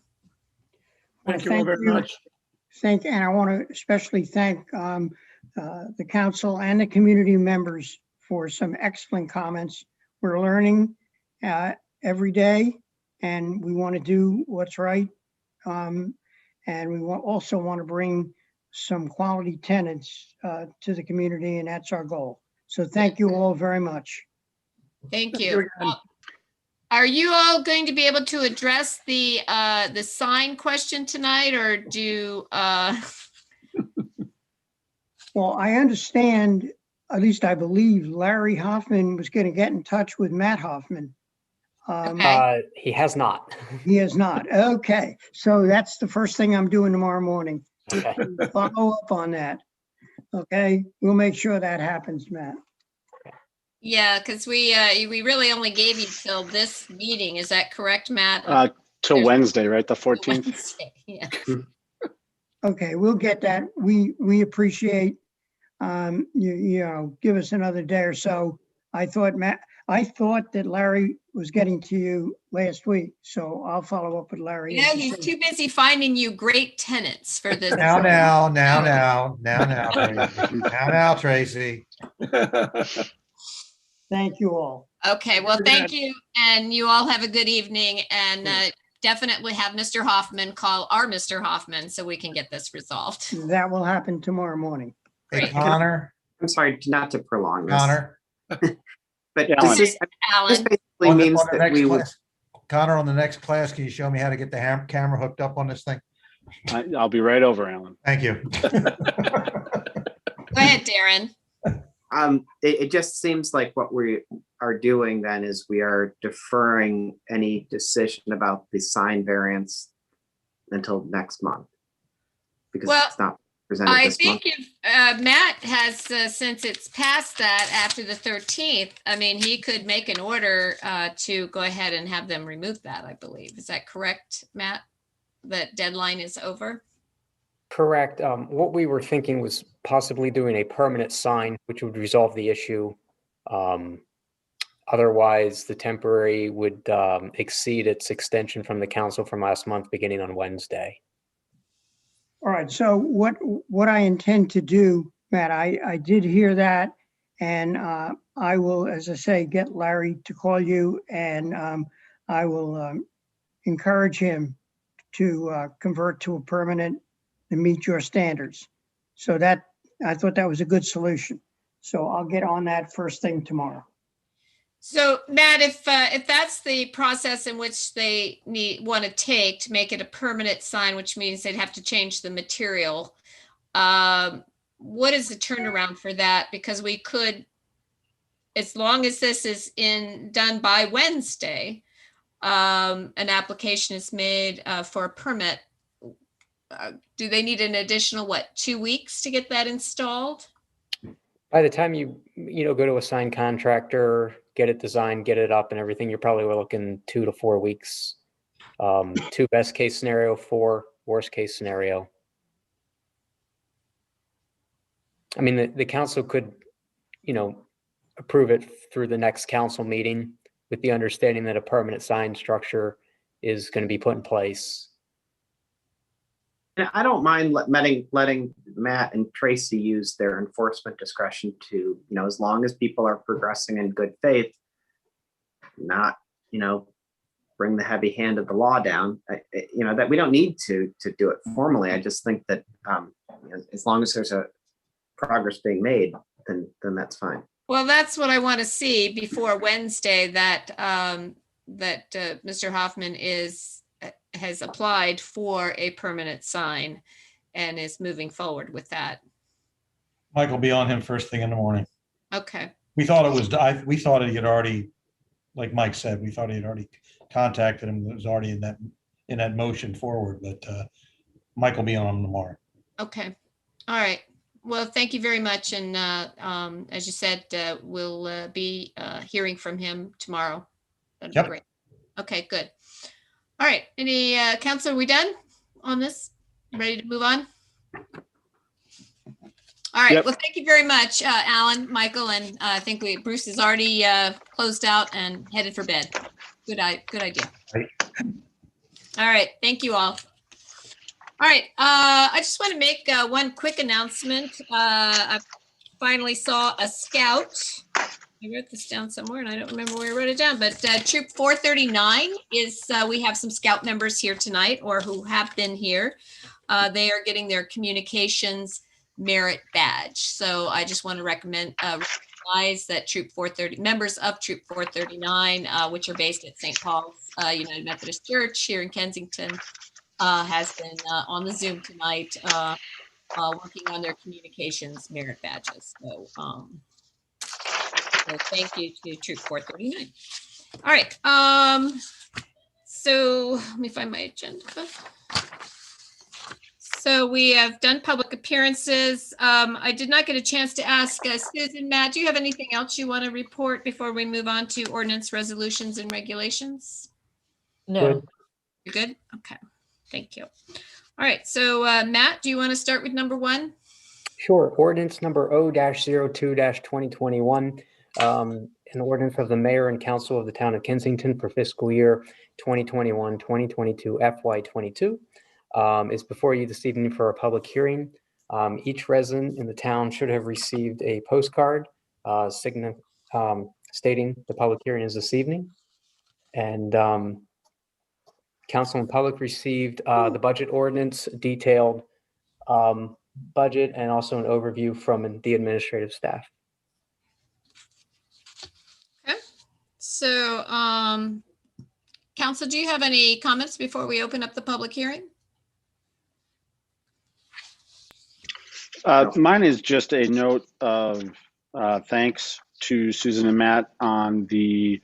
Well, Thank you all very you. much. And I want to especially thank the council and the community members for some excellent comments. We're learning every day, and we want to do what's right. And we also want to bring some quality tenants to the community, and that's our goal. So thank you all very much. Thank you. Are you all going to be able to address the sign question tonight, or do? Well, I understand, at least I believe Larry Hoffman was going to get in touch with Matt Hoffman. Okay. He has not. He has not. Okay. So that's the first thing I'm doing tomorrow morning. Okay. Follow up on that. Okay. We'll make sure that happens, Matt. Yeah, because we really only gave you till this meeting. Is that correct, Matt? Till There's- Wednesday, right? The 14th. Wednesday, yeah. Okay, we'll get that. We appreciate you know, give us another day or so. I thought that Larry was getting to you last week, so I'll follow up with Larry. You know, he's too busy finding you great tenants for this. Tracy. Thank you all. Okay, well, thank you, and you all have a good evening, and definitely have Mr. Hoffman call our Mr. Hoffman so we can get this resolved. That will happen tomorrow morning. Hey, Great. Connor, I'm sorry, not to prolong this, Connor, but Yeah, does this Alan, basically on means the that next we would, class, Connor, on the next class, can you show me how to get the camera hooked up on this thing? I'll be right over, Alan. Thank you. go ahead, Darren. it just seems like what we are doing then is we are deferring any decision about the sign variance until next month. Because Well, it's not presented I this month. think if Matt has, since it's past that after the 13th, I mean, he could make an order to go ahead and have them remove that, I believe. Is that correct, Matt? That deadline is over? Correct. What we were thinking was possibly doing a permanent sign, which would resolve the issue. Otherwise, the temporary would exceed its extension from the council from last month, beginning on Wednesday. All right, so what I intend to do, Matt, I did hear that, and I will, as I say, get Larry to call you, and I will encourage him to convert to a permanent and meet your standards. So that, I thought that was a good solution. So I'll get on that first thing tomorrow. So Matt, if that's the process in which they want to take to make it a permanent sign, which means they'd have to change the material, what is the turnaround for that? Because we could, as long as this is done by Wednesday, an application is made for a permit. Do they need an additional, 2 weeks to get that installed? By the time you go to a sign contractor, get it designed, get it up and everything, you're probably looking 2 to 4 weeks. 2 best case scenario, 4 worst case scenario. I mean, the council could, approve it through the next council meeting with the understanding that a permanent sign structure is going to be put in place. And I don't mind letting Matt and Tracy use their enforcement discretion to, as long as people are progressing in good faith, not, bring the heavy hand of the law down, that we don't need to do it formally. I just think that as long as there's a progress being made, then that's fine. Well, that's what I want to see before Wednesday, that Mr. Hoffman has applied for a permanent sign and is moving forward with that. Mike will be on him first thing in the morning. Okay. We thought we thought he had already, like Mike said, we thought he had already contacted him. It was already in that motion forward, but Mike will be on him tomorrow. Okay. All right. Well, thank you very much. And as you said, we'll be hearing from him tomorrow. That'd be great. Okay, good. All right. Any council, are we done on this? Ready to move on? All right. Yep. Well, thank you very much, Alan, Michael, and I think Bruce is already closed out and headed for bed. Good idea. Right. All right. Thank you all. All right. I just want to make one quick announcement. I finally saw a scout. I wrote this down somewhere and I don't remember where I wrote it down, but Troop 439 is, we have some scout members here tonight or who have been here. They are getting their communications merit badge. So I just want to recognize that Troop 430, members of Troop 439, which are based at St. Paul's United Methodist Church here in Kensington, has been on the Zoom tonight, working on their communications merit badges. So, so thank you to Troop 439. All right. So let me find my agenda. So we have done public appearances. I did not get a chance to ask Susan, Matt, do you have anything else you want to report before we move on to ordinance resolutions and regulations? No. You're good? Okay. Thank you. All right. So Matt, do you want to start with number 1? Sure. Ordinance number O-02-2021, an ordinance of the mayor and council of the town of Kensington for fiscal year 2021-2022 FY22 is before you this evening for a public hearing. Each resident in the town should have received a postcard stating the public hearing is this evening. And council and public received the budget ordinance, detailed budget, and also an overview from the administrative staff. Okay. So council, do you have any comments before we open up the public hearing? Mine is just a note of thanks to Susan and Matt on the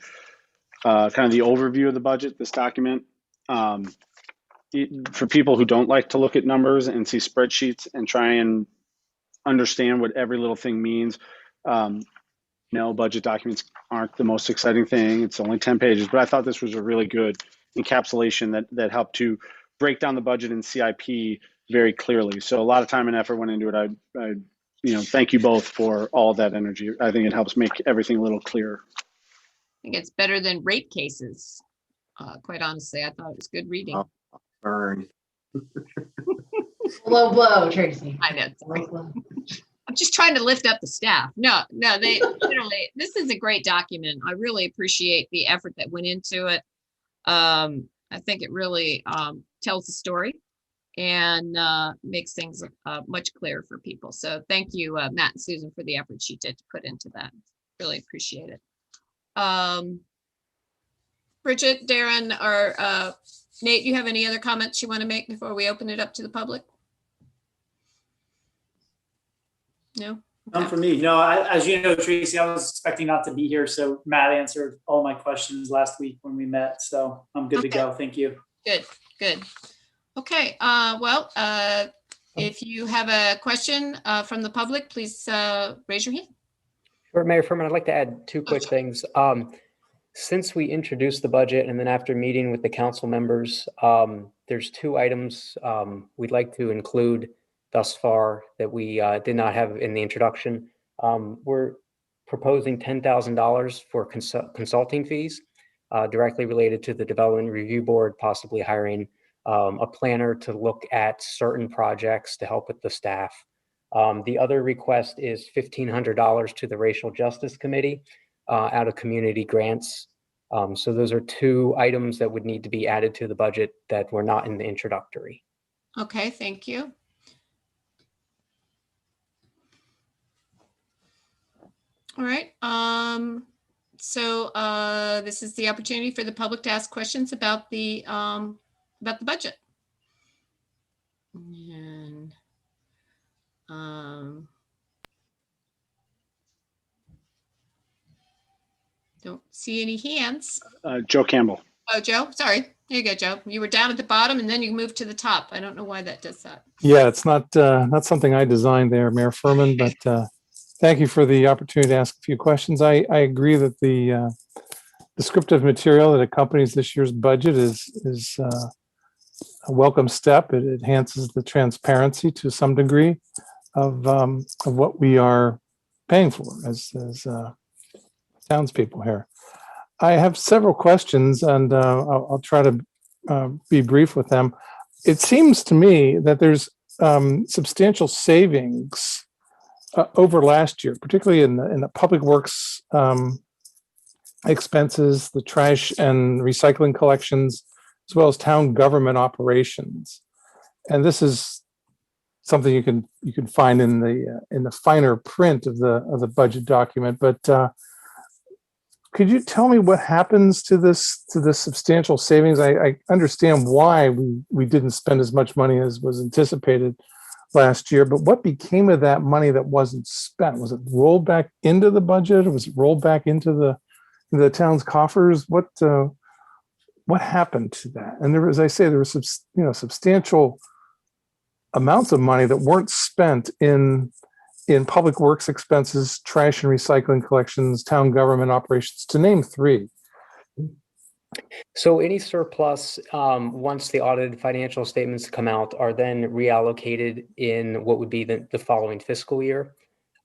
kind of the overview of the budget, this document. For people who don't like to look at numbers and see spreadsheets and try and understand what every little thing means, budget documents aren't the most exciting thing. It's only 10 pages, but I thought this was a really good encapsulation that helped to break down the budget and CIP very clearly. So a lot of time and effort went into it. I thank you both for all that energy. I think it helps make everything a little clearer. I think it's better than rate cases. Quite honestly, I thought it was good reading. Oh, burn. Low blow, Tracy. I know. Low blow. I'm just trying to lift up the staff. No, they literally, this is a great document. I really appreciate the effort that went into it. I think it really tells the story and makes things much clearer for people. So thank you, Matt and Susan, for the effort you did to put into that. Really appreciate it. Bridget, Darren, or Nate, you have any other comments you want to make before we open it up to the public? No? None for me. No, as you know, Tracy, I was expecting not to be here, so Matt answered all my questions last week when we met, so I'm good to go. Thank you. Good. Okay, if you have a question from the public, please raise your hand. Sure, Mayor Furman, I'd like to add 2 quick things. Since we introduced the budget and then after meeting with the council members, there's 2 items we'd like to include thus far that we did not have in the introduction. We're proposing $10,000 for consulting fees directly related to the Development Review Board, possibly hiring a planner to look at certain projects to help with the staff. The other request is $1,500 to the Racial Justice Committee out of community grants. So those are 2 items that would need to be added to the budget that were not in the introductory. Okay, thank you. All right. So this is the opportunity for the public to ask questions about the budget. And don't see any hands. Joe Campbell. Oh, Joe, sorry. There you go, Joe. You were down at the bottom and then you moved to the top. I don't know why that does that. Yeah, it's not something I designed there, Mayor Furman, but thank you for the opportunity to ask a few questions. I agree that the descriptive material that accompanies this year's budget is a welcome step. It enhances the transparency to some degree. what we are paying for as townspeople here. I have several questions, and I'll try to be brief with them. It seems to me that there's substantial savings over last year, particularly in the public works expenses, the trash and recycling collections, as well as town government operations. And this is something you can find in the finer print of the budget document. But could you tell me what happens to this substantial savings? I understand why we didn't spend as much money as was anticipated last year, but what became of that money that wasn't spent? Was it rolled back into the budget, or was it rolled back into the town's coffers? What happened to that? And there, as I say, there were substantial amounts of money that weren't spent in public works expenses, trash and recycling collections, town government operations, to name three. So any surplus, once the audited financial statements come out, are then reallocated in what would be the following fiscal year.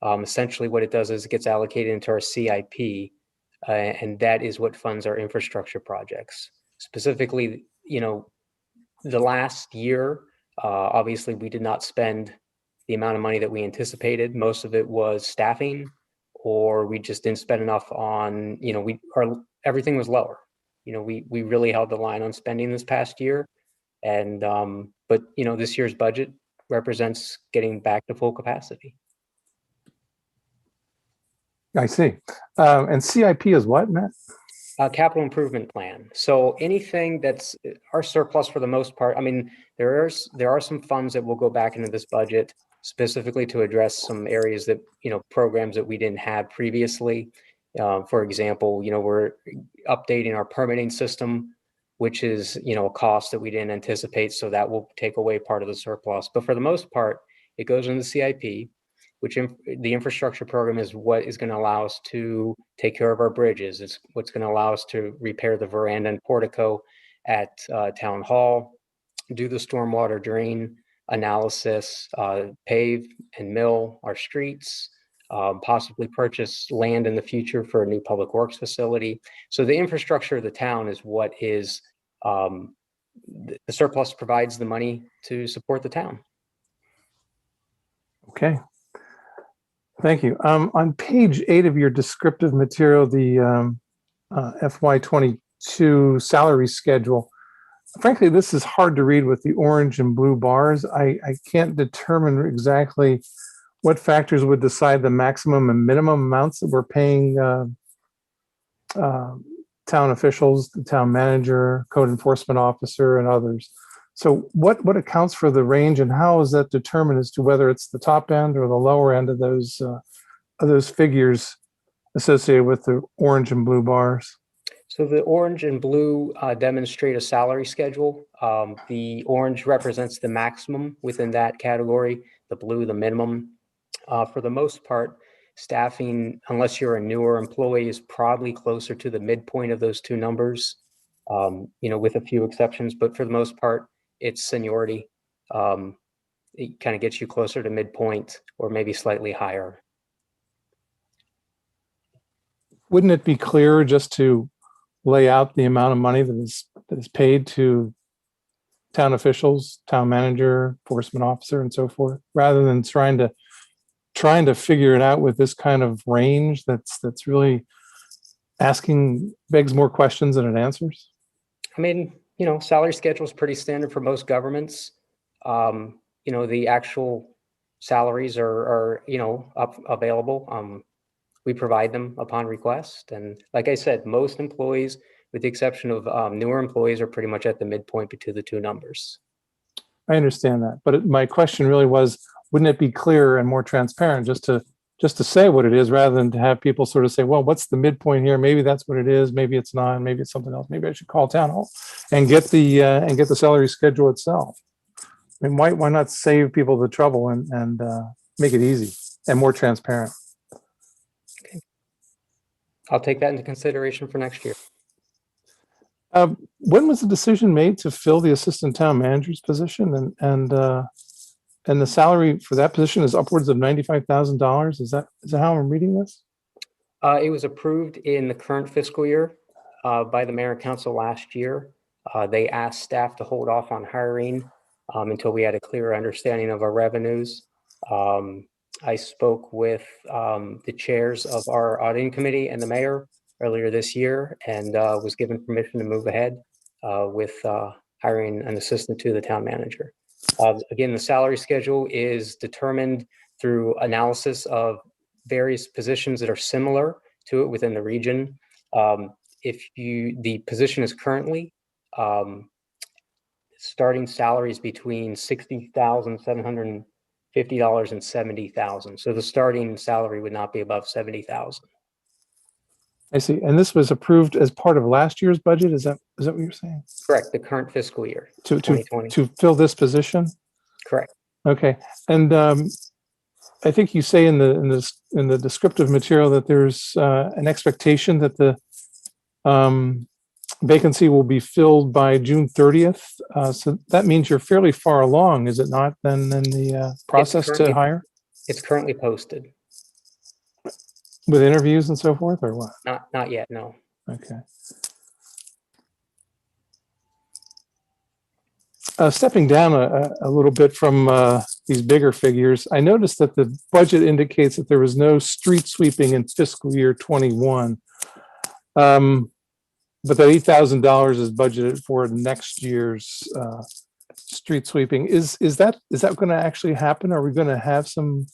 Essentially what it does is it gets allocated into our CIP, and that is what funds our infrastructure projects. Specifically, the last year, obviously we did not spend the amount of money that we anticipated. Most of it was staffing, or we just didn't spend enough on, everything was lower. We really held the line on spending this past year. And, but this year's budget represents getting back to full capacity. I see. And CIP is what, Matt? Capital improvement plan. So anything that's our surplus for the most part, I mean, there are some funds that will go back into this budget specifically to address some areas that, programs that we didn't have previously. For example, we're updating our permitting system, which is, a cost that we didn't anticipate. So that will take away part of the surplus. But for the most part, it goes in the CIP, which the infrastructure program is what is going to allow us to take care of our bridges. It's what's going to allow us to repair the veranda and portico at Town Hall, do the stormwater drain analysis, pave and mill our streets, possibly purchase land in the future for a new public works facility. So the infrastructure of the town is what is, the surplus provides the money to support the town. Okay. Thank you. On page 8 of your descriptive material, the FY22 salary schedule, frankly, this is hard to read with the orange and blue bars. I can't determine exactly what factors would decide the maximum and minimum amounts that we're paying town officials, the town manager, code enforcement officer, and others. So what accounts for the range, and how is that determined as to whether it's the top end or the lower end of those figures associated with the orange and blue bars? So the orange and blue demonstrate a salary schedule. The orange represents the maximum within that category, the blue, the minimum. For the most part, staffing, unless you're a newer employee, is probably closer to the midpoint of those two numbers, with a few exceptions. But for the most part, it's seniority. It kind of gets you closer to midpoint or maybe slightly higher. Wouldn't it be clearer just to lay out the amount of money that is paid to town officials, town manager, enforcement officer, and so forth, rather than trying to figure it out with this kind of range that's really begs more questions than it answers? I mean, salary schedule is pretty standard for most governments. The actual salaries are available. We provide them upon request. And like I said, most employees, with the exception of newer employees, are pretty much at the midpoint between the two numbers. I understand that. But my question really was, wouldn't it be clearer and more transparent just to say what it is, rather than to have people sort of say, well, what's the midpoint here? Maybe that's what it is. Maybe it's not. Maybe it's something else. Maybe I should call Town Hall and get the salary schedule itself. I mean, why not save people the trouble and make it easy and more transparent? Okay. I'll take that into consideration for next year. When was the decision made to fill the assistant town manager's position? And And the salary for that position is upwards of $95,000. Is that how I'm reading this? It was approved in the current fiscal year by the mayor and council last year. They asked staff to hold off on hiring until we had a clearer understanding of our revenues. I spoke with the chairs of our auditing committee and the mayor earlier this year and was given permission to move ahead with hiring an assistant to the town manager. Again, the salary schedule is determined through analysis of various positions that are similar to it within the region. The position is currently starting salaries between $60,750 and $70,000. So the starting salary would not be above $70,000. I see. And this was approved as part of last year's budget. Is that what you're saying? Correct. The current fiscal year, To 2020. to fill this position? Correct. Okay. And I think you say in the descriptive material that there's an expectation that the vacancy will be filled by June 30th. So that means you're fairly far along, is it not, then in the process to hire? It's currently posted. With interviews and so forth, or what? Not yet, no. Okay. Stepping down a little bit from these bigger figures, I noticed that the budget indicates that there was no street sweeping in fiscal year 21. But that $8,000 is budgeted for next year's street sweeping. Is that going to actually happen? Are we going to have some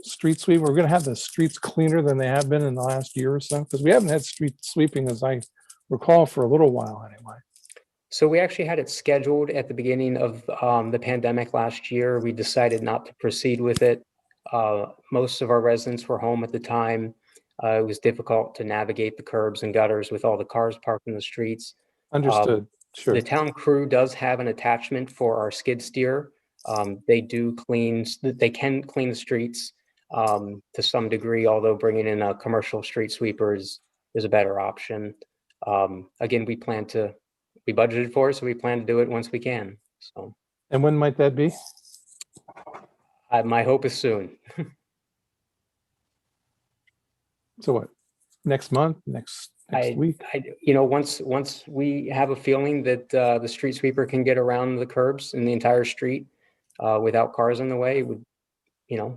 street sweep? We're going to have the streets cleaner than they have been in the last year or so? Because we haven't had street sweeping, as I recall, for a little while anyway. So we actually had it scheduled at the beginning of the pandemic last year. We decided not to proceed with it. Most of our residents were home at the time. It was difficult to navigate the curbs and gutters with all the cars parked in the streets. Understood. Sure. The town crew does have an attachment for our skid steer. They can clean the streets to some degree, although bringing in a commercial street sweeper is a better option. Again, we budgeted for it, so we plan to do it once we can. So. And when might that be? My hope is soon. So what? Next month? Next week? Once we have a feeling that the street sweeper can get around the curbs in the entire street without cars in the way, we'll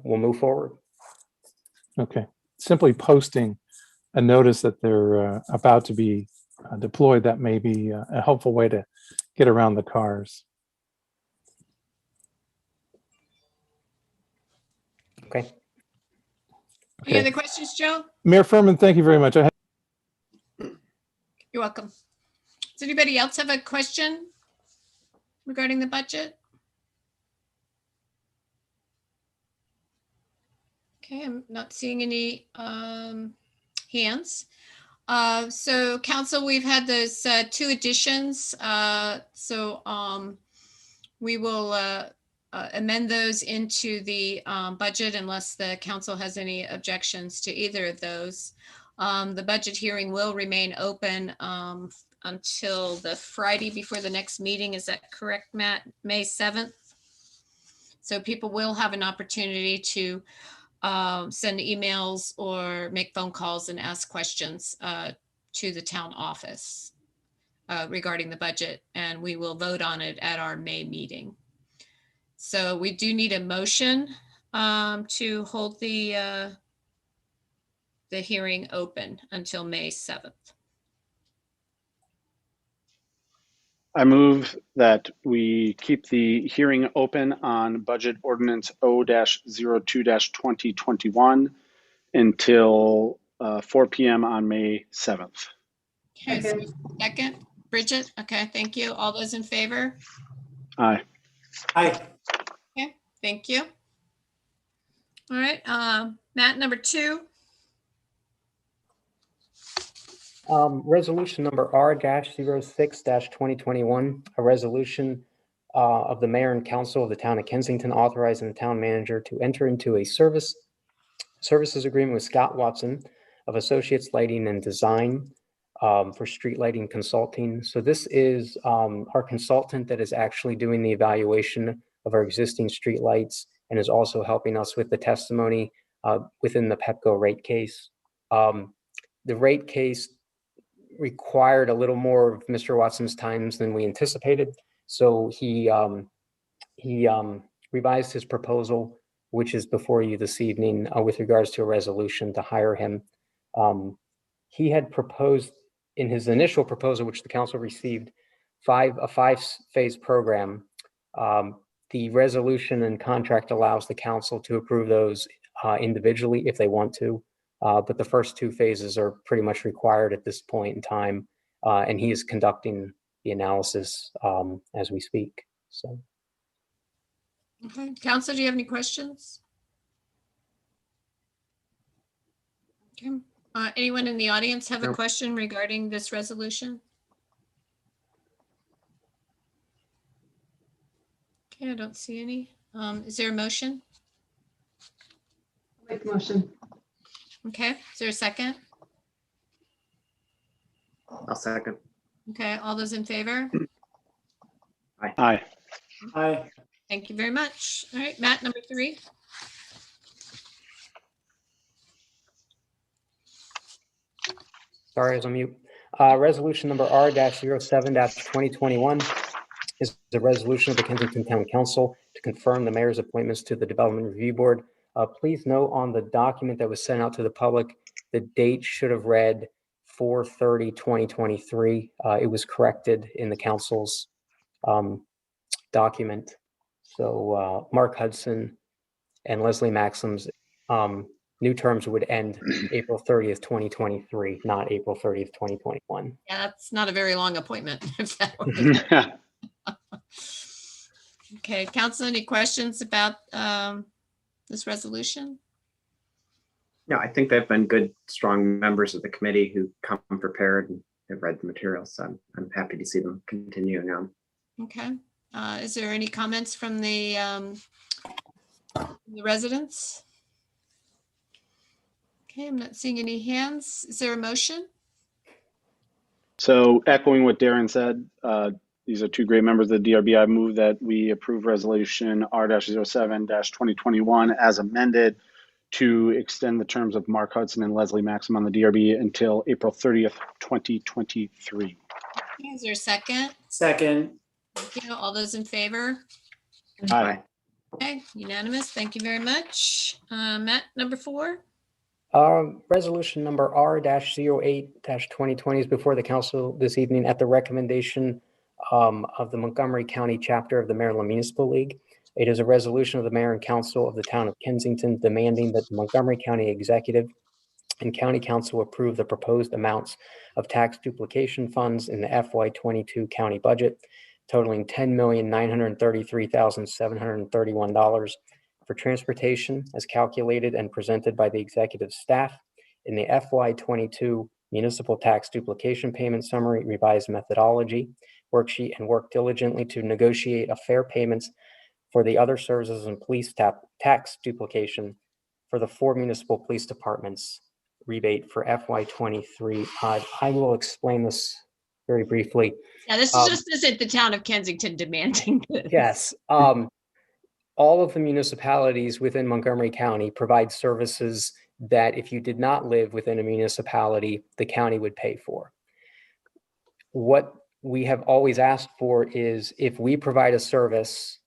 move forward. Okay. Simply posting a notice that they're about to be deployed, that may be a helpful way to get around the cars. Okay. Any other questions, Joe? Mayor Furman, thank you very much. You're welcome. Does anybody else have a question regarding the budget? Okay, I'm not seeing any hands. So council, we've had those two additions. We will amend those into the budget unless the council has any objections to either of those. The budget hearing will remain open until the Friday before the next meeting. Is that correct, Matt? May 7th. So people will have an opportunity to send emails or make phone calls and ask questions to the town office regarding the budget, and we will vote on it at our May meeting. So we do need a motion to hold the hearing open until May 7th. I move that we keep the hearing open on budget ordinance O-02-2021 until 4 p.m. on May 7th. Okay, second, Bridget. Okay, thank you. All those in favor? Aye. Aye. Okay, thank you. All right, Matt, number 2. Resolution number R-06-2021, a resolution of the mayor and council of the town of Kensington authorizing the town manager to enter into a services agreement with Scott Watson of Associates Lighting and Design for street lighting consulting. So this is our consultant that is actually doing the evaluation of our existing streetlights and is also helping us with the testimony within the PEPCO rate case. The rate case required a little more of Mr. Watson's times than we anticipated. So he revised his proposal, which is before you this evening, with regards to a resolution to hire him. He had proposed in his initial proposal, which the council received, a five-phase program. The resolution and contract allows the council to approve those individually if they want to. But the first two phases are pretty much required at this point in time. And he is conducting the analysis as we speak. So. Okay, Council, do you have any questions? Okay, anyone in the audience have a question regarding this resolution? Okay, I don't see any. Is there a motion? Make the motion. Okay, is there a second? I'll second. Okay, all those in favor? Aye. Aye. Thank you very much. All right, Matt, number 3. Sorry, I was on mute. Resolution number R-07-2021 is the resolution of the Kensington Town Council to confirm the mayor's appointments to the Development Review Board. Please note on the document that was sent out to the public, the date should have read 4/30/2023. It was corrected in the council's document. So Mark Hudson and Leslie Maxim's new terms would end April 30th, 2023, not April 30th, 2021. Yeah, that's not a very long appointment. If that were- Okay, Council, any questions about this resolution? No, I think they've been good, strong members of the committee who come prepared and have read the materials. So I'm happy to see them continuing on. Okay, is there any comments from the residents? Okay, I'm not seeing any hands. Is there a motion? So echoing what Darren said, these are two great members of the DRB. I move that we approve resolution R-07-2021 as amended to extend the terms of Mark Hudson and Leslie Maxim on the DRB until April 30th, 2023. Okay, is there a second? Second. Thank you. All those in favor? Aye. Okay, unanimous. Thank you very much. Matt, number 4. Resolution number R-08-2020 is before the council this evening at the recommendation of the Montgomery County chapter of the Maryland Municipal League. It is a resolution of the mayor and council of the town of Kensington demanding that the Montgomery County executive and county council approve the proposed amounts of tax duplication funds in the FY22 county budget totaling $10,933,731 for transportation as calculated and presented by the executive staff in the FY22 municipal tax duplication payment summary revised methodology worksheet, and work diligently to negotiate a fair payments for the other services and police tax duplication for the 4 municipal police departments rebate for FY23. I will explain this very briefly. Yeah, this just isn't the town of Kensington demanding this. Yes. All of the municipalities within Montgomery County provide services that if you did not live within a municipality, the county would pay for. What we have always asked for is if we provide a service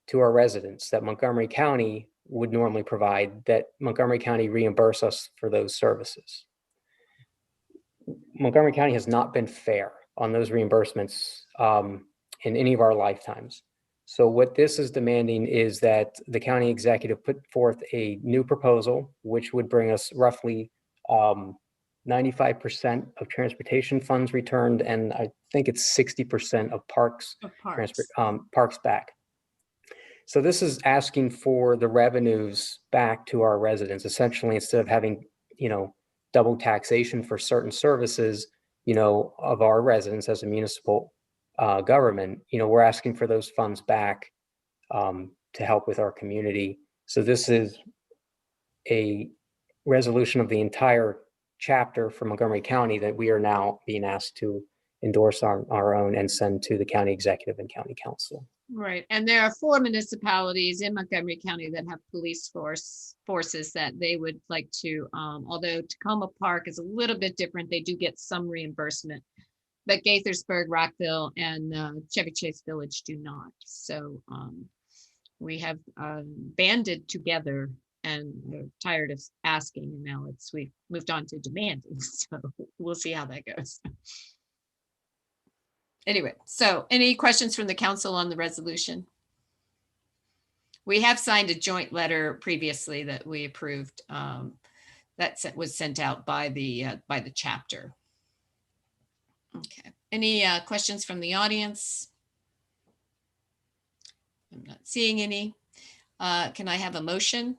to our residents that Montgomery County would normally provide, that Montgomery County reimburse us for those services. Montgomery County has not been fair on those reimbursements in any of our lifetimes. So what this is demanding is that the county executive put forth a new proposal, which would bring us roughly 95% of transportation funds returned, and I think it's 60% of parks back. So this is asking for the revenues back to our residents. Essentially, instead of having, double taxation for certain services, of our residents as a municipal government, we're asking for those funds back to help with our community. So this is a resolution of the entire chapter for Montgomery County that we are now being asked to endorse our own and send to the county executive and county council. Right, and there are 4 municipalities in Montgomery County that have police forces that they would like to, although Tacoma Park is a little bit different, they do get some reimbursement. But Gaithersburg, Rockville, and Chevy Chase Village do not. So we have banded together, and we're tired of asking, and now we've moved on to demanding. So we'll see how that goes. Anyway, so any questions from the council on the resolution? We have signed a joint letter previously that we approved that was sent out by the chapter. Okay, any questions from the audience? I'm not seeing any. Can I have a motion?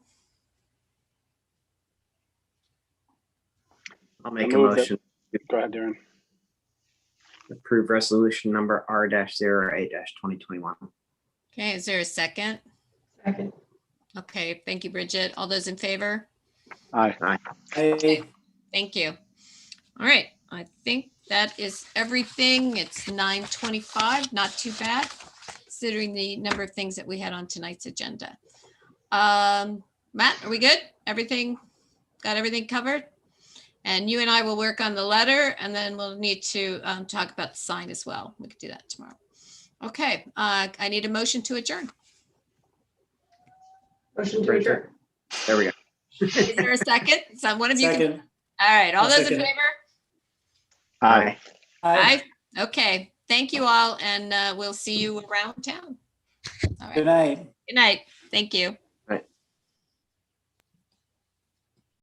I'll make a motion. Go ahead, Darren. Approve resolution number R-08-2021. Okay, is there a second? Second. Okay, thank you, Bridget. All those in favor? Aye. Aye. Okay, thank you. All right, I think that is everything. It's 9:25, not too bad, considering the number of things that we had on tonight's agenda. Matt, are we good? Got everything covered? And you and I will work on the letter, and then we'll need to talk about the sign as well. We could do that tomorrow. Okay, I need a motion to adjourn. Motion to adjourn. There we go. Is there a second? So one of you can. Second. All right, all I'll those in second it. favor? Aye. Aye. Okay, thank you all, and we'll see you around town. All right, Good night. good night. Thank you.